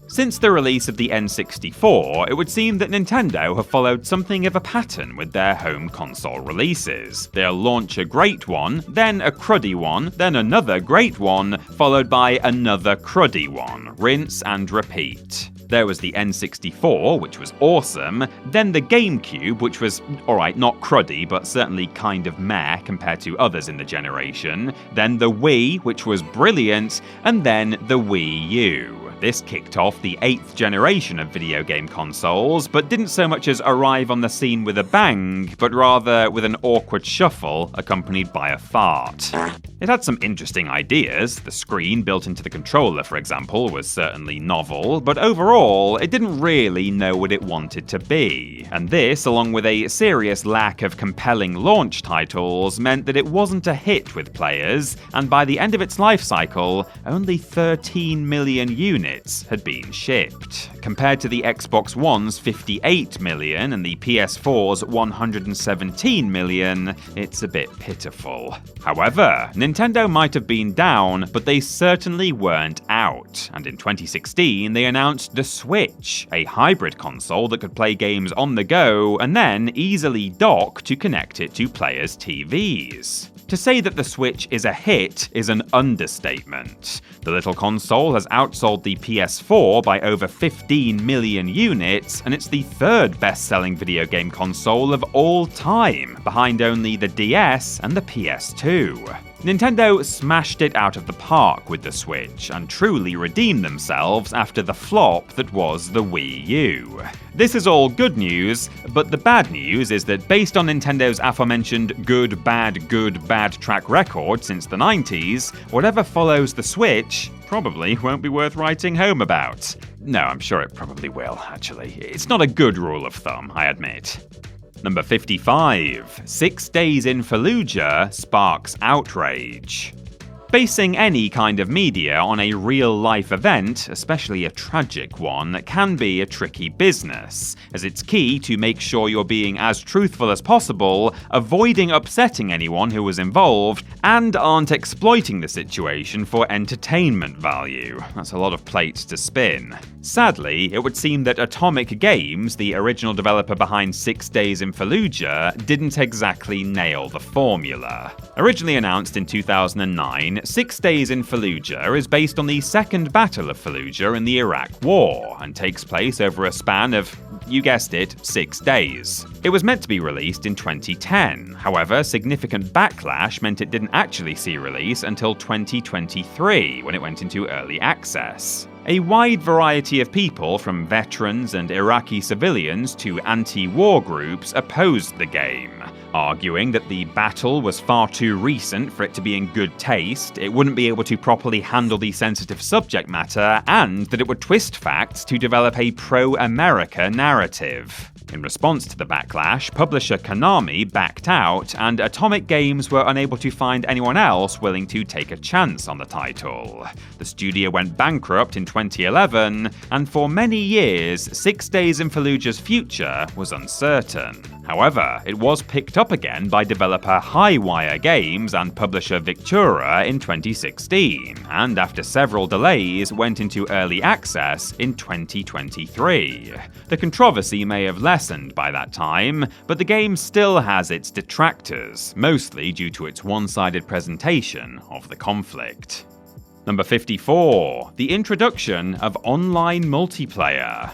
Since the release of the N64, it would seem that Nintendo have followed something of a pattern with their home console releases. They'll launch a great one, then a cruddy one, then another great one, followed by another cruddy one. Rinse and repeat. There was the N64, which was awesome, then the GameCube, which was, alright, not cruddy, but certainly kind of meh compared to others in the generation, then the Wii, which was brilliant, and then the Wii U. This kicked off the 8th generation of video game consoles, but didn't so much as arrive on the scene with a bang, but rather with an awkward shuffle accompanied by a fart. It had some interesting ideas. The screen built into the controller, for example, was certainly novel, but overall, it didn't really know what it wanted to be. And this, along with a serious lack of compelling launch titles, meant that it wasn't a hit with players, and by the end of its life cycle, only 13 million units had been shipped. Compared to the Xbox One's 58 million and the PS4's 117 million, it's a bit pitiful. However, Nintendo might have been down, but they certainly weren't out, and in 2016 they announced the Switch, a hybrid console that could play games on the go and then easily dock to connect it to players' TVs. To say that the Switch is a hit is an understatement. The little console has outsold the PS4 by over 15 million units, and it's the third best-selling video game console of all time, behind only the DS and the PS2. Nintendo smashed it out of the park with the Switch and truly redeemed themselves after the flop that was the Wii U. This is all good news, but the bad news is that based on Nintendo's aforementioned good bad track record since the 90s, whatever follows the Switch probably won't be worth writing home about. No, I'm sure it probably will, actually. It's not a good rule of thumb, I admit. Number 55. 6 Days in Fallujah sparks outrage. Basing any kind of media on a real-life event, especially a tragic one, can be a tricky business, as it's key to make sure you're being as truthful as possible, avoiding upsetting anyone who was involved, and aren't exploiting the situation for entertainment value. That's a lot of plates to spin. Sadly, it would seem that Atomic Games, the original developer behind 6 Days in Fallujah, didn't exactly nail the formula. Originally announced in 2009, 6 Days in Fallujah is based on the Second Battle of Fallujah in the Iraq War, and takes place over a span of, you guessed it, 6 days. It was meant to be released in 2010, however, significant backlash meant it didn't actually see release until 2023, when it went into early access. A wide variety of people, from veterans and Iraqi civilians to anti-war groups, opposed the game, arguing that the battle was far too recent for it to be in good taste, it wouldn't be able to properly handle the sensitive subject matter, and that it would twist facts to develop a pro-America narrative. In response to the backlash, publisher Konami backed out, and Atomic Games were unable to find anyone else willing to take a chance on the title. The studio went bankrupt in 2011, and for many years, 6 Days in Fallujah's future was uncertain. However, it was picked up again by developer Highwire Games and publisher Victura in 2016, and after several delays, went into early access in 2023. The controversy may have lessened by that time, but the game still has its detractors, mostly due to its one-sided presentation of the conflict. Number 54. The introduction of online multiplayer.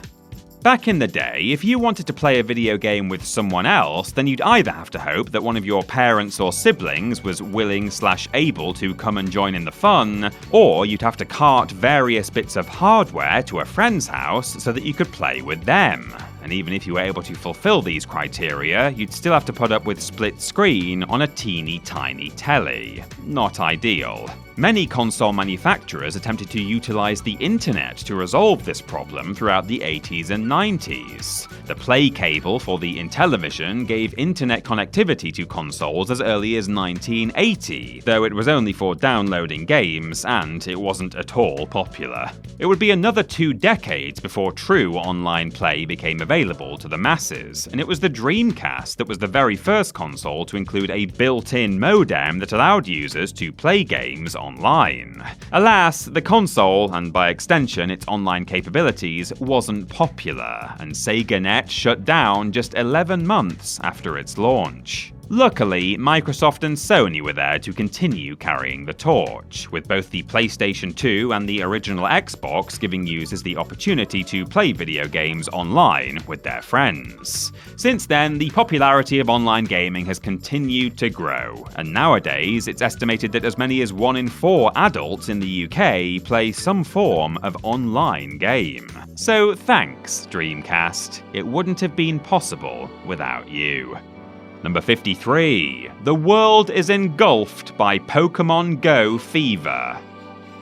Back in the day, if you wanted to play a video game with someone else, then you'd either have to hope that one of your parents or siblings was willing/able to come and join in the fun, or you'd have to cart various bits of hardware to a friend's house so that you could play with them. And even if you were able to fulfill these criteria, you'd still have to put up with split screen on a teeny tiny telly. Not ideal. Many console manufacturers attempted to utilize the internet to resolve this problem throughout the 80s and 90s. The Play cable for the Intellivision gave internet connectivity to consoles as early as 1980, though it was only for downloading games, and it wasn't at all popular. It would be another 2 decades before true online play became available to the masses, and it was the Dreamcast that was the very first console to include a built-in modem that allowed users to play games online. Alas, the console, and by extension its online capabilities, wasn't popular, and SegaNet shut down just 11 months after its launch. Luckily, Microsoft and Sony were there to continue carrying the torch, with both the PlayStation 2 and the original Xbox giving users the opportunity to play video games online with their friends. Since then, the popularity of online gaming has continued to grow, and nowadays it's estimated that as many as 1 in 4 adults in the UK play some form of online game. So thanks, Dreamcast. It wouldn't have been possible without you. Number 53. The world is engulfed by Pokemon Go fever.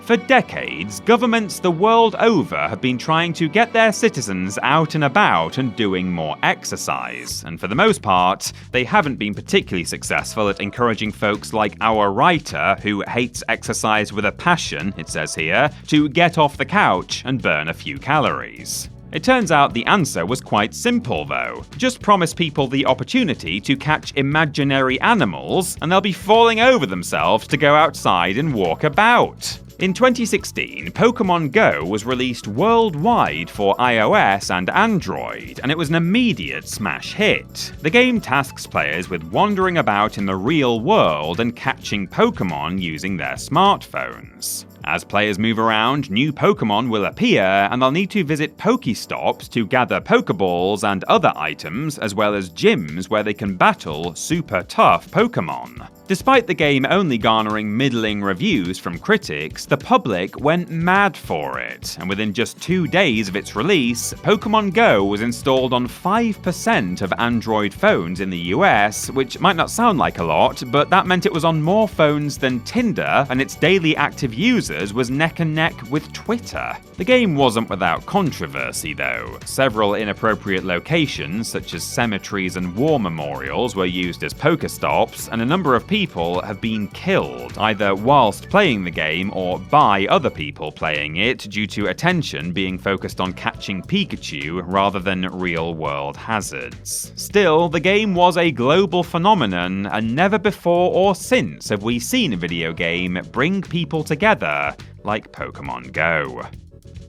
For decades, governments the world over have been trying to get their citizens out and about and doing more exercise, and for the most part, they haven't been particularly successful at encouraging folks like our writer, who hates exercise with a passion, it says here, to get off the couch and burn a few calories. It turns out the answer was quite simple though. Just promise people the opportunity to catch imaginary animals and they'll be falling over themselves to go outside and walk about. In 2016, Pokemon Go was released worldwide for iOS and Android, and it was an immediate smash hit. The game tasks players with wandering about in the real world and catching Pokemon using their smartphones. As players move around, new Pokemon will appear, and they'll need to visit Pokestops to gather Pokeballs and other items, as well as gyms where they can battle super tough Pokemon. Despite the game only garnering middling reviews from critics, the public went mad for it, and within just 2 days of its release, Pokemon Go was installed on 5% of Android phones in the US, which might not sound like a lot, but that meant it was on more phones than Tinder, and its daily active users was neck and neck with Twitter. The game wasn't without controversy though. Several inappropriate locations, such as cemeteries and war memorials, were used as Pokestops, and a number of people have been killed, either whilst playing the game or by other people playing it, due to attention being focused on catching Pikachu rather than real-world hazards. Still, the game was a global phenomenon, and never before or since have we seen a video game bring people together like Pokemon Go.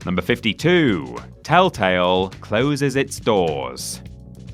Number 52. Telltale closes its doors.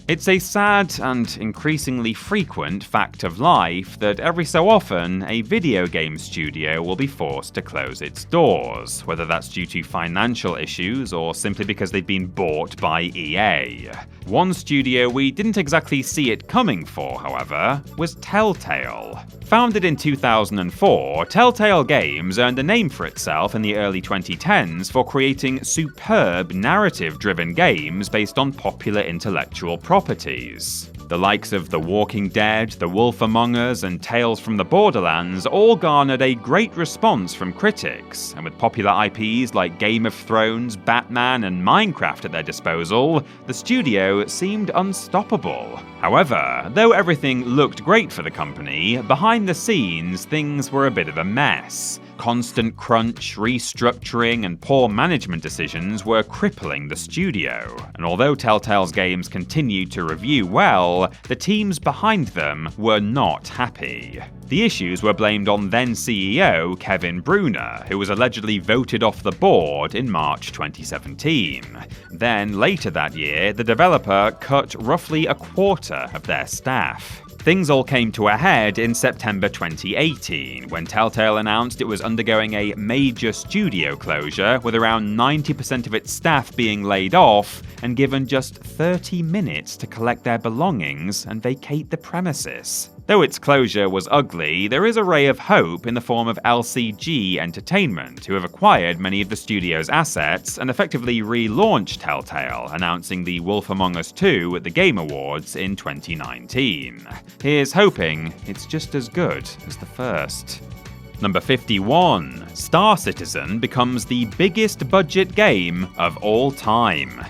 It's a sad and increasingly frequent fact of life that every so often a video game studio will be forced to close its doors, whether that's due to financial issues or simply because they've been bought by EA. One studio we didn't exactly see it coming for, however, was Telltale. Founded in 2004, Telltale Games earned a name for itself in the early 2010s for creating superb narrative-driven games based on popular intellectual properties. The likes of The Walking Dead, The Wolf Among Us, and Tales from the Borderlands all garnered a great response from critics, and with popular IPs like Game of Thrones, Batman, and Minecraft at their disposal, the studio seemed unstoppable. However, though everything looked great for the company, behind the scenes things were a bit of a mess. Constant crunch, restructuring, and poor management decisions were crippling the studio, and although Telltale's games continued to review well, the teams behind them were not happy. The issues were blamed on then CEO Kevin Bruner, who was allegedly voted off the board in March 2017. Then, later that year, the developer cut roughly a quarter of their staff. Things all came to a head in September 2018, when Telltale announced it was undergoing a major studio closure, with around 90% of its staff being laid off and given just 30 minutes to collect their belongings and vacate the premises. Though its closure was ugly, there is a ray of hope in the form of LCG Entertainment, who have acquired many of the studio's assets and effectively relaunched Telltale, announcing The Wolf Among Us 2 at the Game Awards in 2019. Here's hoping it's just as good as the first. Number 51. Star Citizen becomes the biggest budget game of all time.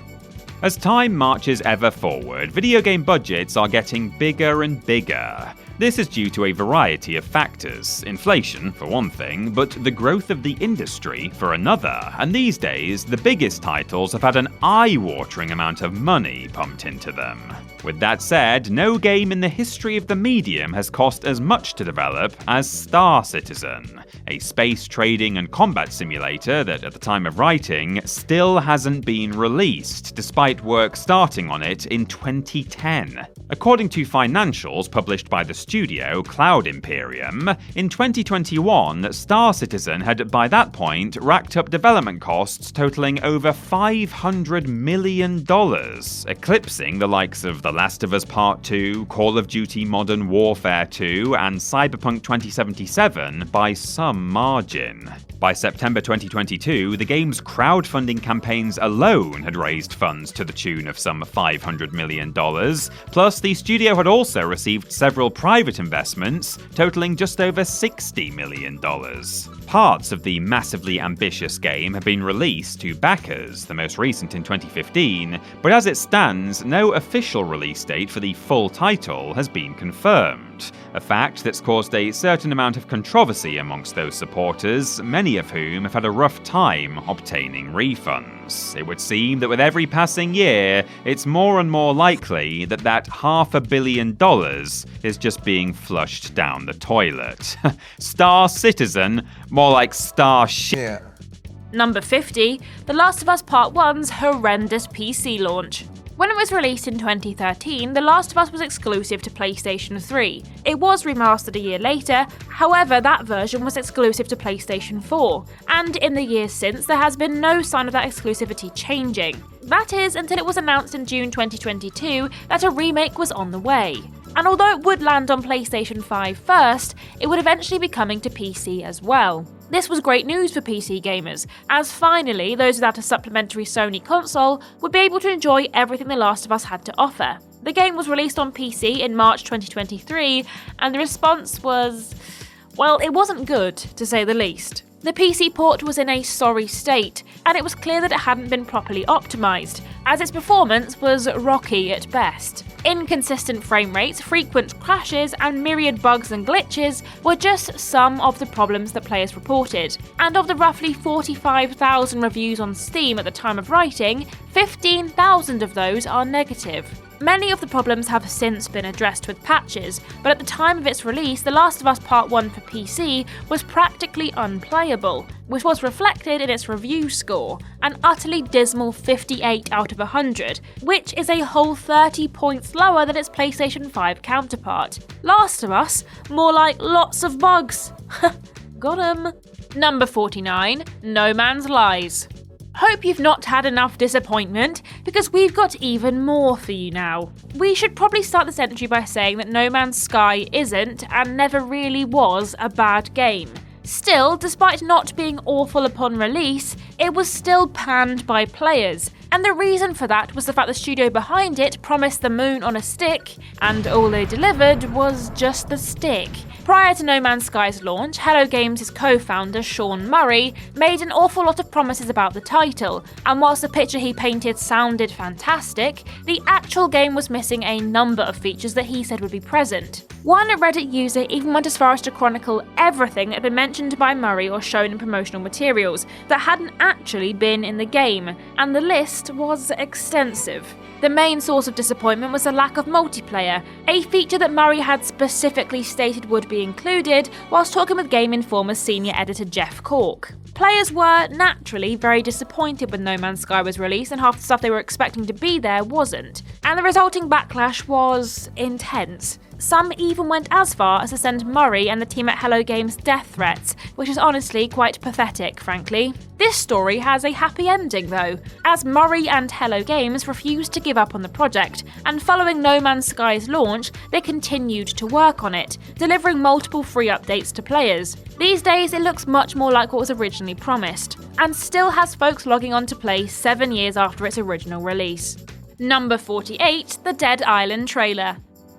As time marches ever forward, video game budgets are getting bigger and bigger. This is due to a variety of factors, inflation for one thing, but the growth of the industry for another, and these days the biggest titles have had an eye-watering amount of money pumped into them. With that said, no game in the history of the medium has cost as much to develop as Star Citizen, a space trading and combat simulator that at the time of writing still hasn't been released, despite work starting on it in 2010. According to financials published by the studio Cloud Imperium, in 2021, Star Citizen had by that point racked up development costs totaling over $500 million, eclipsing the likes of The Last of Us Part 2, Call of Duty Modern Warfare 2, and Cyberpunk 2077 by some margin. By September 2022, the game's crowdfunding campaigns alone had raised funds to the tune of some $500 million, plus the studio had also received several private investments, totaling just over $60 million. Parts of the massively ambitious game have been released to backers, the most recent in 2015, but as it stands, no official release date for the full title has been confirmed, a fact that's caused a certain amount of controversy amongst those supporters, many of whom have had a rough time obtaining refunds. It would seem that with every passing year, it's more and more likely that that $500 million is just being flushed down the toilet. Star Citizen, more like Star shit. Yeah. Number 50, The Last of Us Part 1's horrendous PC launch. When it was released in 2013, The Last of Us was exclusive to PlayStation 3. It was remastered a year later, however that version was exclusive to PlayStation 4, and in the years since there has been no sign of that exclusivity changing. That is, until it was announced in June 2022 that a remake was on the way. And although it would land on PlayStation 5 first, it would eventually be coming to PC as well. This was great news for PC gamers, as finally those without a supplementary Sony console would be able to enjoy everything The Last of Us had to offer. The game was released on PC in March 2023, and the response was, well, it wasn't good, to say the least. The PC port was in a sorry state, and it was clear that it hadn't been properly optimised, as its performance was rocky at best. Inconsistent frame rates, frequent crashes, and myriad bugs and glitches were just some of the problems that players reported. And of the roughly 45,000 reviews on Steam at the time of writing, 15,000 of those are negative. Many of the problems have since been addressed with patches, but at the time of its release, The Last of Us Part 1 for PC was practically unplayable, which was reflected in its review score, an utterly dismal 58 out of 100, which is a whole 30 points lower than its PlayStation 5 counterpart. Last of Us, more like lots of bugs. Got 'em. Number 49, No Man's Lies. Hope you've not had enough disappointment, because we've got even more for you now. We should probably start this entry by saying that No Man's Sky isn't, and never really was, a bad game. Still, despite not being awful upon release, it was still panned by players, and the reason for that was the fact the studio behind it promised the moon on a stick, and all they delivered was just the stick. Prior to No Man's Sky's launch, Hello Games' co-founder Sean Murray made an awful lot of promises about the title, and whilst the picture he painted sounded fantastic, the actual game was missing a number of features that he said would be present. One Reddit user even went as far as to chronicle everything that had been mentioned by Murray or shown in promotional materials that hadn't actually been in the game, and the list was extensive. The main source of disappointment was the lack of multiplayer, a feature that Murray had specifically stated would be included whilst talking with Game Informer's senior editor Jeff Cork. Players were, naturally, very disappointed when No Man's Sky was released and half the stuff they were expecting to be there wasn't, and the resulting backlash was intense. Some even went as far as to send Murray and the team at Hello Games death threats, which is honestly quite pathetic, frankly. This story has a happy ending though, as Murray and Hello Games refused to give up on the project, and following No Man's Sky's launch, they continued to work on it, delivering multiple free updates to players. These days it looks much more like what was originally promised, and still has folks logging on to play 7 years after its original release. Number 48, the Dead Island trailer.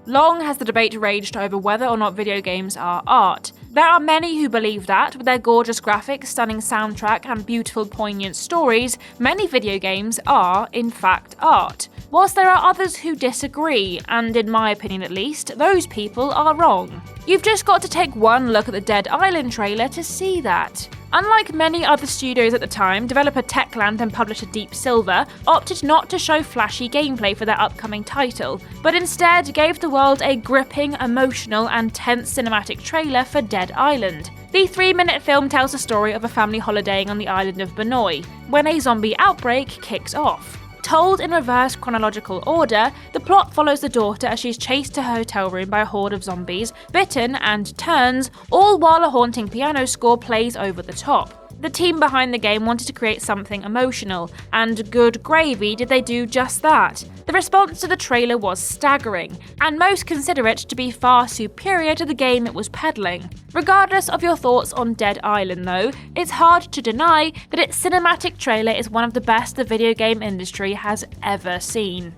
Long has the debate raged over whether or not video games are art. There are many who believe that, with their gorgeous graphics, stunning soundtrack, and beautiful, poignant stories, many video games are, in fact, art. Whilst there are others who disagree, and in my opinion at least, those people are wrong. You've just got to take one look at the Dead Island trailer to see that. Unlike many other studios at the time, developer Techland and publisher Deep Silver opted not to show flashy gameplay for their upcoming title, but instead gave the world a gripping, emotional, and tense cinematic trailer for Dead Island. The 3-minute film tells the story of a family holidaying on the island of Benoi, when a zombie outbreak kicks off. Told in reverse chronological order, the plot follows the daughter as she's chased to her hotel room by a horde of zombies, bitten and turns, all while a haunting piano score plays over the top. The team behind the game wanted to create something emotional, and good gravy did they do just that. The response to the trailer was staggering, and most consider it to be far superior to the game it was peddling. Regardless of your thoughts on Dead Island though, it's hard to deny that its cinematic trailer is one of the best the video game industry has ever seen.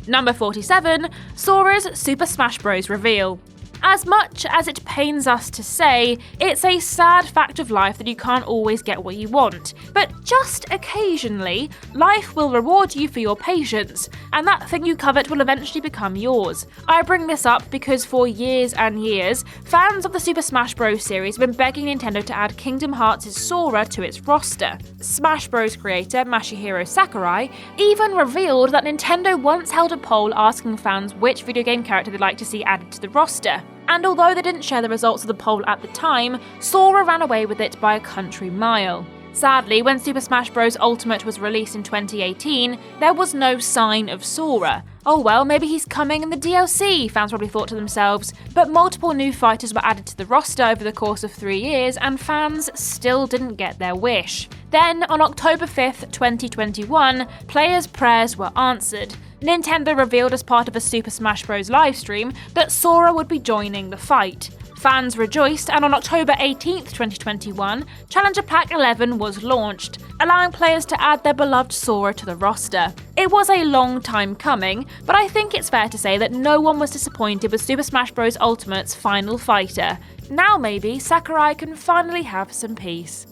Number 47, Sora's Super Smash Bros. Reveal. As much as it pains us to say, it's a sad fact of life that you can't always get what you want. But just occasionally, life will reward you for your patience, and that thing you covet will eventually become yours. I bring this up because for years and years, fans of the Super Smash Bros. Series have been begging Nintendo to add Kingdom Hearts' Sora to its roster. Smash Bros. Creator Masahiro Sakurai even revealed that Nintendo once held a poll asking fans which video game character they'd like to see added to the roster. And although they didn't share the results of the poll at the time, Sora ran away with it by a country mile. Sadly, when Super Smash Bros. Ultimate was released in 2018, there was no sign of Sora. Oh well, maybe he's coming in the DLC, fans probably thought to themselves, but multiple new fighters were added to the roster over the course of 3 years, and fans still didn't get their wish. Then, on October 5th, 2021, players' prayers were answered. Nintendo revealed as part of a Super Smash Bros. Livestream that Sora would be joining the fight. Fans rejoiced, and on October 18th, 2021, Challenger Pack 11 was launched, allowing players to add their beloved Sora to the roster. It was a long time coming, but I think it's fair to say that no one was disappointed with Super Smash Bros. Ultimate's final fighter. Now maybe Sakurai can finally have some peace.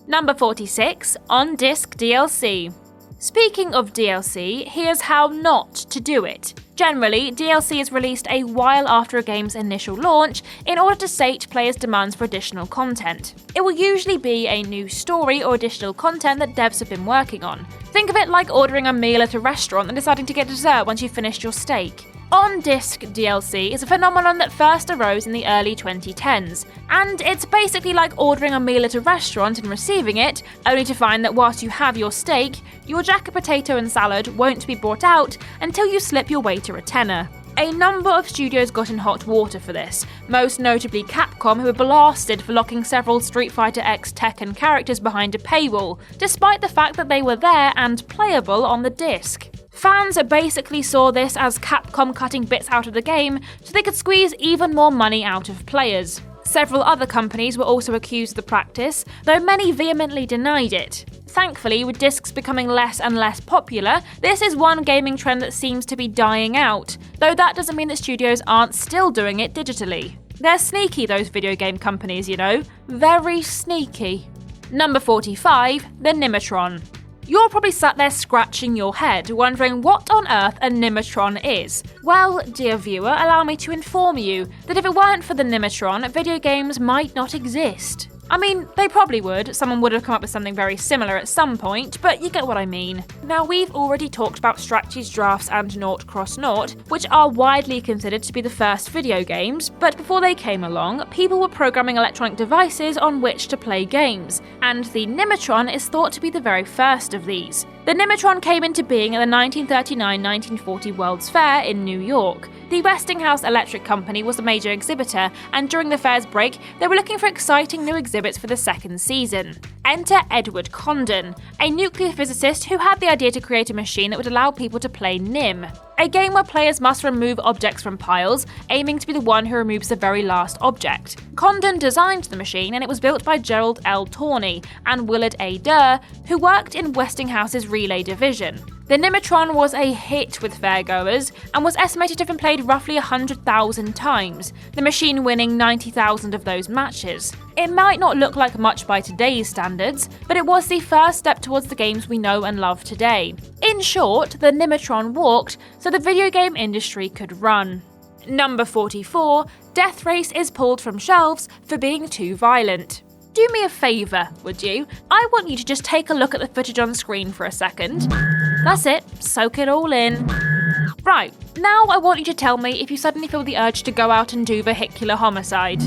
Number 46, on-disc DLC. Speaking of DLC, here's how not to do it. Generally, DLC is released a while after a game's initial launch in order to sate players' demands for additional content. It will usually be a new story or additional content that devs have been working on. Think of it like ordering a meal at a restaurant and deciding to get dessert once you've finished your steak. On-disc DLC is a phenomenon that first arose in the early 2010s, and it's basically like ordering a meal at a restaurant and receiving it, only to find that whilst you have your steak, your jacket potato and salad won't be brought out until you slip your waiter a tenner. A number of studios got in hot water for this, most notably Capcom, who were blasted for locking several Street Fighter X Tekken characters behind a paywall, despite the fact that they were there and playable on the disc. Fans basically saw this as Capcom cutting bits out of the game so they could squeeze even more money out of players. Several other companies were also accused of the practice, though many vehemently denied it. Thankfully, with discs becoming less and less popular, this is one gaming trend that seems to be dying out, though that doesn't mean that studios aren't still doing it digitally. They're sneaky, those video game companies, you know. Very sneaky. Number 45, the Nimitron. You're probably sat there scratching your head, wondering what on earth a Nimitron is. Well, dear viewer, allow me to inform you that if it weren't for the Nimitron, video games might not exist. I mean, they probably would. Someone would have come up with something very similar at some point, but you get what I mean. Now, we've already talked about Strategies, Drafts, and Nought Cross Nought, which are widely considered to be the first video games, but before they came along, people were programming electronic devices on which to play games, and the Nimitron is thought to be the very first of these. The Nimitron came into being at the 1939-1940 World's Fair in New York. The Westinghouse Electric Company was the major exhibitor, and during the fair's break, they were looking for exciting new exhibits for the second season. Enter Edward Condon, a nuclear physicist who had the idea to create a machine that would allow people to play NIM, a game where players must remove objects from piles, aiming to be the one who removes the very last object. Condon designed the machine, and it was built by Gerald L. Tawney and Willard A. Durr, who worked in Westinghouse's relay division. The Nimitron was a hit with fairgoers and was estimated to have been played roughly 100,000 times, the machine winning 90,000 of those matches. It might not look like much by today's standards, but it was the first step towards the games we know and love today. In short, the Nimitron walked so the video game industry could run. Number 44, Death Race is pulled from shelves for being too violent. Do me a favour, would you? I want you to just take a look at the footage on screen for a second. That's it, soak it all in. Right, now I want you to tell me if you suddenly feel the urge to go out and do vehicular homicide.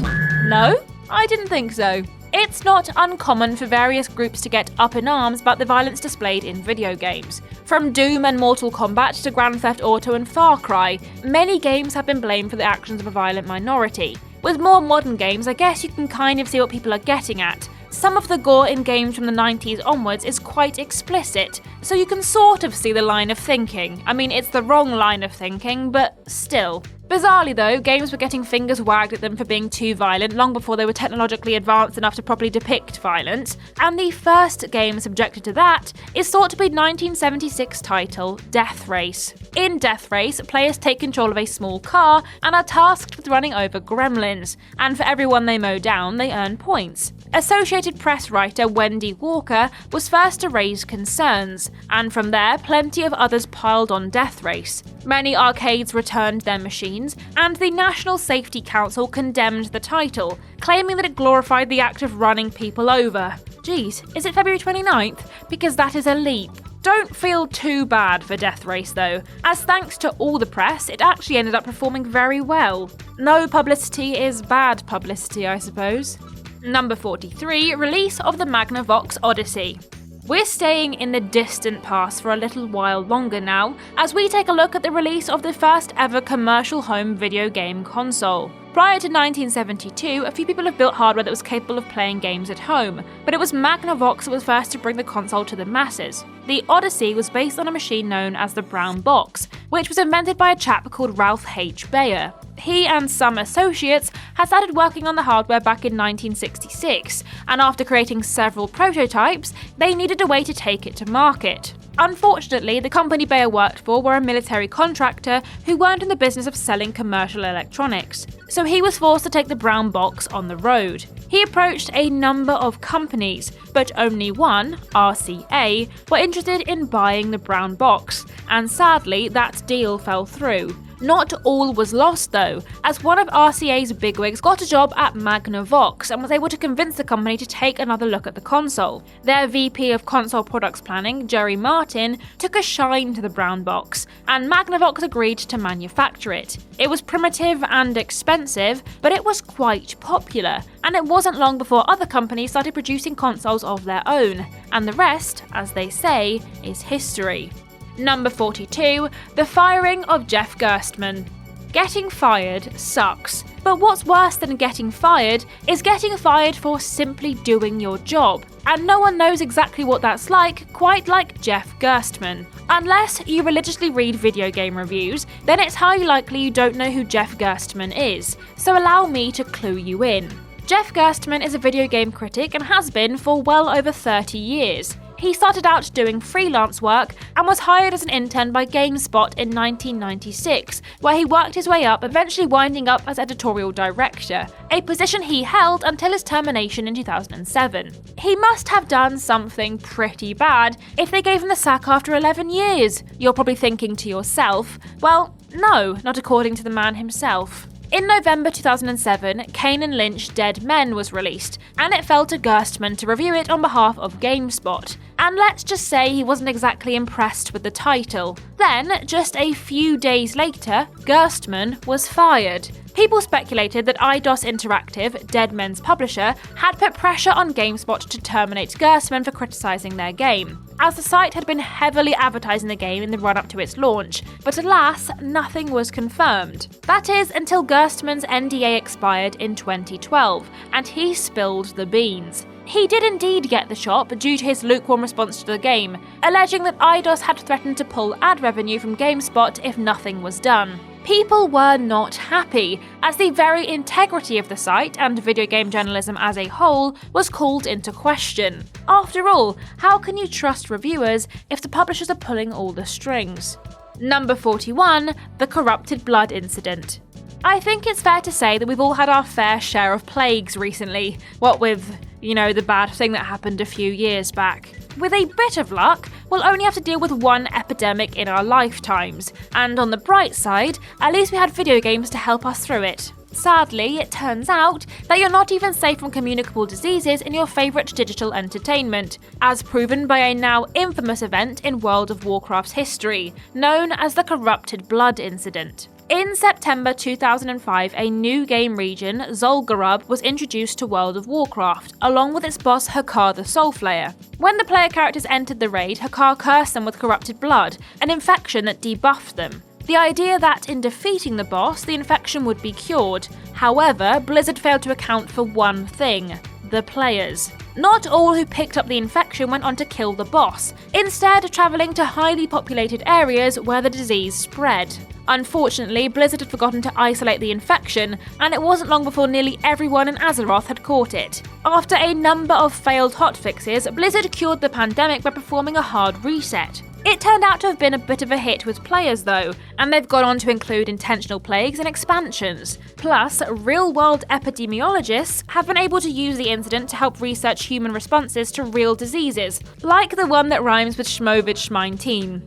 No? I didn't think so. It's not uncommon for various groups to get up in arms about the violence displayed in video games. From Doom and Mortal Kombat to Grand Theft Auto and Far Cry, many games have been blamed for the actions of a violent minority. With more modern games, I guess you can kind of see what people are getting at. Some of the gore in games from the 90s onwards is quite explicit, so you can sort of see the line of thinking. I mean, it's the wrong line of thinking, but still. Bizarrely though, games were getting fingers wagged at them for being too violent long before they were technologically advanced enough to properly depict violence, and the first game subjected to that is thought to be 1976 title Death Race. In Death Race, players take control of a small car and are tasked with running over gremlins, and for everyone they mow down, they earn points. Associated Press writer Wendy Walker was first to raise concerns, and from there, plenty of others piled on Death Race. Many arcades returned their machines, and the National Safety Council condemned the title, claiming that it glorified the act of running people over. Geez, is it February 29th? Because that is a leap. Don't feel too bad for Death Race though, as thanks to all the press, it actually ended up performing very well. No publicity is bad publicity, I suppose. Number 43, release of the Magnavox Odyssey. We're staying in the distant past for a little while longer now, as we take a look at the release of the first ever commercial home video game console. Prior to 1972, a few people have built hardware that was capable of playing games at home, but it was Magnavox that was first to bring the console to the masses. The Odyssey was based on a machine known as the Brown Box, which was invented by a chap called Ralph H. Bayer. He and some associates had started working on the hardware back in 1966, and after creating several prototypes, they needed a way to take it to market. Unfortunately, the company Bayer worked for were a military contractor who weren't in the business of selling commercial electronics, so he was forced to take the Brown Box on the road. He approached a number of companies, but only one, RCA, were interested in buying the Brown Box, and sadly that deal fell through. Not all was lost though, as one of RCA's bigwigs got a job at Magnavox and was able to convince the company to take another look at the console. Their VP of Console Products Planning, Jerry Martin, took a shine to the Brown Box, and Magnavox agreed to manufacture it. It was primitive and expensive, but it was quite popular, and it wasn't long before other companies started producing consoles of their own, and the rest, as they say, is history. Number 42, the firing of Jeff Gerstmann. Getting fired sucks, but what's worse than getting fired is getting fired for simply doing your job. And no one knows exactly what that's like, quite like Jeff Gerstmann. Unless you religiously read video game reviews, then it's highly likely you don't know who Jeff Gerstmann is, so allow me to clue you in. Jeff Gerstmann is a video game critic and has been for well over 30 years. He started out doing freelance work and was hired as an intern by GameSpot in 1996, where he worked his way up, eventually winding up as editorial director, a position he held until his termination in 2007. He must have done something pretty bad if they gave him the sack after 11 years. You're probably thinking to yourself, well, no, not according to the man himself. In November 2007, Kane & Lynch Dead Men was released, and it fell to Gerstmann to review it on behalf of GameSpot. And let's just say he wasn't exactly impressed with the title. Then, just a few days later, Gerstmann was fired. People speculated that Eidos Interactive, Dead Men's publisher, had put pressure on GameSpot to terminate Gerstmann for criticising their game, as the site had been heavily advertising the game in the run-up to its launch, but alas, nothing was confirmed. That is, until Gerstmann's NDA expired in 2012, and he spilled the beans. He did indeed get the shop due to his lukewarm response to the game, alleging that Eidos had threatened to pull ad revenue from GameSpot if nothing was done. People were not happy, as the very integrity of the site and video game journalism as a whole was called into question. After all, how can you trust reviewers if the publishers are pulling all the strings? Number 41, the Corrupted Blood Incident. I think it's fair to say that we've all had our fair share of plagues recently, what with, the bad thing that happened a few years back. With a bit of luck, we'll only have to deal with one epidemic in our lifetimes, and on the bright side, at least we had video games to help us through it. Sadly, it turns out that you're not even safe from communicable diseases in your favourite digital entertainment, as proven by a now infamous event in World of Warcraft's history, known as the Corrupted Blood Incident. In September 2005, a new game region, Zul'Gurub, was introduced to World of Warcraft, along with its boss Hakkar the Soulslayer. When the player characters entered the raid, Hakkar cursed them with corrupted blood, an infection that debuffed them. The idea that in defeating the boss, the infection would be cured. However, Blizzard failed to account for one thing: the players. Not all who picked up the infection went on to kill the boss, instead travelling to highly populated areas where the disease spread. Unfortunately, Blizzard had forgotten to isolate the infection, and it wasn't long before nearly everyone in Azeroth had caught it. After a number of failed hotfixes, Blizzard cured the pandemic by performing a hard reset. It turned out to have been a bit of a hit with players though, and they've gone on to include intentional plagues and expansions. Plus, real-world epidemiologists have been able to use the incident to help research human responses to real diseases, like the one that rhymes with Schmovid-Schmeintine.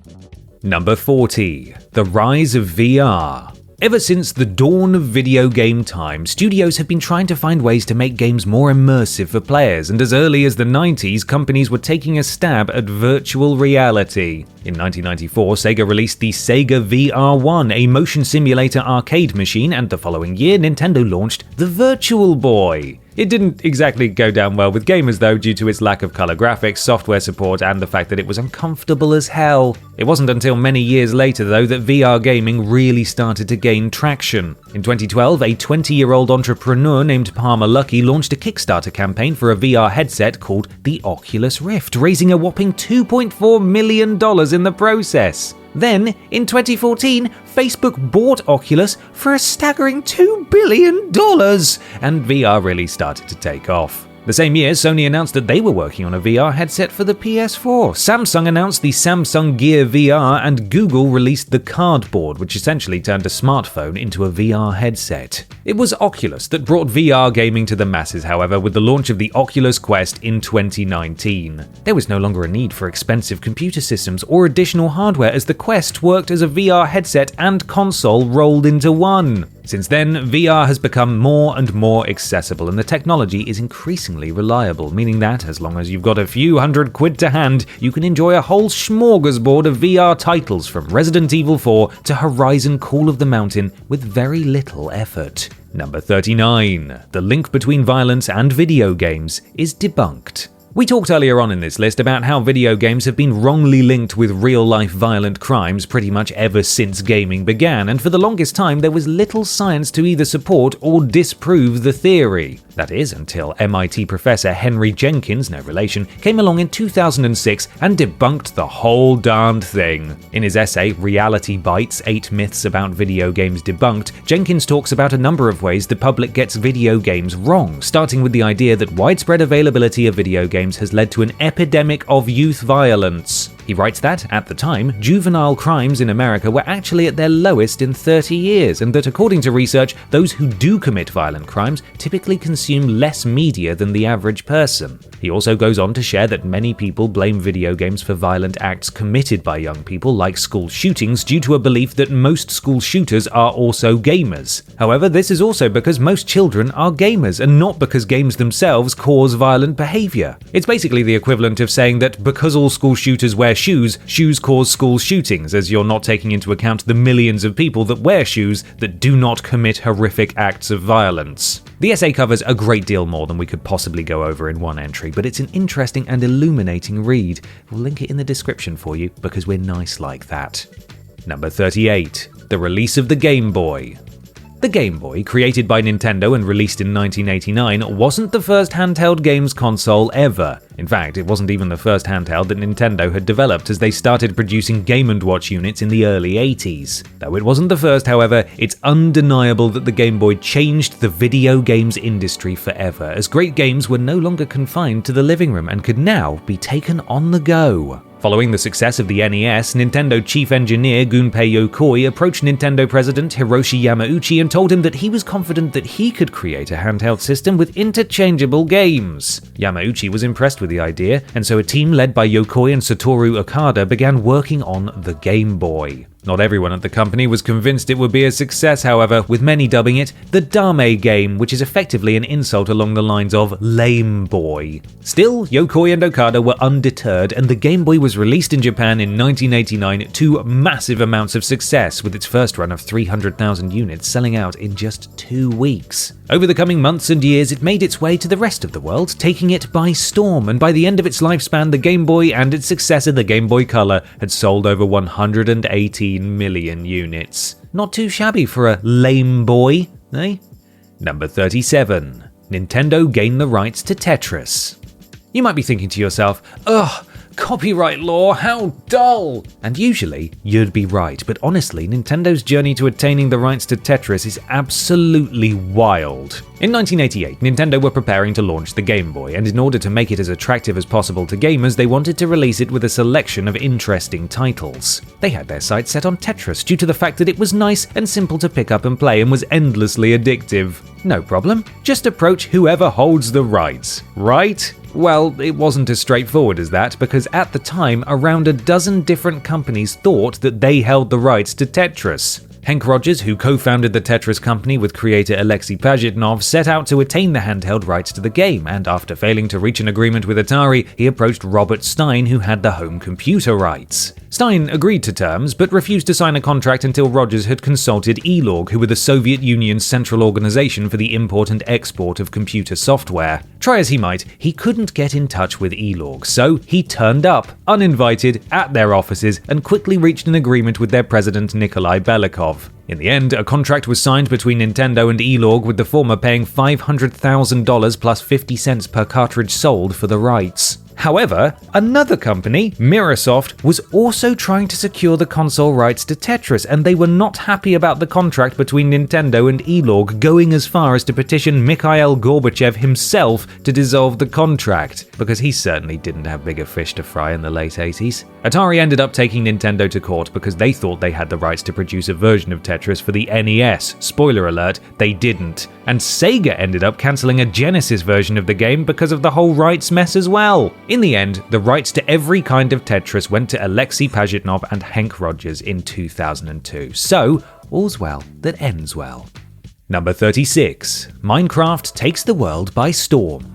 Number 40. The Rise of VR. Ever since the dawn of video game time, studios have been trying to find ways to make games more immersive for players, and as early as the 90s, companies were taking a stab at virtual reality. In 1994, Sega released the Sega VR1, a motion simulator arcade machine, and the following year, Nintendo launched the Virtual Boy. It didn't exactly go down well with gamers though, due to its lack of color graphics, software support, and the fact that it was uncomfortable as hell. It wasn't until many years later though that VR gaming really started to gain traction. In 2012, a 20-year-old entrepreneur named Palmer Luckey launched a Kickstarter campaign for a VR headset called the Oculus Rift, raising a whopping $2.4 million in the process. Then, in 2014, Facebook bought Oculus for a staggering $2 billion, and VR really started to take off. The same year, Sony announced that they were working on a VR headset for the PS4. Samsung announced the Samsung Gear VR, and Google released the Cardboard, which essentially turned a smartphone into a VR headset. It was Oculus that brought VR gaming to the masses, however, with the launch of the Oculus Quest in 2019. There was no longer a need for expensive computer systems or additional hardware, as the Quest worked as a VR headset and console rolled into one. Since then, VR has become more and more accessible, and the technology is increasingly reliable, meaning that, as long as you've got a few £100 to hand, you can enjoy a whole smorgasbord of VR titles from Resident Evil 4 to Horizon Call of the Mountain with very little effort. Number 39. The link between violence and video games is debunked. We talked earlier on in this list about how video games have been wrongly linked with real-life violent crimes pretty much ever since gaming began, and for the longest time there was little science to either support or disprove the theory. That is, until MIT professor Henry Jenkins, no relation, came along in 2006 and debunked the whole darned thing. In his essay, Reality Bites: 8 Myths About Video Games Debunked, Jenkins talks about a number of ways the public gets video games wrong, starting with the idea that widespread availability of video games has led to an epidemic of youth violence. He writes that, at the time, juvenile crimes in America were actually at their lowest in 30 years, and that according to research, those who do commit violent crimes typically consume less media than the average person. He also goes on to share that many people blame video games for violent acts committed by young people, like school shootings, due to a belief that most school shooters are also gamers. However, this is also because most children are gamers, and not because games themselves cause violent behavior. It's basically the equivalent of saying that because all school shooters wear shoes, shoes cause school shootings, as you're not taking into account the millions of people that wear shoes that do not commit horrific acts of violence. The essay covers a great deal more than we could possibly go over in one entry, but it's an interesting and illuminating read. We'll link it in the description for you because we're nice like that. Number 38. The release of the Game Boy. The Game Boy, created by Nintendo and released in 1989, wasn't the first handheld games console ever. In fact, it wasn't even the first handheld that Nintendo had developed, as they started producing Game & Watch units in the early 80s. Though it wasn't the first, however, it's undeniable that the Game Boy changed the video games industry forever, as great games were no longer confined to the living room and could now be taken on the go. Following the success of the NES, Nintendo chief engineer Gunpei Yokoi approached Nintendo president Hiroshi Yamauchi and told him that he was confident that he could create a handheld system with interchangeable games. Yamauchi was impressed with the idea, and so a team led by Yokoi and Satoru Okada began working on the Game Boy. Not everyone at the company was convinced it would be a success, however, with many dubbing it the Dame game, which is effectively an insult along the lines of lame boy. Still, Yokoi and Okada were undeterred, and the Game Boy was released in Japan in 1989 to massive amounts of success, with its first run of 300,000 units selling out in just 2 weeks. Over the coming months and years, it made its way to the rest of the world, taking it by storm, and by the end of its lifespan, the Game Boy and its successor, the Game Boy Color, had sold over 118 million units. Not too shabby for a lame boy, eh? Number 37. Nintendo gained the rights to Tetris. You might be thinking to yourself, ugh, copyright law, how dull! And usually, you'd be right, but honestly, Nintendo's journey to attaining the rights to Tetris is absolutely wild. In 1988, Nintendo were preparing to launch the Game Boy, and in order to make it as attractive as possible to gamers, they wanted to release it with a selection of interesting titles. They had their sights set on Tetris due to the fact that it was nice and simple to pick up and play and was endlessly addictive. No problem, just approach whoever holds the rights, right? Well, it wasn't as straightforward as that, because at the time, around a dozen different companies thought that they held the rights to Tetris. Hank Rogers, who co-founded the Tetris company with creator Alexei Pajitnov, set out to attain the handheld rights to the game, and after failing to reach an agreement with Atari, he approached Robert Stein, who had the home computer rights. Stein agreed to terms, but refused to sign a contract until Rogers had consulted ELOG, who were the Soviet Union's central organization for the import and export of computer software. Try as he might, he couldn't get in touch with ELOG, so he turned up, uninvited, at their offices and quickly reached an agreement with their president Nikolai Belikov. In the end, a contract was signed between Nintendo and ELOG, with the former paying $500,000 plus 50 cents per cartridge sold for the rights. However, another company, Mirasoft, was also trying to secure the console rights to Tetris, and they were not happy about the contract between Nintendo and ELOG, going as far as to petition Mikhail Gorbachev himself to dissolve the contract, because he certainly didn't have bigger fish to fry in the late 80s. Atari ended up taking Nintendo to court because they thought they had the rights to produce a version of Tetris for the NES. Spoiler alert, they didn't. And Sega ended up cancelling a Genesis version of the game because of the whole rights mess as well. In the end, the rights to every kind of Tetris went to Alexei Pajitnov and Hank Rogers in 2002. So, all's well that ends well. Number 36. Minecraft takes the world by storm.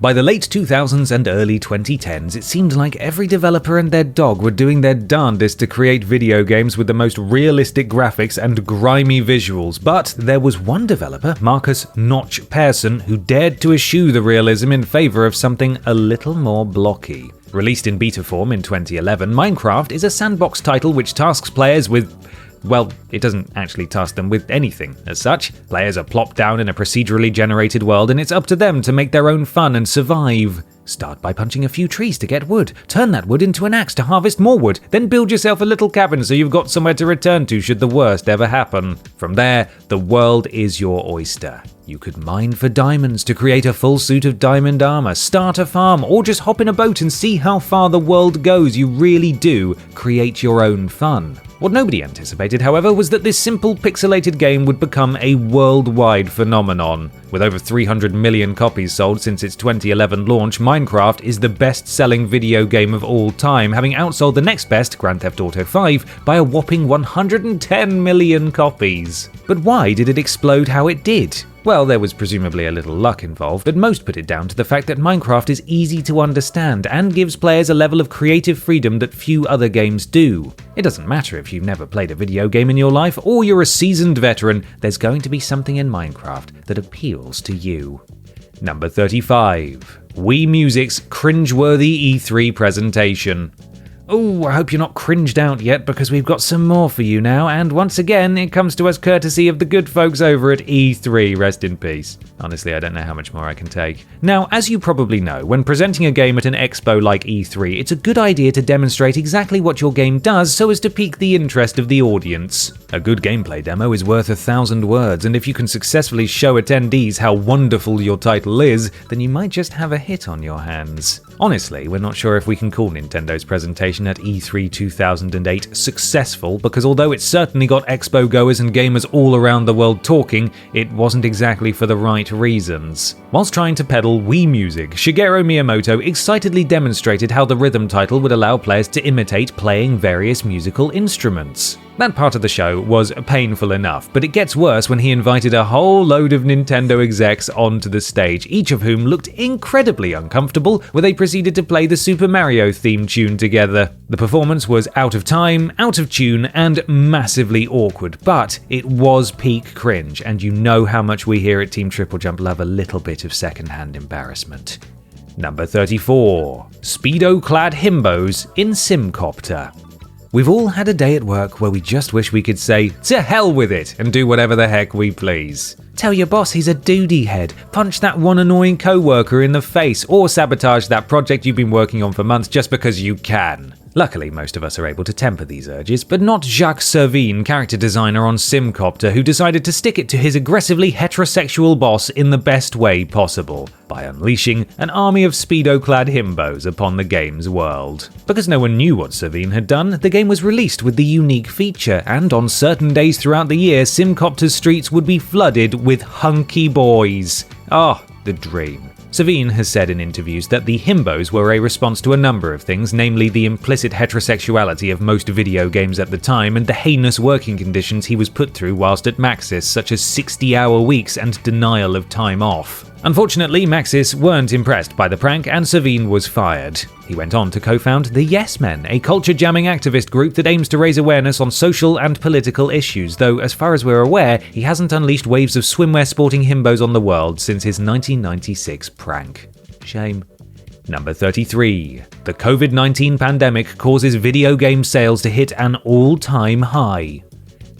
By the late 2000s and early 2010s, it seemed like every developer and their dog were doing their darndest to create video games with the most realistic graphics and grimy visuals. But there was one developer, Marcus Notch Persson, who dared to eschew the realism in favor of something a little more blocky. Released in beta form in 2011, Minecraft is a sandbox title which tasks players with... well, it doesn't actually task them with anything as such. Players are plopped down in a procedurally generated world, and it's up to them to make their own fun and survive. Start by punching a few trees to get wood, turn that wood into an axe to harvest more wood, then build yourself a little cabin so you've got somewhere to return to should the worst ever happen. From there, the world is your oyster. You could mine for diamonds to create a full suit of diamond armor, start a farm, or just hop in a boat and see how far the world goes. You really do create your own fun. What nobody anticipated, however, was that this simple pixelated game would become a worldwide phenomenon. With over 300 million copies sold since its 2011 launch, Minecraft is the best-selling video game of all time, having outsold the next best, Grand Theft Auto 5, by a whopping 110 million copies. But why did it explode how it did? Well, there was presumably a little luck involved, but most put it down to the fact that Minecraft is easy to understand and gives players a level of creative freedom that few other games do. It doesn't matter if you've never played a video game in your life or you're a seasoned veteran, there's going to be something in Minecraft that appeals to you. Number 35. Wii Music's cringeworthy E3 presentation. Oh, I hope you're not cringed out yet because we've got some more for you now, and once again, it comes to us courtesy of the good folks over at E3, rest in peace. Honestly, I don't know how much more I can take. Now, as you probably know, when presenting a game at an expo like E3, it's a good idea to demonstrate exactly what your game does so as to pique the interest of the audience. A good gameplay demo is worth 1,000 words, and if you can successfully show attendees how wonderful your title is, then you might just have a hit on your hands. Honestly, we're not sure if we can call Nintendo's presentation at E3 2008 successful, because although it certainly got expo goers and gamers all around the world talking, it wasn't exactly for the right reasons. Whilst trying to peddle Wii Music, Shigeru Miyamoto excitedly demonstrated how the rhythm title would allow players to imitate playing various musical instruments. That part of the show was painful enough, but it gets worse when he invited a whole load of Nintendo execs onto the stage, each of whom looked incredibly uncomfortable when they proceeded to play the Super Mario theme tune together. The performance was out of time, out of tune, and massively awkward, but it was peak cringe, and you know how much we here at Team TripleJump love a little bit of secondhand embarrassment. Number 34. Speedo-clad himbos in Simcopter. We've all had a day at work where we just wish we could say, to hell with it, and do whatever the heck we please. Tell your boss he's a doody head, punch that one annoying co-worker in the face, or sabotage that project you've been working on for months just because you can. Luckily, most of us are able to temper these urges, but not Jacques Servine, character designer on Simcopter, who decided to stick it to his aggressively heterosexual boss in the best way possible, by unleashing an army of Speedo-clad himbos upon the game's world. Because no one knew what Servine had done, the game was released with the unique feature, and on certain days throughout the year, Simcopter's streets would be flooded with hunky boys. Ah, the dream. Servine has said in interviews that the himbos were a response to a number of things, namely the implicit heterosexuality of most video games at the time and the heinous working conditions he was put through whilst at Maxis, such as 60-hour weeks and denial of time off. Unfortunately, Maxis weren't impressed by the prank and Servine was fired. He went on to co-found the Yes Men, a culture-jamming activist group that aims to raise awareness on social and political issues, though as far as we're aware, he hasn't unleashed waves of swimwear sporting himbos on the world since his 1996 prank. Shame. Number 33. The COVID-19 pandemic causes video game sales to hit an all-time high.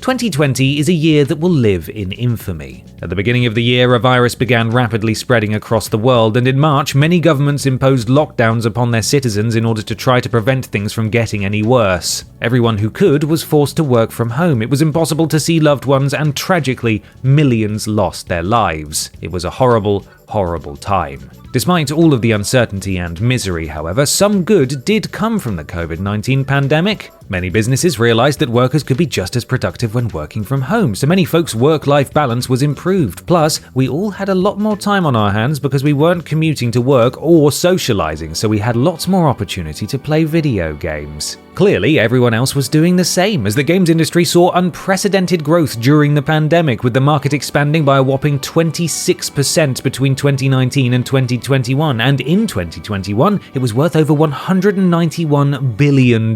2020 is a year that will live in infamy. At the beginning of the year, a virus began rapidly spreading across the world, and in March, many governments imposed lockdowns upon their citizens in order to try to prevent things from getting any worse. Everyone who could was forced to work from home. It was impossible to see loved ones, and tragically, millions lost their lives. It was a horrible, horrible time. Despite all of the uncertainty and misery, however, some good did come from the COVID-19 pandemic. Many businesses realized that workers could be just as productive when working from home, so many folks' work-life balance was improved. Plus, we all had a lot more time on our hands because we weren't commuting to work or socializing, so we had lots more opportunity to play video games. Clearly, everyone else was doing the same, as the games industry saw unprecedented growth during the pandemic, with the market expanding by a whopping 26% between 2019 and 2021, and in 2021, it was worth over $191 billion.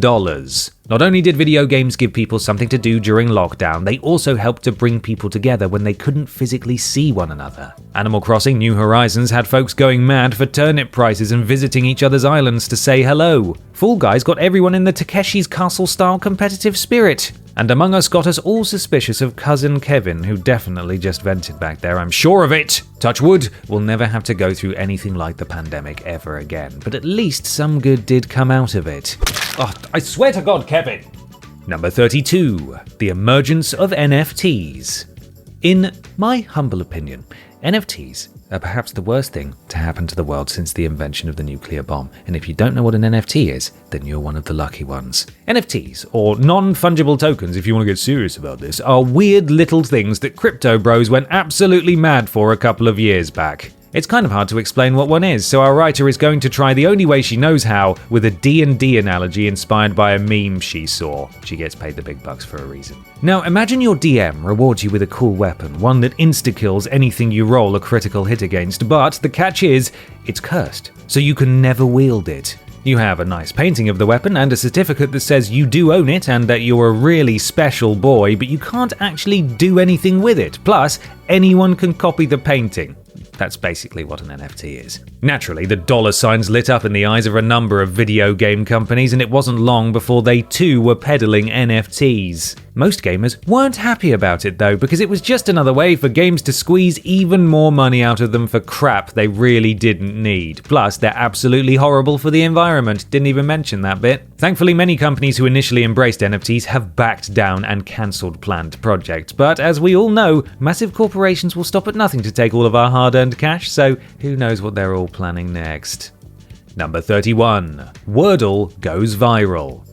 Not only did video games give people something to do during lockdown, they also helped to bring people together when they couldn't physically see one another. Animal Crossing New Horizons had folks going mad for turnip prices and visiting each other's islands to say hello. Fall Guys got everyone in the Takeshi's Castle-style competitive spirit. And Among Us got us all suspicious of Cousin Kevin, who definitely just vented back there, I'm sure of it! Touch wood, we'll never have to go through anything like the pandemic ever again, but at least some good did come out of it. Oh, I swear to God, Kevin! Number 32. The emergence of NFTs. In my humble opinion, NFTs are perhaps the worst thing to happen to the world since the invention of the nuclear bomb, and if you don't know what an NFT is, then you're one of the lucky ones. NFTs, or non-fungible tokens if you want to get serious about this, are weird little things that crypto bros went absolutely mad for a couple of years back. It's kind of hard to explain what one is, so our writer is going to try the only way she knows how with a D&D analogy inspired by a meme she saw. She gets paid the big bucks for a reason. Now, imagine your DM rewards you with a cool weapon, one that insta-kills anything you roll a critical hit against, but the catch is, it's cursed, so you can never wield it. You have a nice painting of the weapon and a certificate that says you do own it and that you're a really special boy, but you can't actually do anything with it. Plus, anyone can copy the painting. That's basically what an NFT is. Naturally, the dollar signs lit up in the eyes of a number of video game companies, and it wasn't long before they too were peddling NFTs. Most gamers weren't happy about it though, because it was just another way for games to squeeze even more money out of them for crap they really didn't need. Plus, they're absolutely horrible for the environment. Didn't even mention that bit. Thankfully, many companies who initially embraced NFTs have backed down and cancelled planned projects. But as we all know, massive corporations will stop at nothing to take all of our hard-earned cash, so who knows what they're all planning next. Number 31. Wordle goes viral.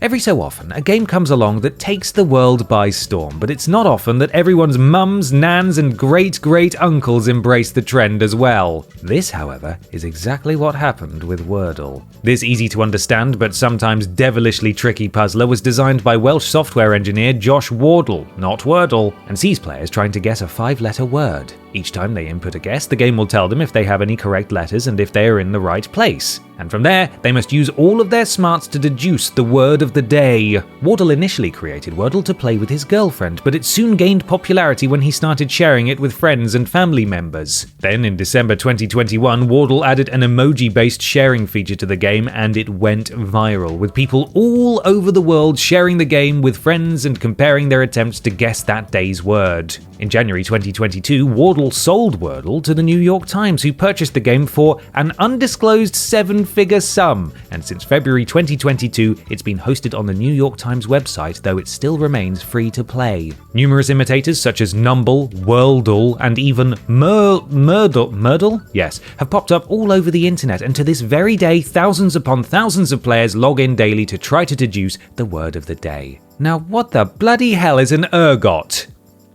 Every so often, a game comes along that takes the world by storm, but it's not often that everyone's mums, nans, and great-great-uncles embrace the trend as well. This, however, is exactly what happened with Wordle. This easy-to-understand but sometimes devilishly tricky puzzler was designed by Welsh software engineer Josh Wardle, not Wordle, and sees players trying to guess a 5-letter word. Each time they input a guess, the game will tell them if they have any correct letters and if they are in the right place. And from there, they must use all of their smarts to deduce the word of the day. Wardle initially created Wordle to play with his girlfriend, but it soon gained popularity when he started sharing it with friends and family members. Then in December 2021, Wardle added an emoji-based sharing feature to the game, and it went viral, with people all over the world sharing the game with friends and comparing their attempts to guess that day's word. In January 2022, Wardle sold Wordle to the New York Times, who purchased the game for an undisclosed 7-figure sum, and since February 2022, it's been hosted on the New York Times website, though it still remains free to play. Numerous imitators such as Numble, Worldle, and even Murdle? Yes, have popped up all over the internet, and to this very day, thousands upon thousands of players log in daily to try to deduce the word of the day. Now, what the bloody hell is an ergot?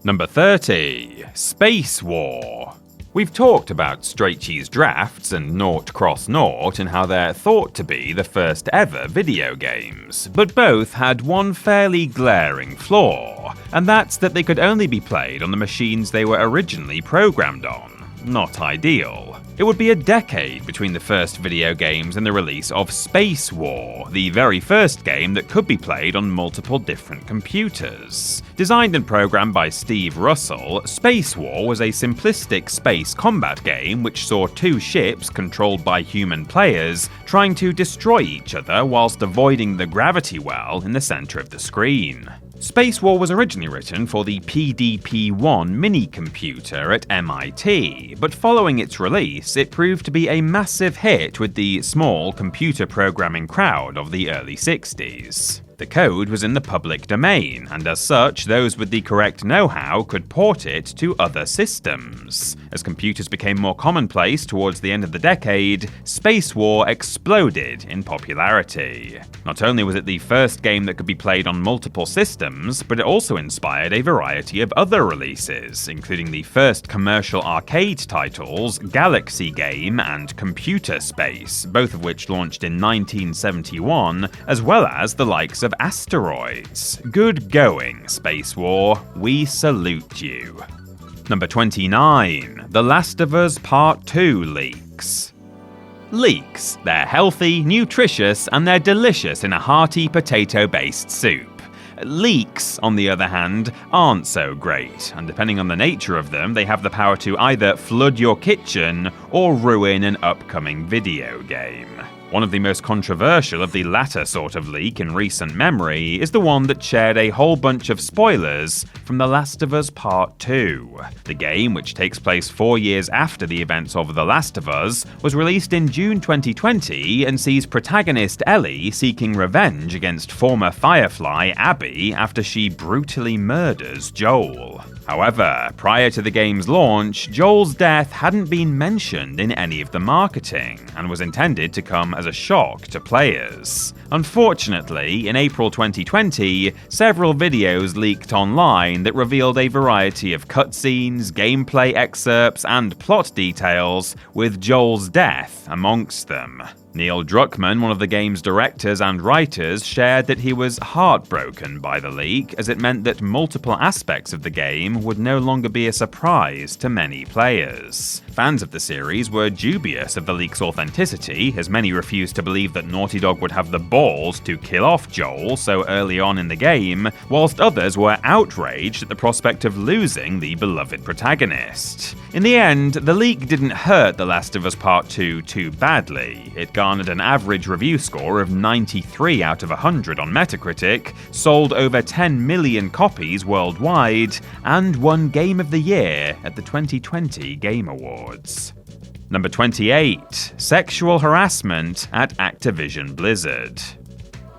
Number 30. Space War. We've talked about straight cheese drafts and Nought Cross Nought and how they're thought to be the first ever video games, but both had one fairly glaring flaw, and that's that they could only be played on the machines they were originally programmed on. Not ideal. It would be a decade between the first video games and the release of Space War, the very first game that could be played on multiple different computers. Designed and programmed by Steve Russell, Space War was a simplistic space combat game which saw two ships controlled by human players trying to destroy each other whilst avoiding the gravity well in the center of the screen. Space War was originally written for the PDP-1 mini-computer at MIT, but following its release, it proved to be a massive hit with the small computer programming crowd of the early 60s. The code was in the public domain, and as such, those with the correct know-how could port it to other systems. As computers became more commonplace towards the end of the decade, Space War exploded in popularity. Not only was it the first game that could be played on multiple systems, but it also inspired a variety of other releases, including the first commercial arcade titles, Galaxy Game and Computer Space, both of which launched in 1971, as well as the likes of Asteroids. Good going, Space War. We salute you. Number 29. The Last of Us Part 2 leaks. Leeks. They're healthy, nutritious, and they're delicious in a hearty potato-based soup. Leaks, on the other hand, aren't so great, and depending on the nature of them, they have the power to either flood your kitchen or ruin an upcoming video game. One of the most controversial of the latter sort of leak in recent memory is the one that shared a whole bunch of spoilers from The Last of Us Part 2. The game, which takes place 4 years after the events of The Last of Us, was released in June 2020 and sees protagonist Ellie seeking revenge against former Firefly Abby after she brutally murders Joel. However, prior to the game's launch, Joel's death hadn't been mentioned in any of the marketing, and was intended to come as a shock to players. Unfortunately, in April 2020, several videos leaked online that revealed a variety of cutscenes, gameplay excerpts, and plot details, with Joel's death amongst them. Neil Druckmann, one of the game's directors and writers, shared that he was heartbroken by the leak, as it meant that multiple aspects of the game would no longer be a surprise to many players. Fans of the series were dubious of the leak's authenticity, as many refused to believe that Naughty Dog would have the balls to kill off Joel so early on in the game, whilst others were outraged at the prospect of losing the beloved protagonist. In the end, the leak didn't hurt The Last of Us Part 2 too badly. It garnered an average review score of 93 out of 100 on Metacritic, sold over 10 million copies worldwide, and won Game of the Year at the 2020 Game Awards. Number 28. Sexual harassment at Activision Blizzard.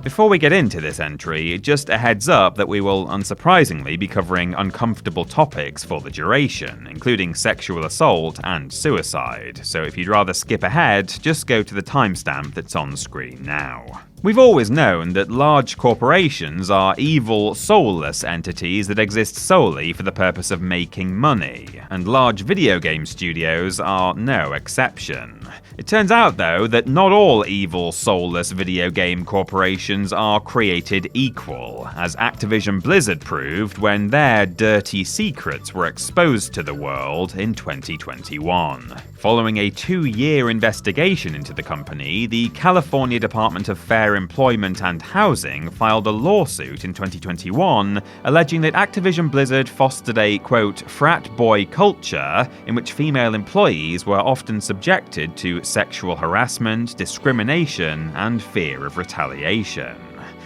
Before we get into this entry, just a heads up that we will unsurprisingly be covering uncomfortable topics for the duration, including sexual assault and suicide, so if you'd rather skip ahead, just go to the timestamp that's on screen now. We've always known that large corporations are evil, soulless entities that exist solely for the purpose of making money, and large video game studios are no exception. It turns out, though, that not all evil, soulless video game corporations are created equal, as Activision Blizzard proved when their dirty secrets were exposed to the world in 2021. Following a 2-year investigation into the company, the California Department of Fair Employment and Housing filed a lawsuit in 2021 alleging that Activision Blizzard fostered a, quote, frat boy culture in which female employees were often subjected to sexual harassment, discrimination, and fear of retaliation.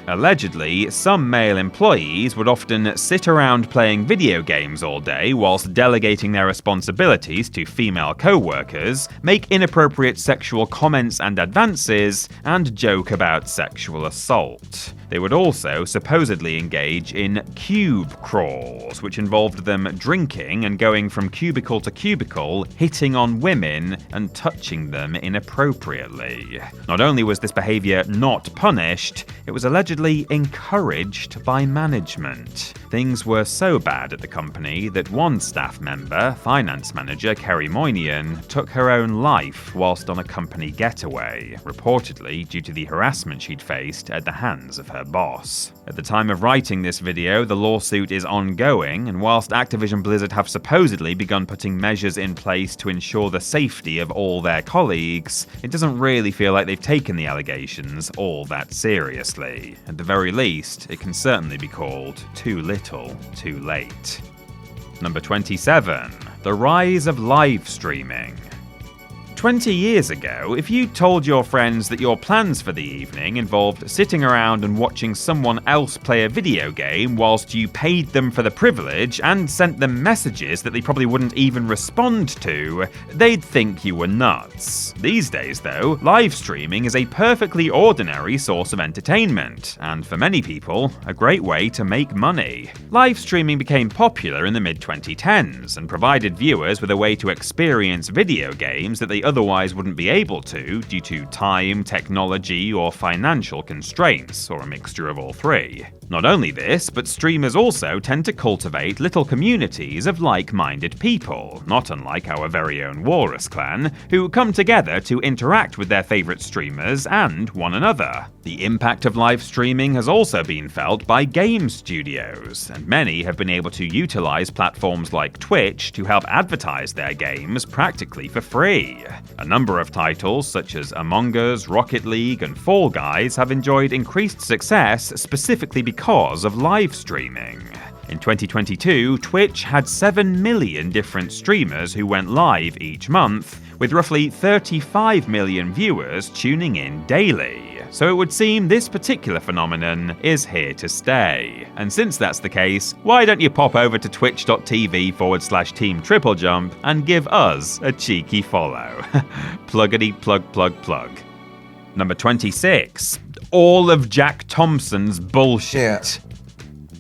Allegedly, some male employees would often sit around playing video games all day whilst delegating their responsibilities to female co-workers, make inappropriate sexual comments and advances, and joke about sexual assault. They would also supposedly engage in cube crawls, which involved them drinking and going from cubicle to cubicle, hitting on women and touching them inappropriately. Not only was this behaviour not punished, it was allegedly encouraged by management. Things were so bad at the company that one staff member, finance manager Kerry Moynihan, took her own life whilst on a company getaway, reportedly due to the harassment she'd faced at the hands of her boss. At the time of writing this video, the lawsuit is ongoing, and whilst Activision Blizzard have supposedly begun putting measures in place to ensure the safety of all their colleagues, it doesn't really feel like they've taken the allegations all that seriously. At the very least, it can certainly be called too little, too late. Number 27. The rise of live streaming. 20 years ago, if you told your friends that your plans for the evening involved sitting around and watching someone else play a video game whilst you paid them for the privilege and sent them messages that they probably wouldn't even respond to, they'd think you were nuts. These days, though, live streaming is a perfectly ordinary source of entertainment, and for many people, a great way to make money. Live streaming became popular in the mid-2010s and provided viewers with a way to experience video games that they otherwise wouldn't be able to due to time, technology, or financial constraints, or a mixture of all three. Not only this, but streamers also tend to cultivate little communities of like-minded people, not unlike our very own Walrus Clan, who come together to interact with their favourite streamers and one another. The impact of live streaming has also been felt by game studios, and many have been able to utilise platforms like Twitch to help advertise their games practically for free. A number of titles such as Among Us, Rocket League, and Fall Guys have enjoyed increased success specifically because of live streaming. In 2022, Twitch had 7 million different streamers who went live each month, with roughly 35 million viewers tuning in daily. So it would seem this particular phenomenon is here to stay. And since that's the case, why don't you pop over to twitch.tv/Team TripleJump and give us a cheeky follow. Pluggity plug plug plug. Number 26. All of Jack Thompson's bullshit.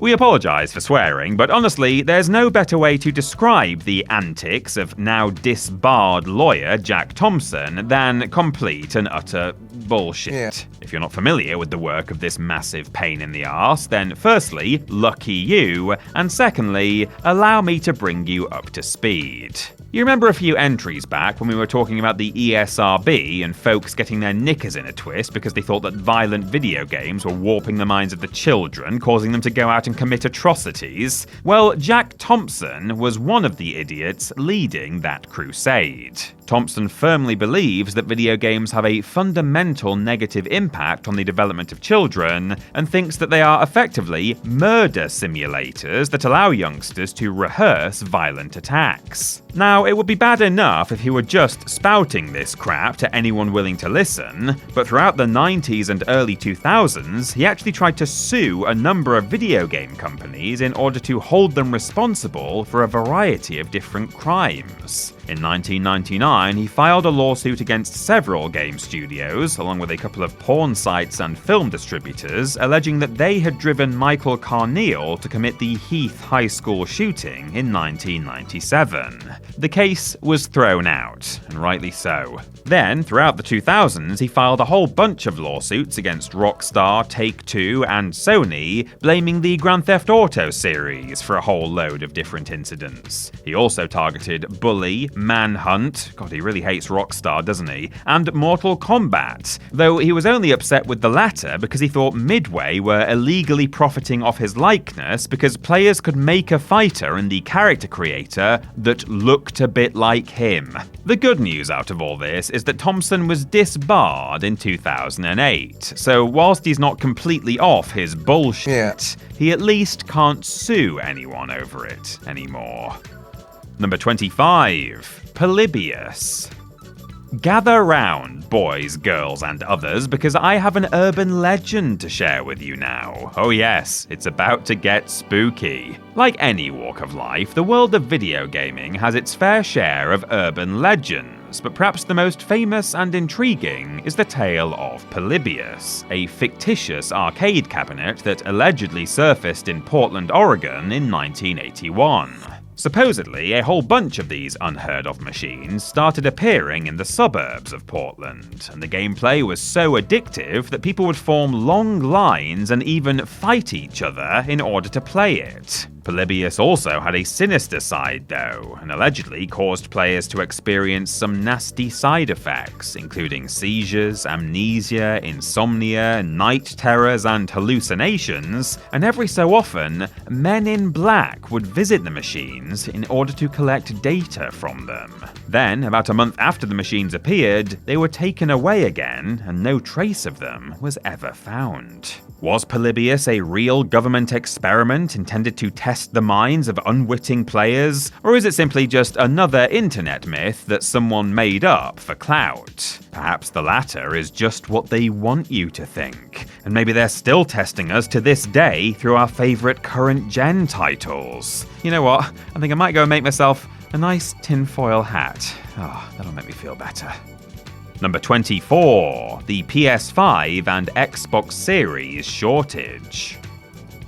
We apologise for swearing, but honestly, there's no better way to describe the antics of now disbarred lawyer Jack Thompson than complete and utter bullshit. Yeah. If you're not familiar with the work of this massive pain in the arse, then firstly, lucky you, and secondly, allow me to bring you up to speed. You remember a few entries back when we were talking about the ESRB and folks getting their knickers in a twist because they thought that violent video games were warping the minds of the children, causing them to go out and commit atrocities? Well, Jack Thompson was one of the idiots leading that crusade. Thompson firmly believes that video games have a fundamental negative impact on the development of children, and thinks that they are effectively murder simulators that allow youngsters to rehearse violent attacks. Now, it would be bad enough if he were just spouting this crap to anyone willing to listen, but throughout the 90s and early 2000s, he actually tried to sue a number of video game companies in order to hold them responsible for a variety of different crimes. In 1999, he filed a lawsuit against several game studios, along with a couple of porn sites and film distributors, alleging that they had driven Michael Carneal to commit the Heath High School shooting in 1997. The case was thrown out, and rightly so. Then, throughout the 2000s, he filed a whole bunch of lawsuits against Rockstar, Take-Two, and Sony, blaming the Grand Theft Auto series for a whole load of different incidents. He also targeted Bully, Manhunt, God, he really hates Rockstar, doesn't he, and Mortal Kombat, though he was only upset with the latter because he thought Midway were illegally profiting off his likeness because players could make a fighter and the character creator that looked a bit like him. The good news out of all this is that Thompson was disbarred in 2008, so whilst he's not completely off his bullshit, he at least can't sue anyone over it anymore. Number 25. Polybius. Gather round, boys, girls, and others, because I have an urban legend to share with you now. Oh yes, it's about to get spooky. Like any walk of life, the world of video gaming has its fair share of urban legends, but perhaps the most famous and intriguing is the tale of Polybius, a fictitious arcade cabinet that allegedly surfaced in Portland, Oregon in 1981. Supposedly, a whole bunch of these unheard-of machines started appearing in the suburbs of Portland, and the gameplay was so addictive that people would form long lines and even fight each other in order to play it. Polybius also had a sinister side though, and allegedly caused players to experience some nasty side effects, including seizures, amnesia, insomnia, night terrors, and hallucinations, and every so often, men in black would visit the machines in order to collect data from them. Then, about a month after the machines appeared, they were taken away again, and no trace of them was ever found. Was Polybius a real government experiment intended to test the minds of unwitting players, or is it simply just another internet myth that someone made up for clout? Perhaps the latter is just what they want you to think, and maybe they're still testing us to this day through our favourite current-gen titles. You know what? I think I might go and make myself a nice tinfoil hat. Oh, that'll make me feel better. Number 24. The PS5 and Xbox Series shortage.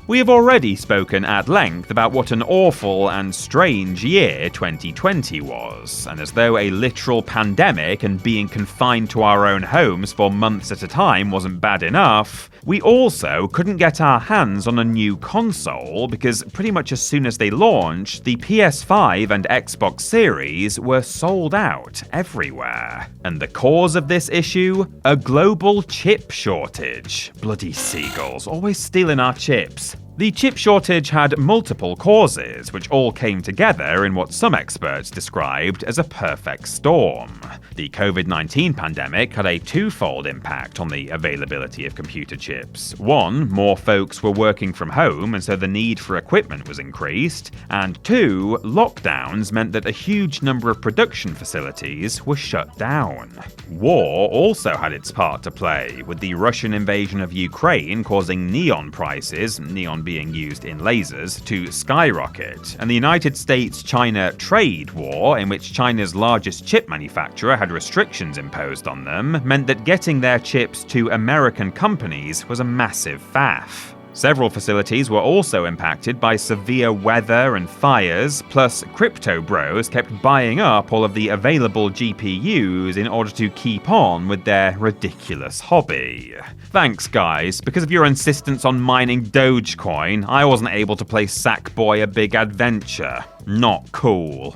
We have already spoken at length about what an awful and strange year 2020 was, and as though a literal pandemic and being confined to our own homes for months at a time wasn't bad enough, we also couldn't get our hands on a new console because pretty much as soon as they launched, the PS5 and Xbox Series were sold out everywhere. And the cause of this issue? A global chip shortage. Bloody seagulls, always stealing our chips. The chip shortage had multiple causes, which all came together in what some experts described as a perfect storm. The COVID-19 pandemic had a twofold impact on the availability of computer chips. One, more folks were working from home, and so the need for equipment was increased. And two, lockdowns meant that a huge number of production facilities were shut down. War also had its part to play, with the Russian invasion of Ukraine causing neon prices, neon being used in lasers, to skyrocket, and the United States-China trade war, in which China's largest chip manufacturer had restrictions imposed on them, meant that getting their chips to American companies was a massive faff. Several facilities were also impacted by severe weather and fires, plus crypto bros kept buying up all of the available GPUs in order to keep on with their ridiculous hobby. Thanks guys, because of your insistence on mining Dogecoin, I wasn't able to play Sackboy: A Big Adventure. Not cool.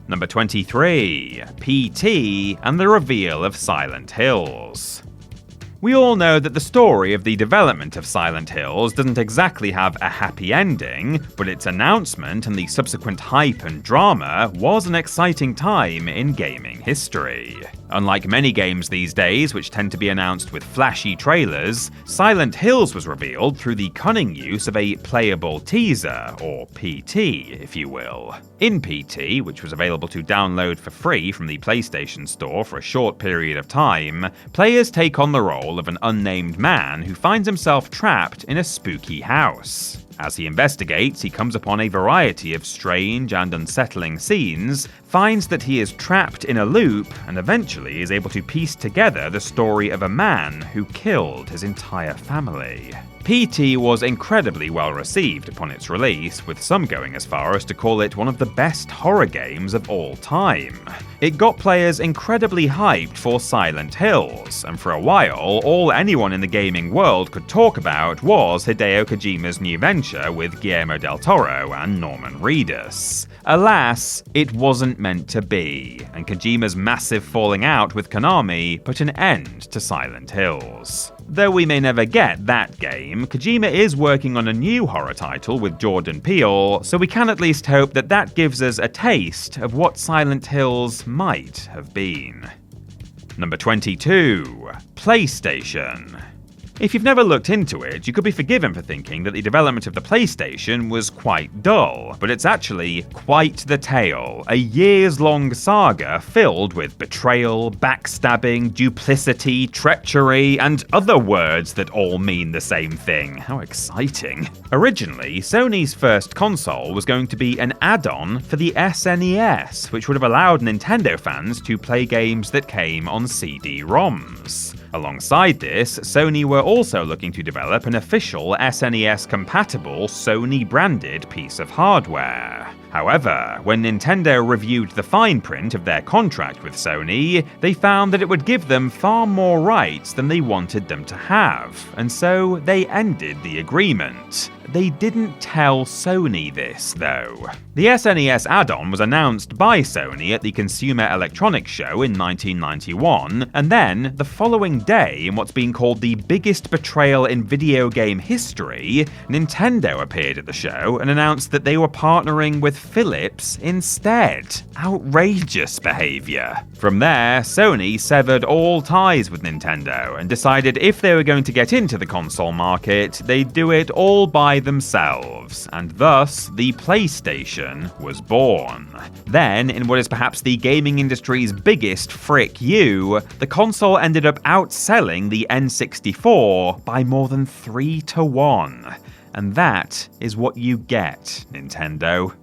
Number 23, PT and the reveal of Silent Hills. We all know that the story of the development of Silent Hills doesn't exactly have a happy ending, but its announcement and the subsequent hype and drama was an exciting time in gaming history. Unlike many games these days, which tend to be announced with flashy trailers, Silent Hills was revealed through the cunning use of a playable teaser, or PT, if you will. In PT, which was available to download for free from the PlayStation Store for a short period of time, players take on the role of an unnamed man who finds himself trapped in a spooky house. As he investigates, he comes upon a variety of strange and unsettling scenes, finds that he is trapped in a loop, and eventually is able to piece together the story of a man who killed his entire family. PT was incredibly well received upon its release, with some going as far as to call it one of the best horror games of all time. It got players incredibly hyped for Silent Hills, and for a while, all anyone in the gaming world could talk about was Hideo Kojima's new venture with Guillermo del Toro and Norman Reedus. Alas, it wasn't meant to be, and Kojima's massive falling out with Konami put an end to Silent Hills. Though we may never get that game, Kojima is working on a new horror title with Jordan Peele, so we can at least hope that that gives us a taste of what Silent Hills might have been. Number 22, PlayStation. If you've never looked into it, you could be forgiven for thinking that the development of the PlayStation was quite dull, but it's actually quite the tale, a years-long saga filled with betrayal, backstabbing, duplicity, treachery, and other words that all mean the same thing. How exciting. Originally, Sony's first console was going to be an add-on for the SNES, which would have allowed Nintendo fans to play games that came on CD-ROMs. Alongside this, Sony were also looking to develop an official SNES-compatible Sony-branded piece of hardware. However, when Nintendo reviewed the fine print of their contract with Sony, they found that it would give them far more rights than they wanted them to have, and so they ended the agreement. They didn't tell Sony this, though. The SNES add-on was announced by Sony at the Consumer Electronics Show in 1991, and then, the following day, in what's been called the biggest betrayal in video game history, Nintendo appeared at the show and announced that they were partnering with Philips instead. Outrageous behavior. From there, Sony severed all ties with Nintendo and decided if they were going to get into the console market, they'd do it all by themselves, and thus the PlayStation was born. Then, in what is perhaps the gaming industry's biggest frick you, the console ended up outselling the N64 by more than 3-1. And that is what you get, Nintendo.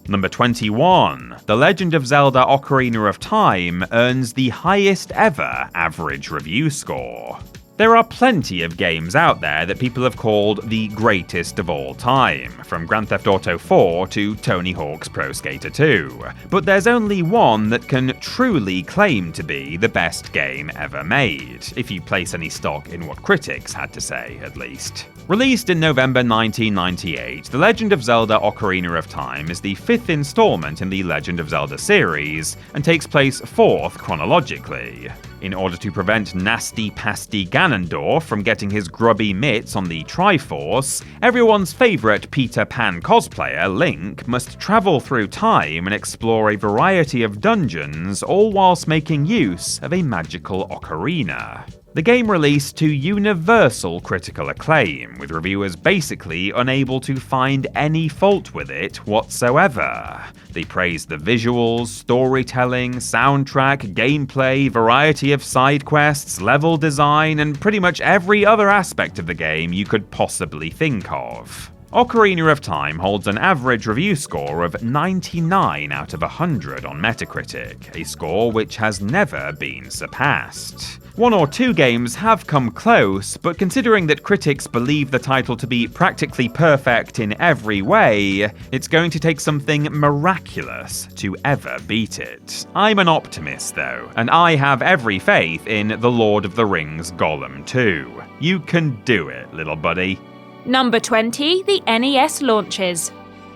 Number 21, The Legend of Zelda Ocarina of Time earns the highest ever average review score. There are plenty of games out there that people have called the greatest of all time, from Grand Theft Auto 4 to Tony Hawk's Pro Skater 2, but there's only one that can truly claim to be the best game ever made, if you place any stock in what critics had to say, at least. Released in November 1998, The Legend of Zelda Ocarina of Time is the fifth installment in the Legend of Zelda series, and takes place fourth chronologically. In order to prevent nasty pasty Ganondorf from getting his grubby mitts on the Triforce, everyone's favourite Peter Pan cosplayer, Link, must travel through time and explore a variety of dungeons, all whilst making use of a magical ocarina. The game released to universal critical acclaim, with reviewers basically unable to find any fault with it whatsoever. They praised the visuals, storytelling, soundtrack, gameplay, variety of side quests, level design, and pretty much every other aspect of the game you could possibly think of. Ocarina of Time holds an average review score of 99 out of 100 on Metacritic, a score which has never been surpassed. One or two games have come close, but considering that critics believe the title to be practically perfect in every way, it's going to take something miraculous to ever beat it. I'm an optimist though, and I have every faith in The Lord of the Rings Gollum 2. You can do it, little buddy. Number 20, the NES launches.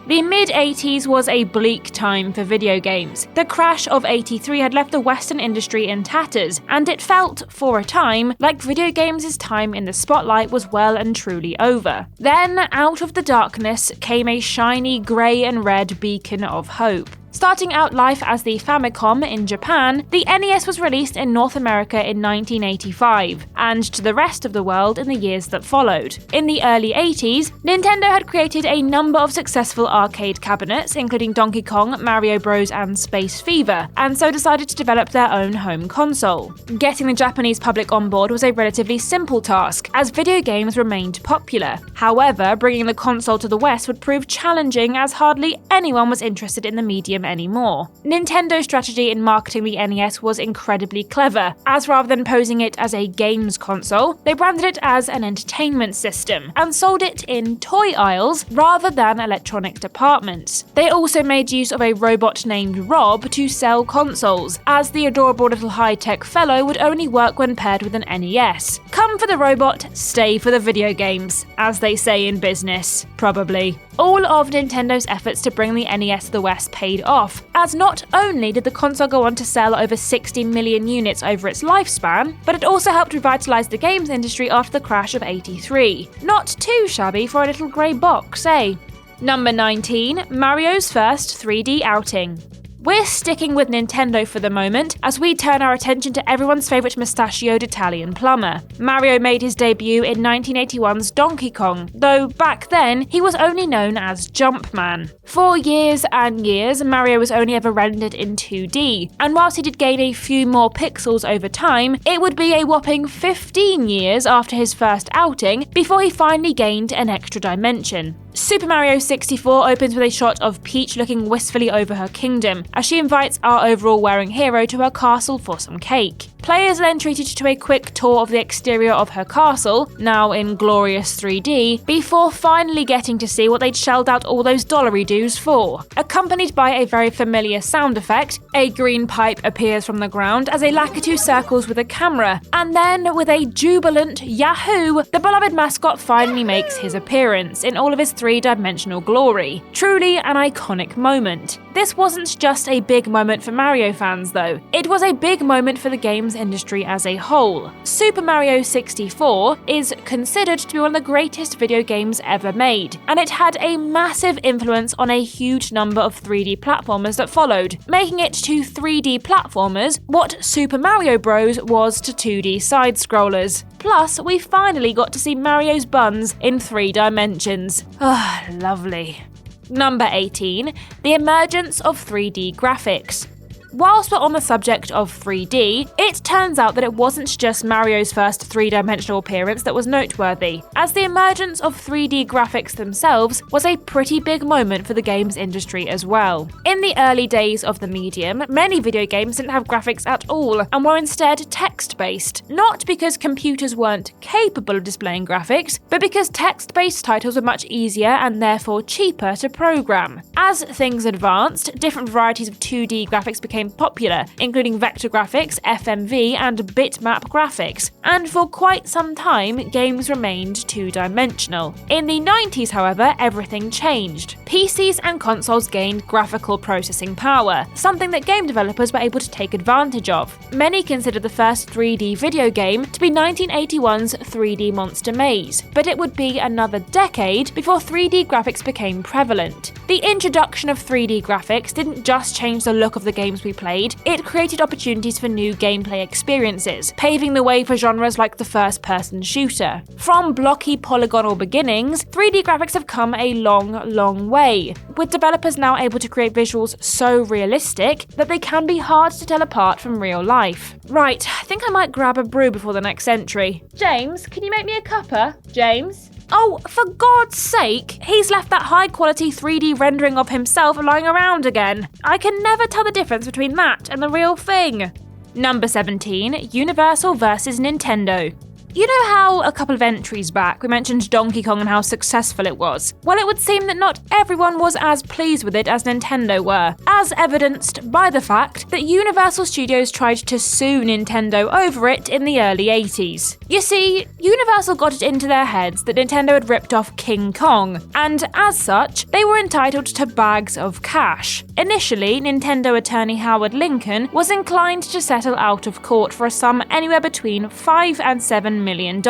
The mid-80s was a bleak time for video games. The crash of '83 had left the Western industry in tatters, and it felt, for a time, like video games' time in the spotlight was well and truly over. Then, out of the darkness, came a shiny grey and red beacon of hope. Starting out life as the Famicom in Japan, the NES was released in North America in 1985, and to the rest of the world in the years that followed. In the early 80s, Nintendo had created a number of successful arcade cabinets, including Donkey Kong, Mario Bros. And Space Fever, and so decided to develop their own home console. Getting the Japanese public on board was a relatively simple task, as video games remained popular. However, bringing the console to the West would prove challenging, as hardly anyone was interested in the medium anymore. Nintendo's strategy in marketing the NES was incredibly clever, as rather than posing it as a games console, they branded it as an entertainment system, and sold it in toy aisles rather than electronic departments. They also made use of a robot named Rob to sell consoles, as the adorable little high-tech fellow would only work when paired with an NES. Come for the robot, stay for the video games, as they say in business. Probably. All of Nintendo's efforts to bring the NES to the West paid off, as not only did the console go on to sell over 60 million units over its lifespan, but it also helped revitalise the games industry after the crash of '83. Not too shabby for a little grey box, eh? Number 19, Mario's first 3D outing. We're sticking with Nintendo for the moment, as we turn our attention to everyone's favourite mustachioed Italian plumber. Mario made his debut in 1981's Donkey Kong, though back then he was only known as Jumpman. For years and years, Mario was only ever rendered in 2D, and whilst he did gain a few more pixels over time, it would be a whopping 15 years after his first outing before he finally gained an extra dimension. Super Mario 64 opens with a shot of Peach looking wistfully over her kingdom, as she invites our overall wearing hero to her castle for some cake. Players are then treated to a quick tour of the exterior of her castle, now in glorious 3D, before finally getting to see what they'd shelled out all those dollary dues for. Accompanied by a very familiar sound effect, a green pipe appears from the ground as a Lakitu circles with a camera, and then with a jubilant Yahoo, the beloved mascot finally makes his appearance in all of his three-dimensional glory. Truly an iconic moment. This wasn't just a big moment for Mario fans though, it was a big moment for the games industry as a whole. Super Mario 64 is considered to be one of the greatest video games ever made, and it had a massive influence on a huge number of 3D platformers that followed, making it to 3D platformers what Super Mario Bros. Was to 2D side-scrollers. Plus, we finally got to see Mario's buns in 3 dimensions. Ah, lovely. Number 18, the emergence of 3D graphics. Whilst we're on the subject of 3D, it turns out that it wasn't just Mario's first 3-dimensional appearance that was noteworthy, as the emergence of 3D graphics themselves was a pretty big moment for the games industry as well. In the early days of the medium, many video games didn't have graphics at all and were instead text-based, not because computers weren't capable of displaying graphics, but because text-based titles were much easier and therefore cheaper to program. As things advanced, different varieties of 2D graphics became popular, including vector graphics, FMV, and bitmap graphics, and for quite some time, games remained two-dimensional. In the 90s, however, everything changed. PCs and consoles gained graphical processing power, something that game developers were able to take advantage of. Many consider the first 3D video game to be 1981's 3D Monster Maze, but it would be another decade before 3D graphics became prevalent. The introduction of 3D graphics didn't just change the look of the games we played, it created opportunities for new gameplay experiences, paving the way for genres like the first-person shooter. From blocky polygonal beginnings, 3D graphics have come a long way, with developers now able to create visuals so realistic that they can be hard to tell apart from real life. Right, I think I might grab a brew before the next entry. James, can you make me a cuppa? James? Oh, for God's sake, he's left that high-quality 3D rendering of himself lying around again. I can never tell the difference between that and the real thing. Number 17, Universal vs Nintendo. You know how a couple of entries back we mentioned Donkey Kong and how successful it was? Well, it would seem that not everyone was as pleased with it as Nintendo were, as evidenced by the fact that Universal Studios tried to sue Nintendo over it in the early 80s. You see, Universal got it into their heads that Nintendo had ripped off King Kong, and as such, they were entitled to bags of cash. Initially, Nintendo attorney Howard Lincoln was inclined to settle out of court for a sum anywhere between $5 and $7 million.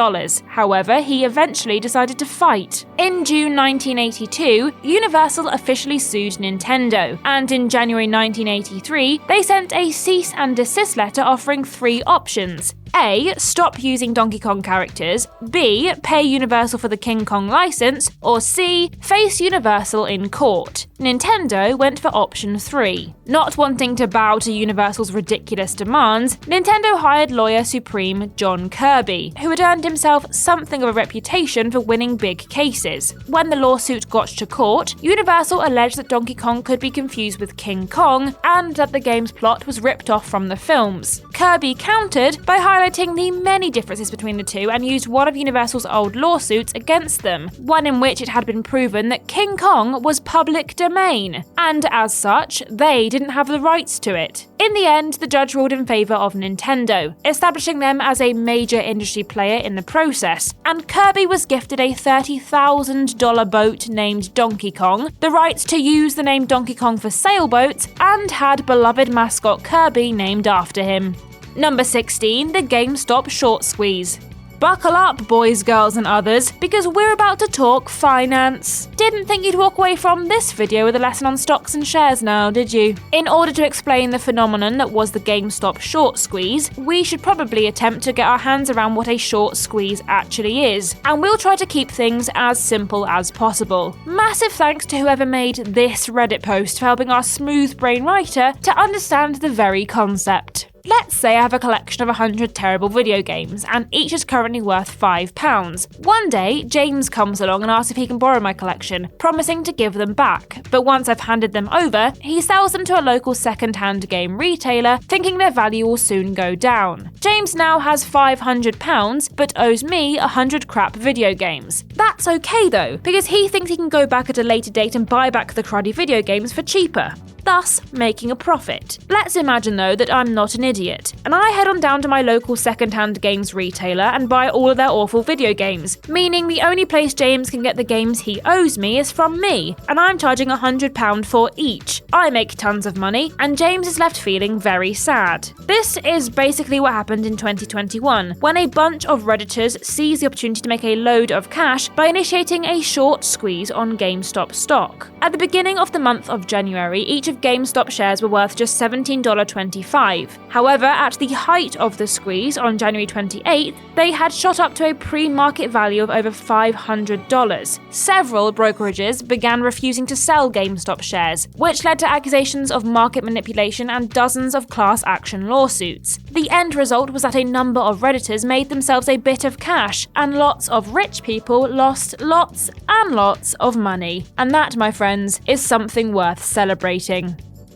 However, he eventually decided to fight. In June 1982, Universal officially sued Nintendo, and in January 1983, they sent a cease and desist letter offering 3 options. A. Stop using Donkey Kong characters, B. Pay Universal for the King Kong license, or C. Face Universal in court. Nintendo went for option 3. Not wanting to bow to Universal's ridiculous demands, Nintendo hired lawyer supreme John Kirby, who had earned himself something of a reputation for winning big cases. When the lawsuit got to court, Universal alleged that Donkey Kong could be confused with King Kong and that the game's plot was ripped off from the films. Kirby countered by highlighting the many differences between the two and used one of Universal's old lawsuits against them, one in which it had been proven that King Kong was public domain, and as such, they didn't have the rights to it. In the end, the judge ruled in favour of Nintendo, establishing them as a major industry player in the process, and Kirby was gifted a $30,000 boat named Donkey Kong, the rights to use the name Donkey Kong for sailboats, and had beloved mascot Kirby named after him. Number 16, the GameStop Short Squeeze. Buckle up, boys, girls, and others, because we're about to talk finance. Didn't think you'd walk away from this video with a lesson on stocks and shares now, did you? In order to explain the phenomenon that was the GameStop short squeeze, we should probably attempt to get our hands around what a short squeeze actually is, and we'll try to keep things as simple as possible. Massive thanks to whoever made this Reddit post for helping our smooth brain writer to understand the very concept. Let's say I have a collection of 100 terrible video games, and each is currently worth £5. One day, James comes along and asks if he can borrow my collection, promising to give them back, but once I've handed them over, he sells them to a local second-hand game retailer, thinking their value will soon go down. James now has £500, but owes me 100 crap video games. That's okay though, because he thinks he can go back at a later date and buy back the cruddy video games for cheaper, thus making a profit. Let's imagine though that I'm not an idiot, and I head on down to my local second-hand games retailer and buy all of their awful video games, meaning the only place James can get the games he owes me is from me, and I'm charging £100 for each. I make tons of money, and James is left feeling very sad. This is basically what happened in 2021, when a bunch of Redditors seized the opportunity to make a load of cash by initiating a short squeeze on GameStop stock. At the beginning of the month of January, each of GameStop shares were worth just $17.25. However, at the height of the squeeze on January 28th, they had shot up to a pre-market value of over $500. Several brokerages began refusing to sell GameStop shares, which led to accusations of market manipulation and dozens of class action lawsuits. The end result was that a number of Redditors made themselves a bit of cash, and lots of rich people lost lots and lots of money. And that, my friends, is something worth celebrating.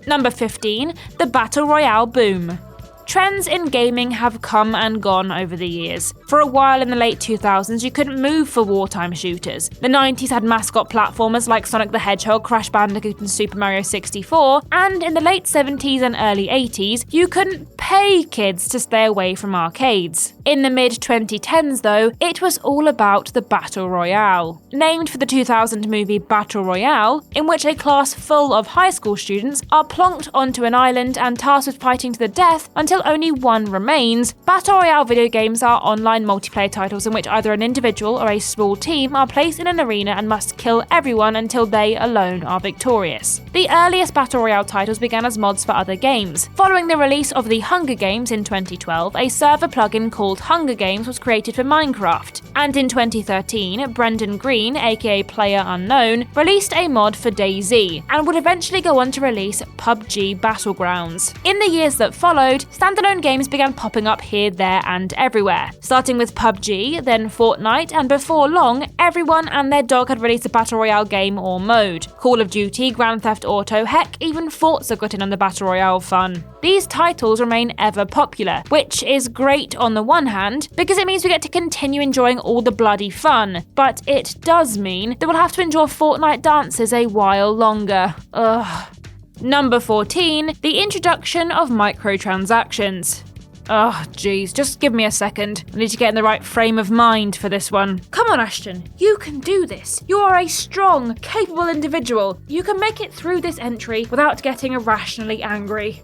Number 15, the Battle Royale boom. Trends in gaming have come and gone over the years. For a while in the late 2000s, you couldn't move for wartime shooters. The 90s had mascot platformers like Sonic the Hedgehog, Crash Bandicoot and Super Mario 64, and in the late 70s and early 80s, you couldn't pay kids to stay away from arcades. In the mid-2010s though, it was all about the Battle Royale. Named for the 2000 movie Battle Royale, in which a class full of high school students are plonked onto an island and tasked with fighting to the death until only one remains, Battle Royale video games are online multiplayer titles in which either an individual or a small team are placed in an arena and must kill everyone until they alone are victorious. The earliest Battle Royale titles began as mods for other games. Following the release of the Hunger Games in 2012, a server plugin called Hunger Games was created for Minecraft, and in 2013, Brendan Green, aka Player Unknown, released a mod for DayZ, and would eventually go on to release PUBG Battlegrounds. In the years that followed, standalone games began popping up here, there, and everywhere. Starting with PUBG, then Fortnite, and before long, everyone and their dog had released a Battle Royale game or mode. Call of Duty, Grand Theft Auto, heck, even Forza got in on the Battle Royale fun. These titles remain ever popular, which is great on the one hand, because it means we get to continue enjoying all the bloody fun, but it does mean that we'll have to endure Fortnite dances a while longer. Ugh. Number 14, the introduction of microtransactions. Oh, geez, just give me a second. I need to get in the right frame of mind for this one. Come on, Ashton, you can do this. You are a strong, capable individual. You can make it through this entry without getting irrationally angry.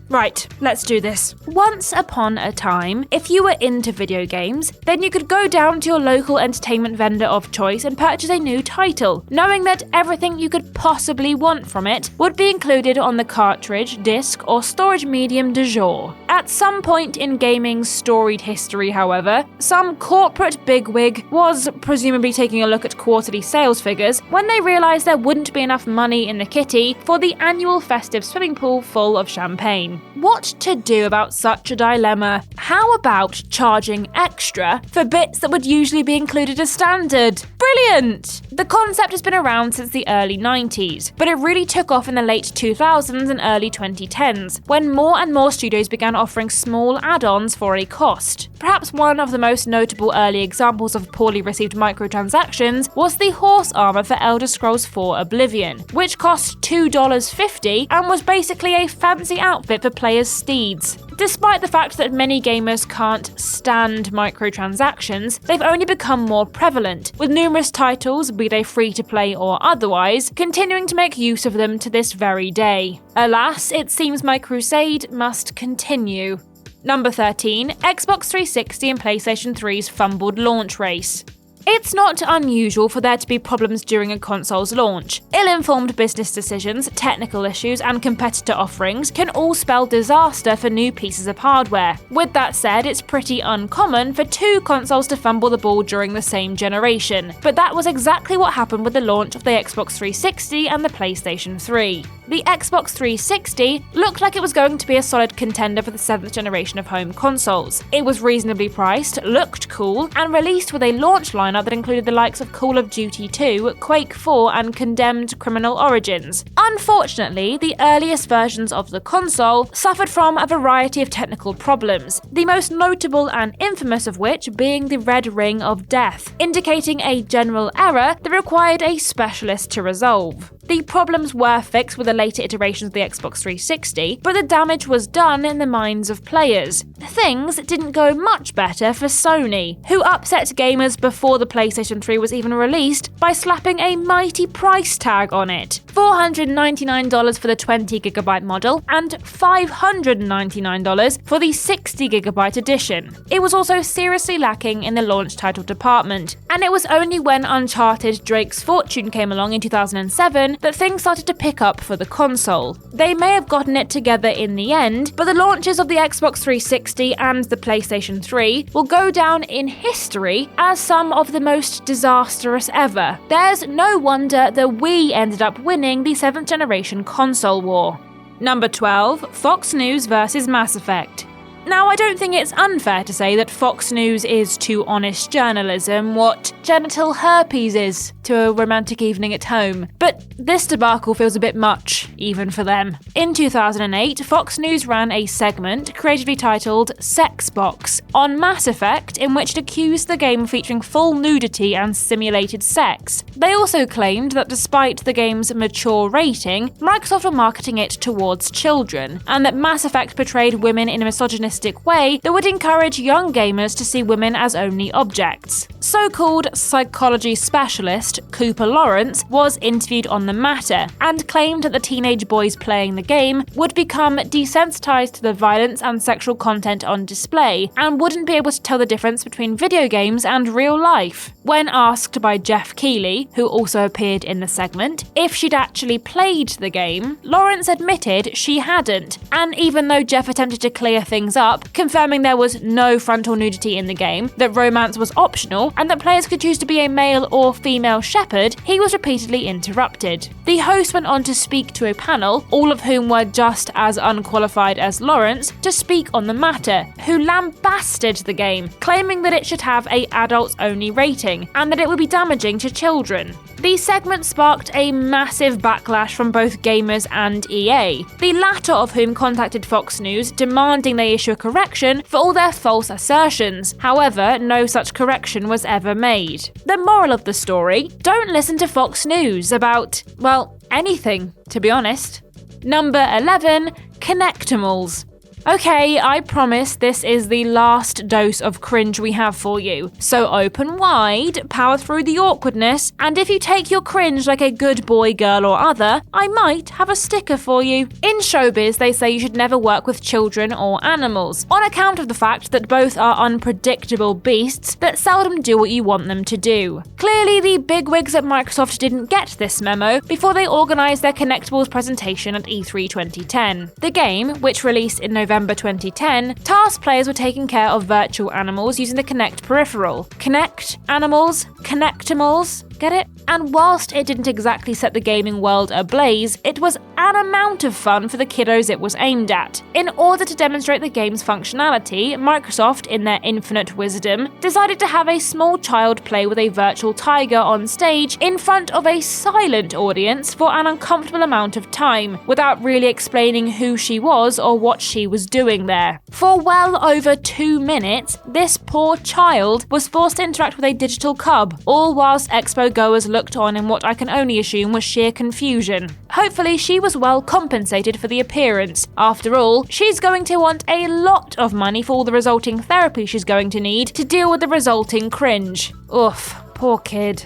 Right, let's do this. Once upon a time, if you were into video games, then you could go down to your local entertainment vendor of choice and purchase a new title, knowing that everything you could possibly want from it would be included on the cartridge, disc, or storage medium du jour. At some point in gaming's storied history, however, some corporate bigwig was presumably taking a look at quarterly sales figures when they realised there wouldn't be enough money in the kitty for the annual festive swimming pool full of champagne. What to do about such a dilemma? How about charging extra for bits that would usually be included as standard? Brilliant! The concept has been around since the early 90s, but it really took off in the late 2000s and early 2010s, when more and more studios began offering small add-ons for a cost. Perhaps one of the most notable early examples of poorly received microtransactions was the horse armor for Elder Scrolls IV Oblivion, which cost $2.50 and was basically a fancy outfit for players' steeds. Despite the fact that many gamers can't stand microtransactions, they've only become more prevalent, with numerous titles, be they free-to-play or otherwise, continuing to make use of them to this very day. Alas, it seems my crusade must continue. Number 13, Xbox 360 and PlayStation 3's fumbled launch race. It's not unusual for there to be problems during a console's launch. Ill-informed business decisions, technical issues, and competitor offerings can all spell disaster for new pieces of hardware. With that said, it's pretty uncommon for two consoles to fumble the ball during the same generation, but that was exactly what happened with the launch of the Xbox 360 and the PlayStation 3. The Xbox 360 looked like it was going to be a solid contender for the 7th generation of home consoles. It was reasonably priced, looked cool, and released with a launch lineup that included the likes of Call of Duty 2, Quake 4, and Condemned Criminal Origins. Unfortunately, the earliest versions of the console suffered from a variety of technical problems, the most notable and infamous of which being the red ring of death, indicating a general error that required a specialist to resolve. The problems were fixed with the later iterations of the Xbox 360, but the damage was done in the minds of players. Things didn't go much better for Sony, who upset gamers before the PlayStation 3 was even released by slapping a mighty price tag on it. $499 for the 20GB model and $599 for the 60GB edition. It was also seriously lacking in the launch title department, and it was only when Uncharted Drake's Fortune came along in 2007 that things started to pick up for the console. They may have gotten it together in the end, but the launches of the Xbox 360 and the PlayStation 3 will go down in history as some of the most disastrous ever. There's no wonder that Wii ended up winning the 7th generation console war. Number 12, Fox News vs Mass Effect. Now, I don't think it's unfair to say that Fox News is to honest journalism what genital herpes is to a romantic evening at home, but this debacle feels a bit much, even for them. In 2008, Fox News ran a segment creatively titled Sex Box on Mass Effect, in which it accused the game of featuring full nudity and simulated sex. They also claimed that despite the game's mature rating, Microsoft were marketing it towards children, and that Mass Effect portrayed women in a misogynistic way that would encourage young gamers to see women as only objects. So-called psychology specialist Cooper Lawrence was interviewed on the matter and claimed that the teenage boys playing the game would become desensitized to the violence and sexual content on display and wouldn't be able to tell the difference between video games and real life. When asked by Jeff Keighley, who also appeared in the segment, if she'd actually played the game, Lawrence admitted she hadn't, and even though Jeff attempted to clear things up, up, confirming there was no frontal nudity in the game, that romance was optional, and that players could choose to be a male or female shepherd, he was repeatedly interrupted. The host went on to speak to a panel, all of whom were just as unqualified as Lawrence, to speak on the matter, who lambasted the game, claiming that it should have a adults-only rating, and that it would be damaging to children. The segment sparked a massive backlash from both gamers and EA, the latter of whom contacted Fox News demanding they issue a correction for all their false assertions. However, no such correction was ever made. The moral of the story: don't listen to Fox News about, well, anything, to be honest. Number 11, Connectimals. Okay, I promise this is the last dose of cringe we have for you. So open wide, power through the awkwardness, and if you take your cringe like a good boy, girl or other, I might have a sticker for you. In showbiz, they say you should never work with children or animals, on account of the fact that both are unpredictable beasts that seldom do what you want them to do. Clearly, the bigwigs at Microsoft didn't get this memo before they organised their Connectables presentation at E3 2010. The game, which released in November 2010, tasked players with taking care of virtual animals using the Kinect peripheral. Kinect, animals, Connectimals, get it? And whilst it didn't exactly set the gaming world ablaze, it was an amount of fun for the kiddos it was aimed at. In order to demonstrate the game's functionality, Microsoft, in their infinite wisdom, decided to have a small child play with a virtual tiger on stage in front of a silent audience for an uncomfortable amount of time, without really explaining who she was or what she was doing there. For well over 2 minutes, this poor child was forced to interact with a digital cub, all whilst expo goers looked on in what I can only assume was sheer confusion. Hopefully she was well compensated for the appearance. After all, she's going to want a lot of money for all the resulting therapy she's going to need to deal with the resulting cringe. Oof, poor kid.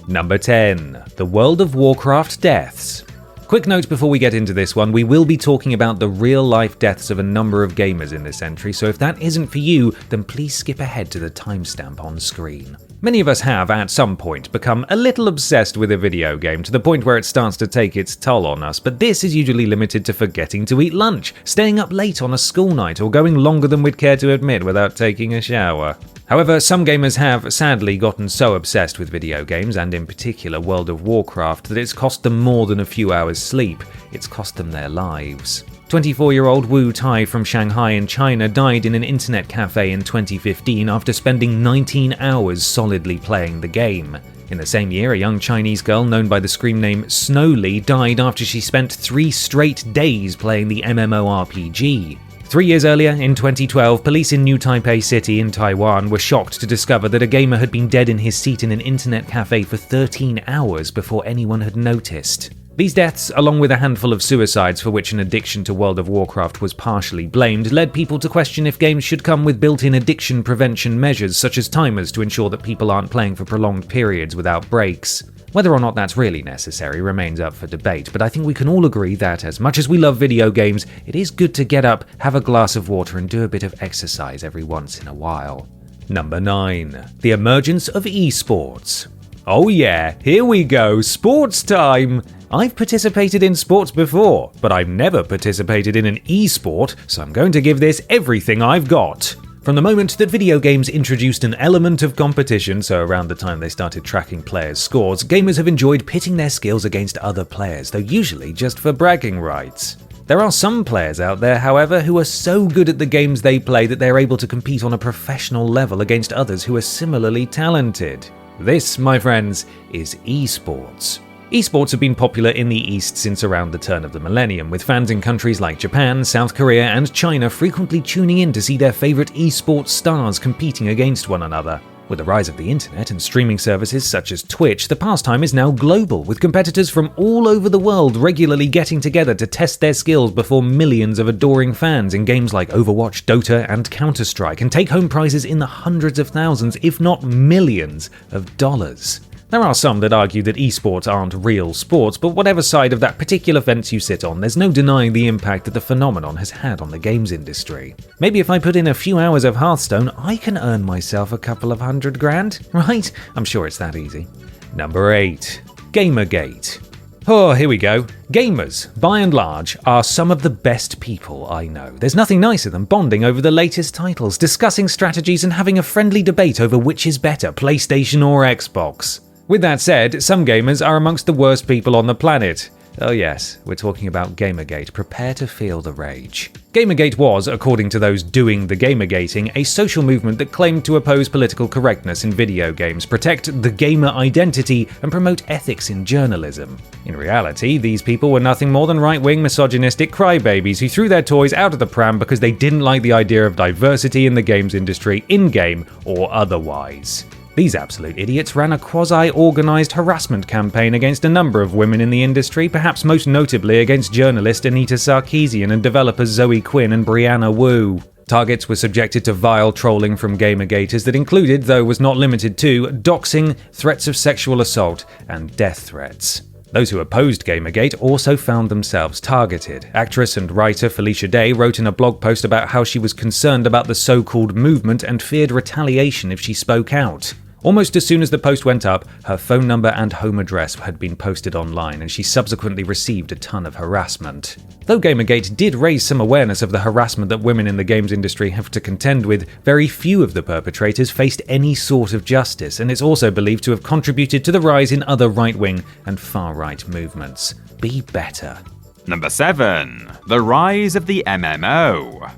Number 10. The World of Warcraft deaths. Quick note before we get into this one, we will be talking about the real-life deaths of a number of gamers in this entry, so if that isn't for you, then please skip ahead to the timestamp on screen. Many of us have, at some point, become a little obsessed with a video game to the point where it starts to take its toll on us, but this is usually limited to forgetting to eat lunch, staying up late on a school night, or going longer than we'd care to admit without taking a shower. However, some gamers have, sadly, gotten so obsessed with video games, and in particular World of Warcraft, that it's cost them more than a few hours sleep. It's cost them their lives. 24-year-old Wu Tai from Shanghai in China died in an internet cafe in 2015 after spending 19 hours solidly playing the game. In the same year, a young Chinese girl known by the screen name Snowly died after she spent 3 straight days playing the MMORPG. 3 years earlier, in 2012, police in New Taipei City in Taiwan were shocked to discover that a gamer had been dead in his seat in an internet cafe for 13 hours before anyone had noticed. These deaths, along with a handful of suicides for which an addiction to World of Warcraft was partially blamed, led people to question if games should come with built-in addiction prevention measures such as timers to ensure that people aren't playing for prolonged periods without breaks. Whether or not that's really necessary remains up for debate, but I think we can all agree that as much as we love video games, it is good to get up, have a glass of water and do a bit of exercise every once in a while. Number 9. The emergence of esports. Oh yeah, here we go, sports time! I've participated in sports before, but I've never participated in an e-sport, so I'm going to give this everything I've got. From the moment that video games introduced an element of competition, so around the time they started tracking players' scores, gamers have enjoyed pitting their skills against other players, though usually just for bragging rights. There are some players out there, however, who are so good at the games they play that they're able to compete on a professional level against others who are similarly talented. This, my friends, is esports. Esports have been popular in the East since around the turn of the millennium, with fans in countries like Japan, South Korea, and China frequently tuning in to see their favorite esports stars competing against one another. With the rise of the internet and streaming services such as Twitch, the pastime is now global, with competitors from all over the world regularly getting together to test their skills before millions of adoring fans in games like Overwatch, Dota, and Counter-Strike, and take home prizes in the hundreds of thousands, if not millions, of dollars. There are some that argue that esports aren't real sports, but whatever side of that particular fence you sit on, there's no denying the impact that the phenomenon has had on the games industry. Maybe if I put in a few hours of Hearthstone, I can earn myself a couple of $100,000, right? I'm sure it's that easy. Number 8. Gamergate. Oh, here we go. Gamers, by and large, are some of the best people I know. There's nothing nicer than bonding over the latest titles, discussing strategies and having a friendly debate over which is better, PlayStation or Xbox. With that said, some gamers are amongst the worst people on the planet. Oh yes, we're talking about Gamergate. Prepare to feel the rage. Gamergate was, according to those doing the Gamergating, a social movement that claimed to oppose political correctness in video games, protect the gamer identity, and promote ethics in journalism. In reality, these people were nothing more than right-wing misogynistic crybabies who threw their toys out of the pram because they didn't like the idea of diversity in the games industry, in-game or otherwise. These absolute idiots ran a quasi-organised harassment campaign against a number of women in the industry, perhaps most notably against journalist Anita Sarkeesian and developers Zoe Quinn and Brianna Wu. Targets were subjected to vile trolling from Gamergaters that included, though was not limited to, doxing, threats of sexual assault, and death threats. Those who opposed Gamergate also found themselves targeted. Actress and writer Felicia Day wrote in a blog post about how she was concerned about the so-called movement and feared retaliation if she spoke out. Almost as soon as the post went up, her phone number and home address had been posted online, and she subsequently received a ton of harassment. Though Gamergate did raise some awareness of the harassment that women in the games industry have to contend with, very few of the perpetrators faced any sort of justice, and it's also believed to have contributed to the rise in other right-wing and far-right movements. Be better. Number 7. The rise of the MMO.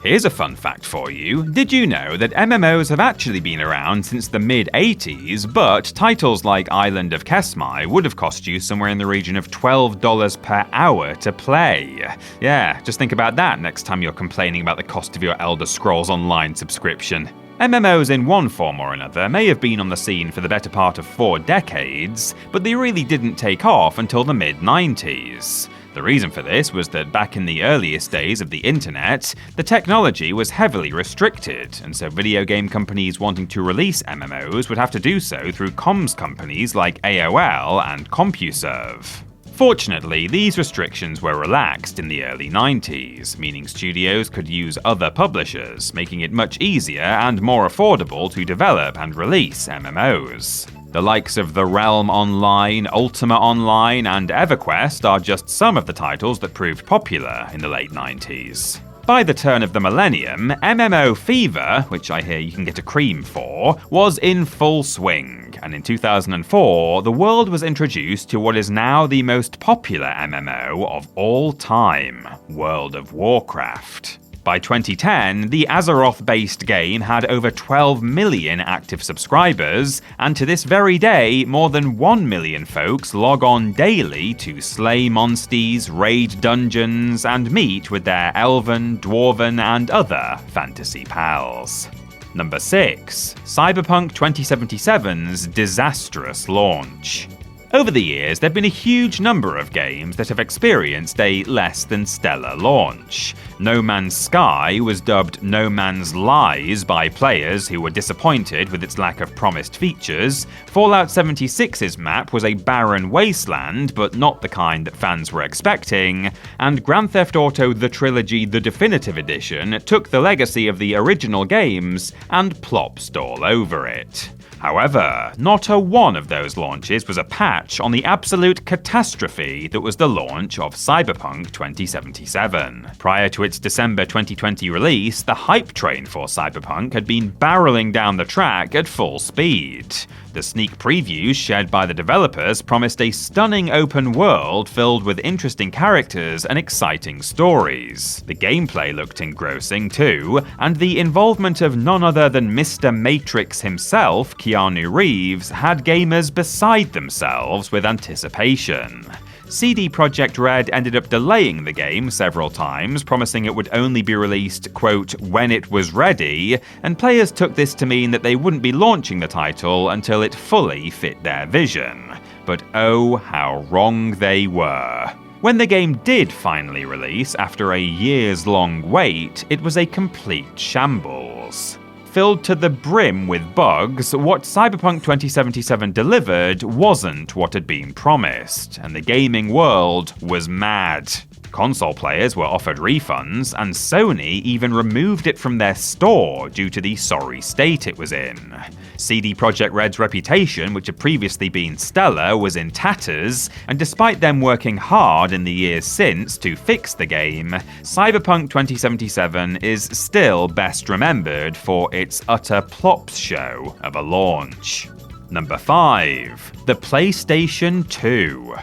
Here's a fun fact for you. Did you know that MMOs have actually been around since the mid-80s, but titles like Island of Kesmai would have cost you somewhere in the region of $12 per hour to play? Yeah, just think about that next time you're complaining about the cost of your Elder Scrolls Online subscription. MMOs in one form or another may have been on the scene for the better part of 4 decades, but they really didn't take off until the mid-90s. The reason for this was that back in the earliest days of the internet, the technology was heavily restricted, and so video game companies wanting to release MMOs would have to do so through comms companies like AOL and CompuServe. Fortunately, these restrictions were relaxed in the early 90s, meaning studios could use other publishers, making it much easier and more affordable to develop and release MMOs. The likes of The Realm Online, Ultima Online, and EverQuest are just some of the titles that proved popular in the late 90s. By the turn of the millennium, MMO fever, which I hear you can get a cream for, was in full swing, and in 2004, the world was introduced to what is now the most popular MMO of all time, World of Warcraft. By 2010, the Azeroth-based game had over 12 million active subscribers, and to this very day, more than 1 million folks log on daily to slay monsties, raid dungeons, and meet with their elven, dwarven, and other fantasy pals. Number 6. Cyberpunk 2077's Disastrous launch. Over the years, there have been a huge number of games that have experienced a less than stellar launch. No Man's Sky was dubbed No Man's Lies by players who were disappointed with its lack of promised features. Fallout 76's map was a barren wasteland, but not the kind that fans were expecting. And Grand Theft Auto The Trilogy The Definitive Edition took the legacy of the original games and plopsed all over it. However, not a one of those launches was a patch on the absolute catastrophe that was the launch of Cyberpunk 2077. Prior to its December 2020 release, the hype train for Cyberpunk had been barreling down the track at full speed. The sneak previews shared by the developers promised a stunning open world filled with interesting characters and exciting stories. The gameplay looked engrossing too, and the involvement of none other than Mr. Matrix himself, Keanu Reeves, had gamers beside themselves with anticipation. CD Projekt Red ended up delaying the game several times, promising it would only be released, quote, when it was ready, and players took this to mean that they wouldn't be launching the title until it fully fit their vision. But oh, how wrong they were. When the game did finally release, after a years-long wait, it was a complete shambles. Filled to the brim with bugs, what Cyberpunk 2077 delivered wasn't what had been promised, and the gaming world was mad. Console players were offered refunds, and Sony even removed it from their store due to the sorry state it was in. CD Projekt Red's reputation, which had previously been stellar, was in tatters, and despite them working hard in the years since to fix the game, Cyberpunk 2077 is still best remembered for its utter plops show of a launch. Number 5. The PlayStation 2.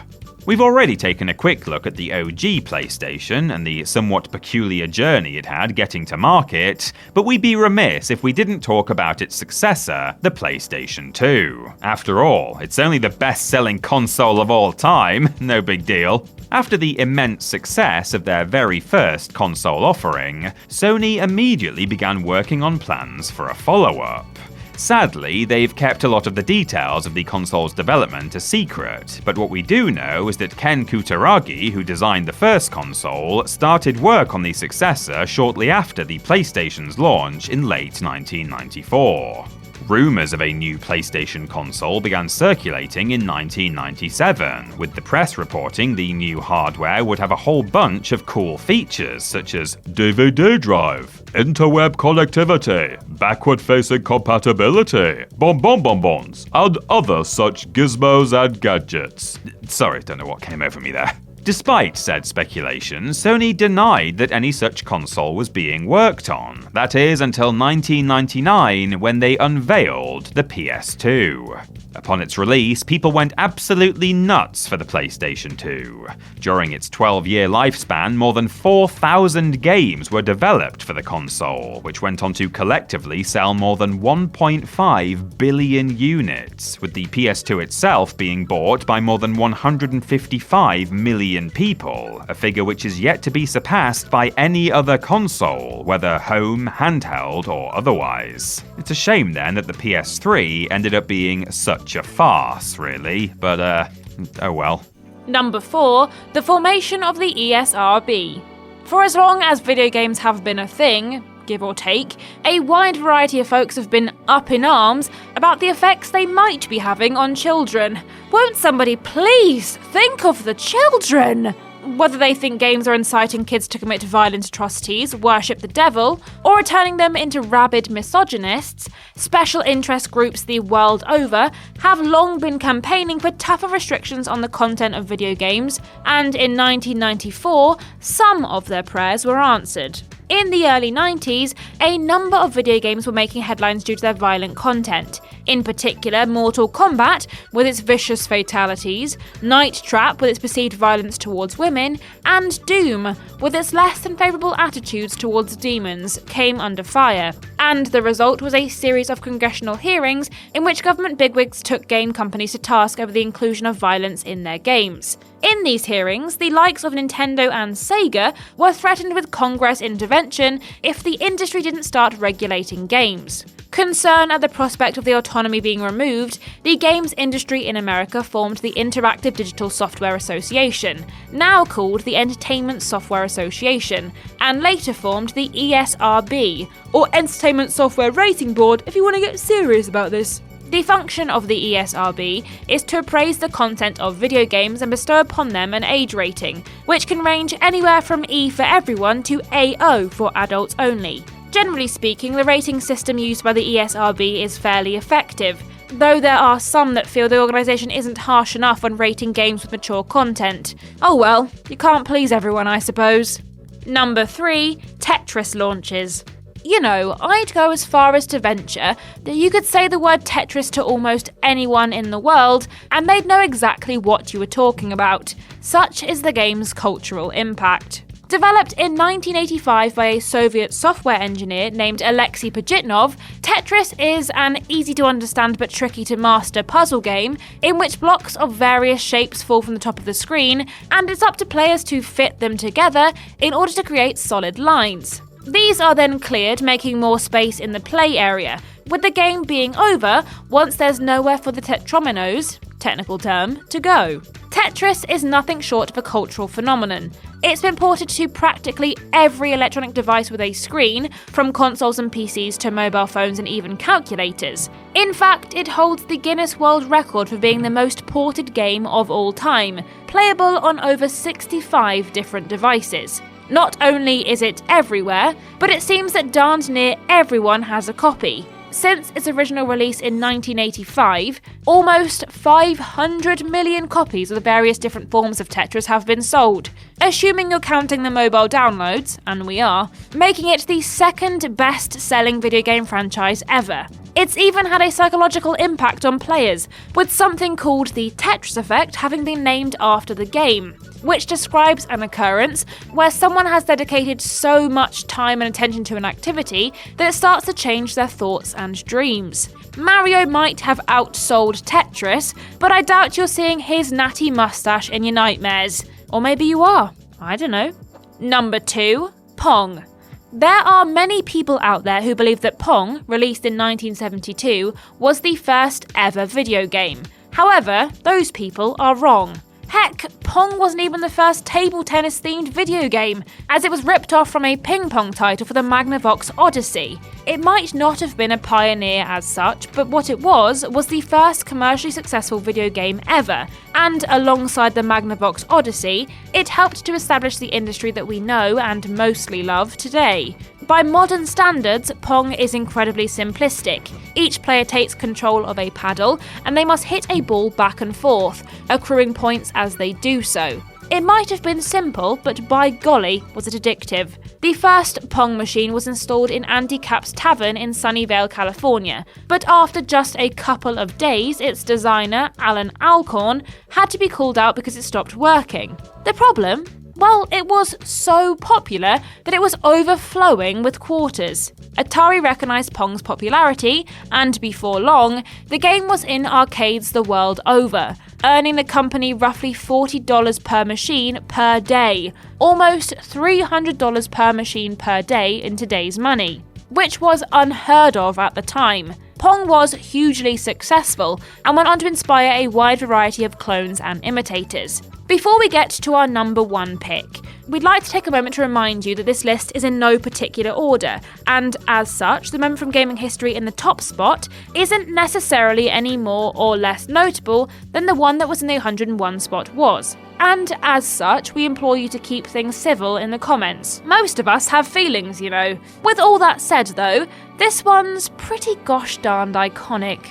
We've already taken a quick look at the OG PlayStation and the somewhat peculiar journey it had getting to market, but we'd be remiss if we didn't talk about its successor, the PlayStation 2. After all, it's only the best-selling console of all time, no big deal. After the immense success of their very first console offering, Sony immediately began working on plans for a follow-up. Sadly, they've kept a lot of the details of the console's development a secret, but what we do know is that Ken Kutaragi, who designed the first console, started work on the successor shortly after the PlayStation's launch in late 1994. Rumours of a new PlayStation console began circulating in 1997, with the press reporting the new hardware would have a whole bunch of cool features such as DVD drive, interweb connectivity, backward-facing compatibility, bonbons, and other such gizmos and gadgets. Sorry, don't know what came over me there. Despite said speculation, Sony denied that any such console was being worked on. That is, until 1999, when they unveiled the PS2. Upon its release, people went absolutely nuts for the PlayStation 2. During its 12-year lifespan, more than 4,000 games were developed for the console, which went on to collectively sell more than 1.5 billion units, with the PS2 itself being bought by more than 155 million people, a figure which is yet to be surpassed by any other console, whether home, handheld, or otherwise. It's a shame then that the PS3 ended up being such a farce, really, but oh well. Number 4. The formation of the ESRB. For as long as video games have been a thing, give or take, a wide variety of folks have been up in arms about the effects they might be having on children. Won't somebody please think of the children? Whether they think games are inciting kids to commit violent atrocities, worship the devil, or are turning them into rabid misogynists, special interest groups the world over have long been campaigning for tougher restrictions on the content of video games, and in 1994, some of their prayers were answered. In the early 90s, a number of video games were making headlines due to their violent content. In particular, Mortal Kombat, with its vicious fatalities, Night Trap, with its perceived violence towards women, and Doom, with its less than favourable attitudes towards demons, came under fire. And the result was a series of congressional hearings in which government bigwigs took game companies to task over the inclusion of violence in their games. In these hearings, the likes of Nintendo and Sega were threatened with Congress intervention if the industry didn't start regulating games. Concerned at the prospect of the autonomy being removed, the games industry in America formed the Interactive Digital Software Association, now called the Entertainment Software Association, and later formed the ESRB, or Entertainment Software Rating Board if you want to get serious about this. The function of the ESRB is to appraise the content of video games and bestow upon them an age rating, which can range anywhere from E for everyone to AO for adults only. Generally speaking, the rating system used by the ESRB is fairly effective, though there are some that feel the organisation isn't harsh enough when rating games with mature content. Oh well, you can't please everyone, I suppose. Number 3. Tetris launches. You know, I'd go as far as to venture that you could say the word Tetris to almost anyone in the world, and they'd know exactly what you were talking about. Such is the game's cultural impact. Developed in 1985 by a Soviet software engineer named Alexei Pajitnov, Tetris is an easy-to-understand but tricky-to-master puzzle game in which blocks of various shapes fall from the top of the screen, and it's up to players to fit them together in order to create solid lines. These are then cleared, making more space in the play area, with the game being over once there's nowhere for the tetrominos, technical term, to go. Tetris is nothing short of a cultural phenomenon. It's been ported to practically every electronic device with a screen, from consoles and PCs to mobile phones and even calculators. In fact, it holds the Guinness World Record for being the most ported game of all time, playable on over 65 different devices. Not only is it everywhere, but it seems that darned near everyone has a copy. Since its original release in 1985, almost 500 million copies of the various different forms of Tetris have been sold, assuming you're counting the mobile downloads, and we are, making it the second best-selling video game franchise ever. It's even had a psychological impact on players, with something called the Tetris effect having been named after the game, which describes an occurrence where someone has dedicated so much time and attention to an activity that it starts to change their thoughts and dreams. Mario might have outsold Tetris, but I doubt you're seeing his natty mustache in your nightmares. Or maybe you are. I don't know. Number 2, Pong. There are many people out there who believe that Pong, released in 1972, was the first ever video game. However, those people are wrong. Heck, Pong wasn't even the first table tennis themed video game, as it was ripped off from a ping pong title for the Magnavox Odyssey. It might not have been a pioneer as such, but what it was the first commercially successful video game ever, and alongside the Magnavox Odyssey, it helped to establish the industry that we know and mostly love today. By modern standards, Pong is incredibly simplistic. Each player takes control of a paddle, and they must hit a ball back and forth, accruing points as they do so. It might have been simple, but by golly, was it addictive. The first Pong machine was installed in Andy Capp's Tavern in Sunnyvale, California, but after just a couple of days, its designer, Alan Alcorn, had to be called out because it stopped working. The problem? Well, it was so popular that it was overflowing with quarters. Atari recognised Pong's popularity, and before long, the game was in arcades the world over, earning the company roughly $40 per machine per day, almost $300 per machine per day in today's money, which was unheard of at the time. Pong was hugely successful and went on to inspire a wide variety of clones and imitators. Before we get to our number 1 pick, we'd like to take a moment to remind you that this list is in no particular order, and as such, the member from gaming history in the top spot isn't necessarily any more or less notable than the one that was in the 101 spot was. And as such, we implore you to keep things civil in the comments. Most of us have feelings, you know. With all that said though, this one's pretty gosh darned iconic.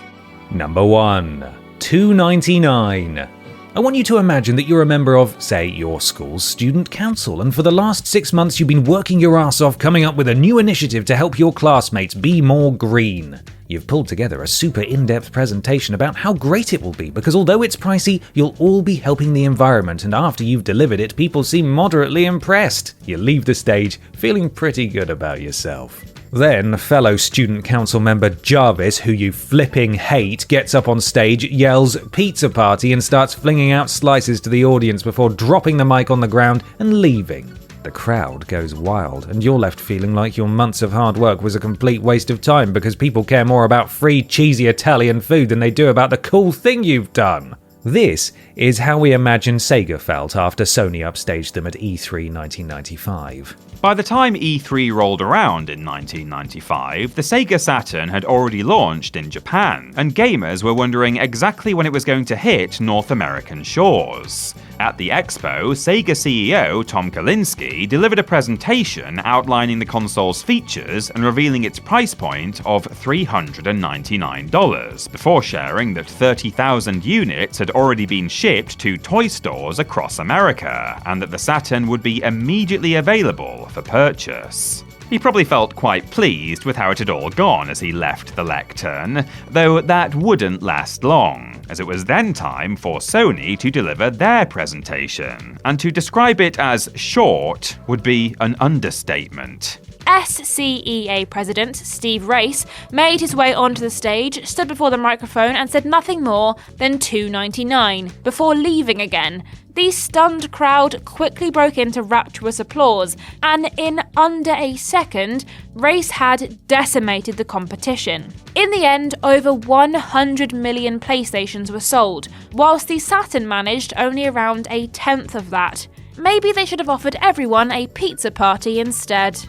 Number 1, $2.99. I want you to imagine that you're a member of, say, your school's student council, and for the last 6 months you've been working your ass off coming up with a new initiative to help your classmates be more green. You've pulled together a super in-depth presentation about how great it will be, because although it's pricey, you'll all be helping the environment, and after you've delivered it, people seem moderately impressed. You leave the stage feeling pretty good about yourself. Then, fellow student council member Jarvis, who you flipping hate, gets up on stage, yells "pizza party" and starts flinging out slices to the audience before dropping the mic on the ground and leaving. The crowd goes wild, and you're left feeling like your months of hard work was a complete waste of time because people care more about free, cheesy Italian food than they do about the cool thing you've done. This is how we imagine Sega felt after Sony upstaged them at E3 1995. By the time E3 rolled around in 1995, the Sega Saturn had already launched in Japan, and gamers were wondering exactly when it was going to hit North American shores. At the expo, Sega CEO Tom Kalinske delivered a presentation outlining the console's features and revealing its price point of $399, before sharing that 30,000 units had already been shipped to toy stores across America, and that the Saturn would be immediately available for purchase. He probably felt quite pleased with how it had all gone as he left the lectern, though that wouldn't last long, as it was then time for Sony to deliver their presentation, and to describe it as short would be an understatement. SCEA president Steve Race made his way onto the stage, stood before the microphone and said nothing more than $2.99 before leaving again. The stunned crowd quickly broke into rapturous applause, and in under a second, Race had decimated the competition. In the end, over 100 million PlayStations were sold, whilst the Saturn managed only around a tenth of that. Maybe they should have offered everyone a pizza party instead.